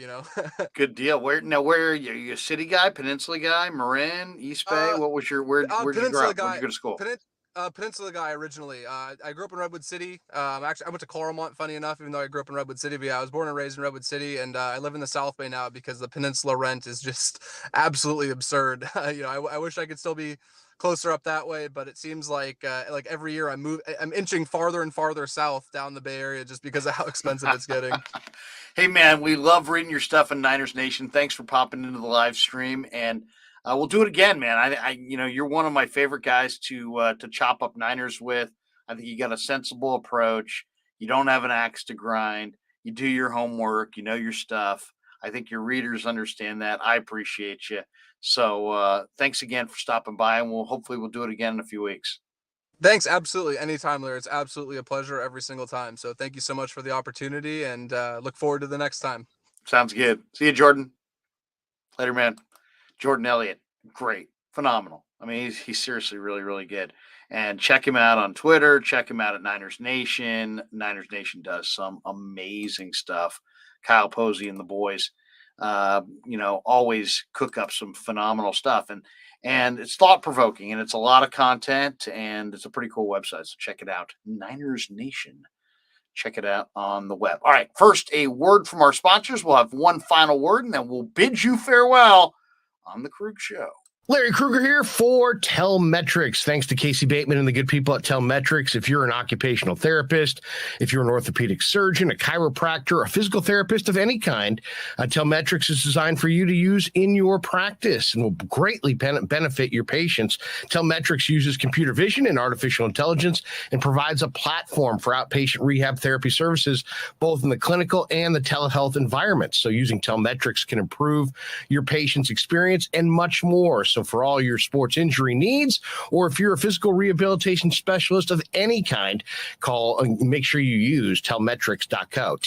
Good deal. Where are you? Are you a city guy, Peninsula guy, Marin, East Bay? What was your, where'd you grow up? Where'd you go to school? Peninsula guy originally. I grew up in Redwood City. Actually, I went to Claremont, funny enough, even though I grew up in Redwood City. But yeah, I was born and raised in Redwood City, and I live in the South Bay now because the Peninsula rent is just absolutely absurd. I wish I could still be closer up that way, but it seems like every year I'm inching farther and farther south down the Bay Area just because of how expensive it's getting. Hey man, we love reading your stuff in Niners Nation. Thanks for popping into the live stream, and we'll do it again, man. I you're one of my favorite guys to chop up Niners with. I think you got a sensible approach. You don't have an axe to grind. You do your homework. You know your stuff. I think your readers understand that. I appreciate you. So thanks again for stopping by, and hopefully we'll do it again in a few weeks. Thanks. Absolutely. Anytime, Larry. It's absolutely a pleasure every single time. So thank you so much for the opportunity, and look forward to the next time. Sounds good. See you, Jordan. Later, man. Jordan Elliott, great, phenomenal. I mean, he's seriously really, really good. And check him out on Twitter. Check him out at Niners Nation. Niners Nation does some amazing stuff. Kyle Posey and the boys, always cook up some phenomenal stuff. And it's thought-provoking, and it's a lot of content, and it's a pretty cool website. So check it out, Niners Nation. Check it out on the web. All right, first, a word from our sponsors. We'll have one final word, and then we'll bid you farewell on the Krueg Show. Larry Krueger here for Telmetrics. Thanks to Casey Bateman and the good people at Telmetrics. If you're an occupational therapist, if you're an orthopedic surgeon, a chiropractor, a physical therapist of any kind, Telmetrics is designed for you to use in your practice and will greatly benefit your patients. Telmetrics uses computer vision and artificial intelligence and provides a platform for outpatient rehab therapy services, both in the clinical and the telehealth environments. So using Telmetrics can improve your patient's experience and much more. So for all your sports injury needs, or if you're a physical rehabilitation specialist of any kind, make sure you use telmetrics.co,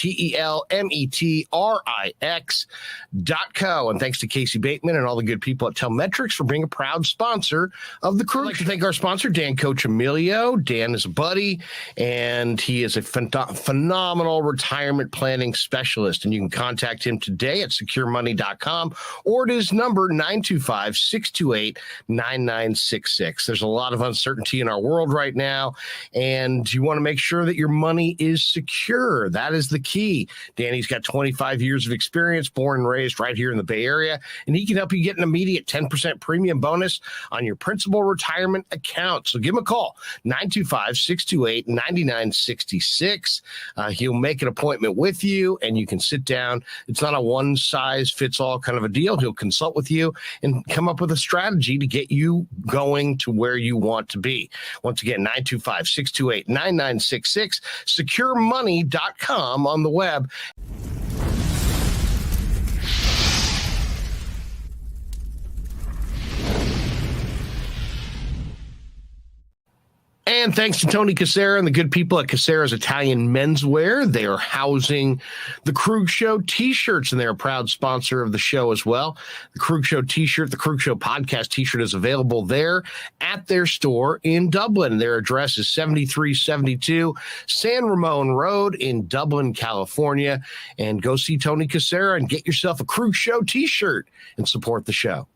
Telmetrix.co. And thanks to Casey Bateman and all the good people at Telmetrics for being a proud sponsor of the Krueg. I'd like to thank our sponsor, Dan Coach Emilio. Dan is a buddy, and he is a phenomenal retirement planning specialist. And you can contact him today at securemoney.com or at his number 925-628-9966. There's a lot of uncertainty in our world right now, and you want to make sure that your money is secure. That is the key. Danny's got 25 years of experience, born and raised right here in the Bay Area, and he can help you get an immediate 10% premium bonus on your principal retirement account. So give him a call, 925-628-9966. He'll make an appointment with you, and you can sit down. It's not a one-size-fits-all kind of a deal. He'll consult with you and come up with a strategy to get you going to where you want to be. Once again, 925-628-9966, securemoney.com on the web. And thanks to Tony Cassera and the good people at Cassera's Italian Menswear. They are housing the Krueg Show t-shirts, and they're a proud sponsor of the show as well. The Krueg Show t-shirt, the Krueg Show podcast t-shirt is available there at their store in Dublin. Their address is 7372 San Ramon Road in Dublin, California. And go see Tony Cassera and get yourself a Krueg Show t-shirt and support the show.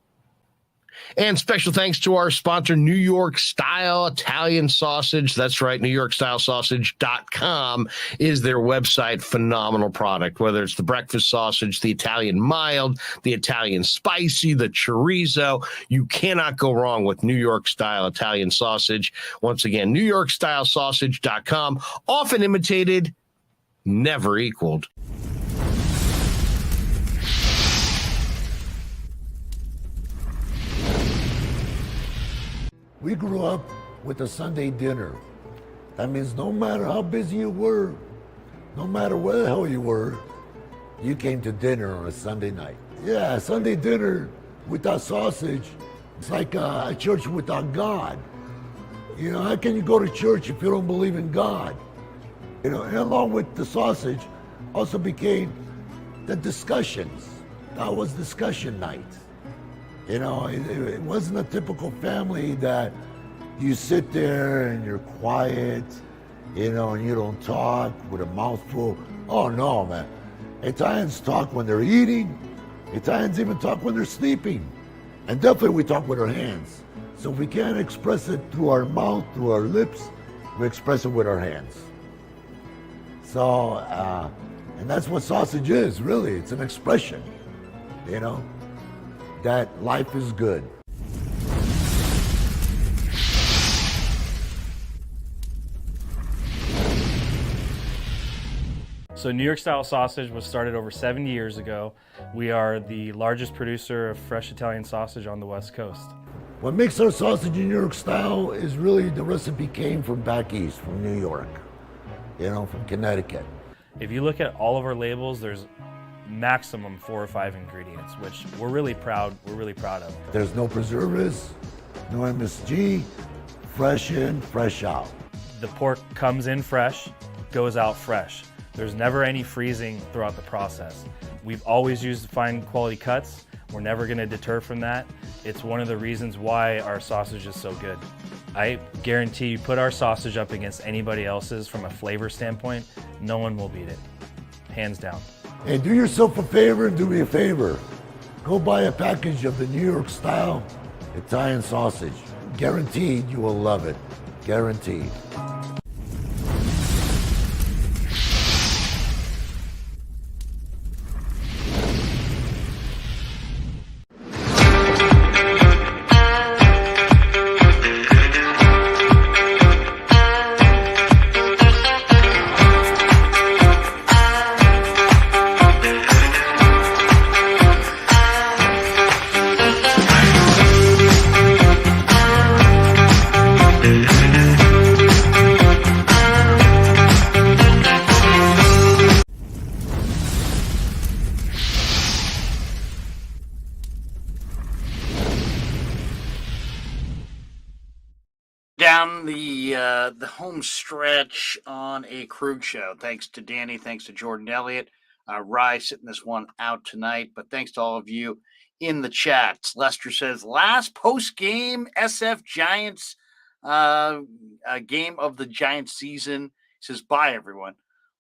And special thanks to our sponsor, New York Style Italian Sausage. That's right, NewYorkStyleSausage.com is their website. Phenomenal product, whether it's the breakfast sausage, the Italian mild, the Italian spicy, the chorizo. You cannot go wrong with New York Style Italian Sausage. Once again, NewYorkStyleSausage.com. Often imitated, never equaled. We grew up with a Sunday dinner. That means no matter how busy you were, no matter where the hell you were, you came to dinner on a Sunday night. Yeah, Sunday dinner without sausage, it's like a church without God. You know, how can you go to church if you don't believe in God? You know, and along with the sausage also became the discussions. That was discussion night. You know, it wasn't a typical family that you sit there and you're quiet, you know, and you don't talk with a mouthful. Oh no, man. Italians talk when they're eating. Italians even talk when they're sleeping. And definitely we talk with our hands. So if we can't express it through our mouth, through our lips, we express it with our hands. So, and that's what sausage is, really. It's an expression, you know, that life is good. So New York style sausage was started over 70 years ago. We are the largest producer of fresh Italian sausage on the West Coast. What makes our sausage in New York style is really the recipe came from back east, from New York, you know, from Connecticut. If you look at all of our labels, there's maximum 4 or 5 ingredients, which we're really proud of. There's no preservatives, no MSG, fresh in, fresh out. The pork comes in fresh, goes out fresh. There's never any freezing throughout the process. We've always used fine quality cuts. We're never going to deter from that. It's one of the reasons why our sausage is so good. I guarantee you put our sausage up against anybody else's from a flavor standpoint, no one will beat it, hands down. Hey, do yourself a favor and do me a favor. Go buy a package of the New York style Italian sausage. Guaranteed you will love it. Guaranteed. Down the home stretch on a Krueg show. Thanks to Danny. Thanks to Jordan Elliott. Rye sitting this one out tonight. But thanks to all of you in the chat. Lester says, last post-game SF Giants game of the Giants season. He says, bye, everyone.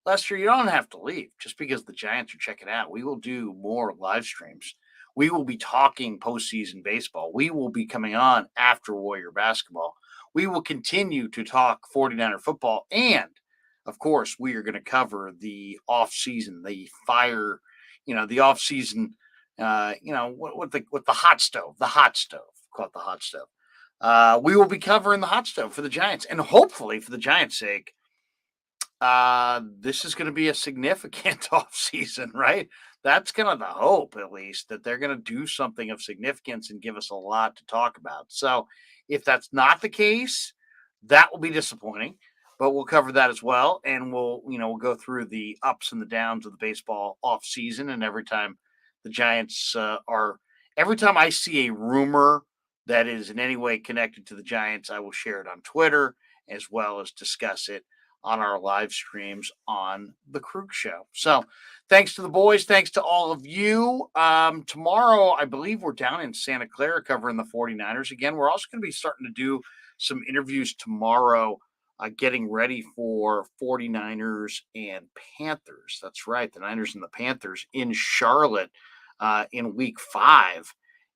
Lester, you don't have to leave just because the Giants are checking out. We will do more live streams. We will be talking postseason baseball. We will be coming on after Warrior basketball. We will continue to talk 49er football. And, of course, we are going to cover the offseason, the fire, the offseason, with the hot stove, call it the hot stove. We will be covering the hot stove for the Giants. And hopefully, for the Giants' sake, this is going to be a significant offseason, right? That's kind of the hope, at least, that they're going to do something of significance and give us a lot to talk about. So if that's not the case, that will be disappointing, but we'll cover that as well. And we'll go through the ups and the downs of the baseball off season. And every time the Giants every time I see a rumor that is in any way connected to the Giants, I will share it on Twitter as well as discuss it on our live streams on the Krueg Show. So thanks to the boys. Thanks to all of you. Tomorrow, I believe we're down in Santa Clara covering the 49ers again. We're also going to be starting to do some interviews tomorrow, getting ready for 49ers and Panthers. That's right. The Niners and the Panthers in Charlotte in week 5.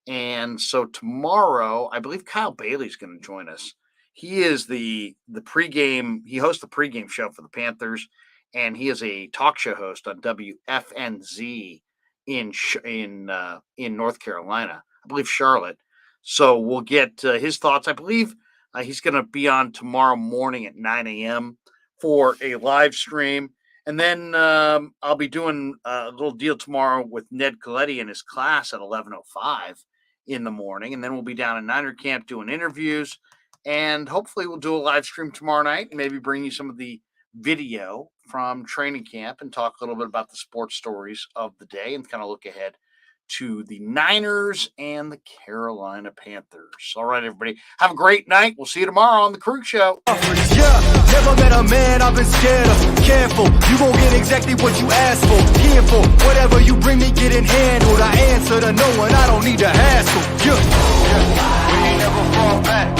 And so tomorrow, I believe Kyle Bailey's going to join us. He is the pregame. He hosts the pregame show for the Panthers, and he is a talk show host on WFNZ in North Carolina, I believe Charlotte. So we'll get his thoughts. I believe he's going to be on tomorrow morning at 9 a.m. for a live stream, and then I'll be doing a little deal tomorrow with Ned Coletti and his class at 11:05 in the morning, and then we'll be down in Niner Camp doing interviews. And hopefully we'll do a live stream tomorrow night and maybe bring you some of the video from training camp and talk a little bit about the sports stories of the day and kind of look ahead to the Niners and the Carolina Panthers. All right, everybody. Have a great night. We'll see you tomorrow on the Krueg Show. Yeah, never met a man I've been scared of. Careful, you won't get exactly what you asked for. Here for whatever you bring me, getting handled. I answer to no one, I don't need to hassle. Yeah, we ain't never fall back.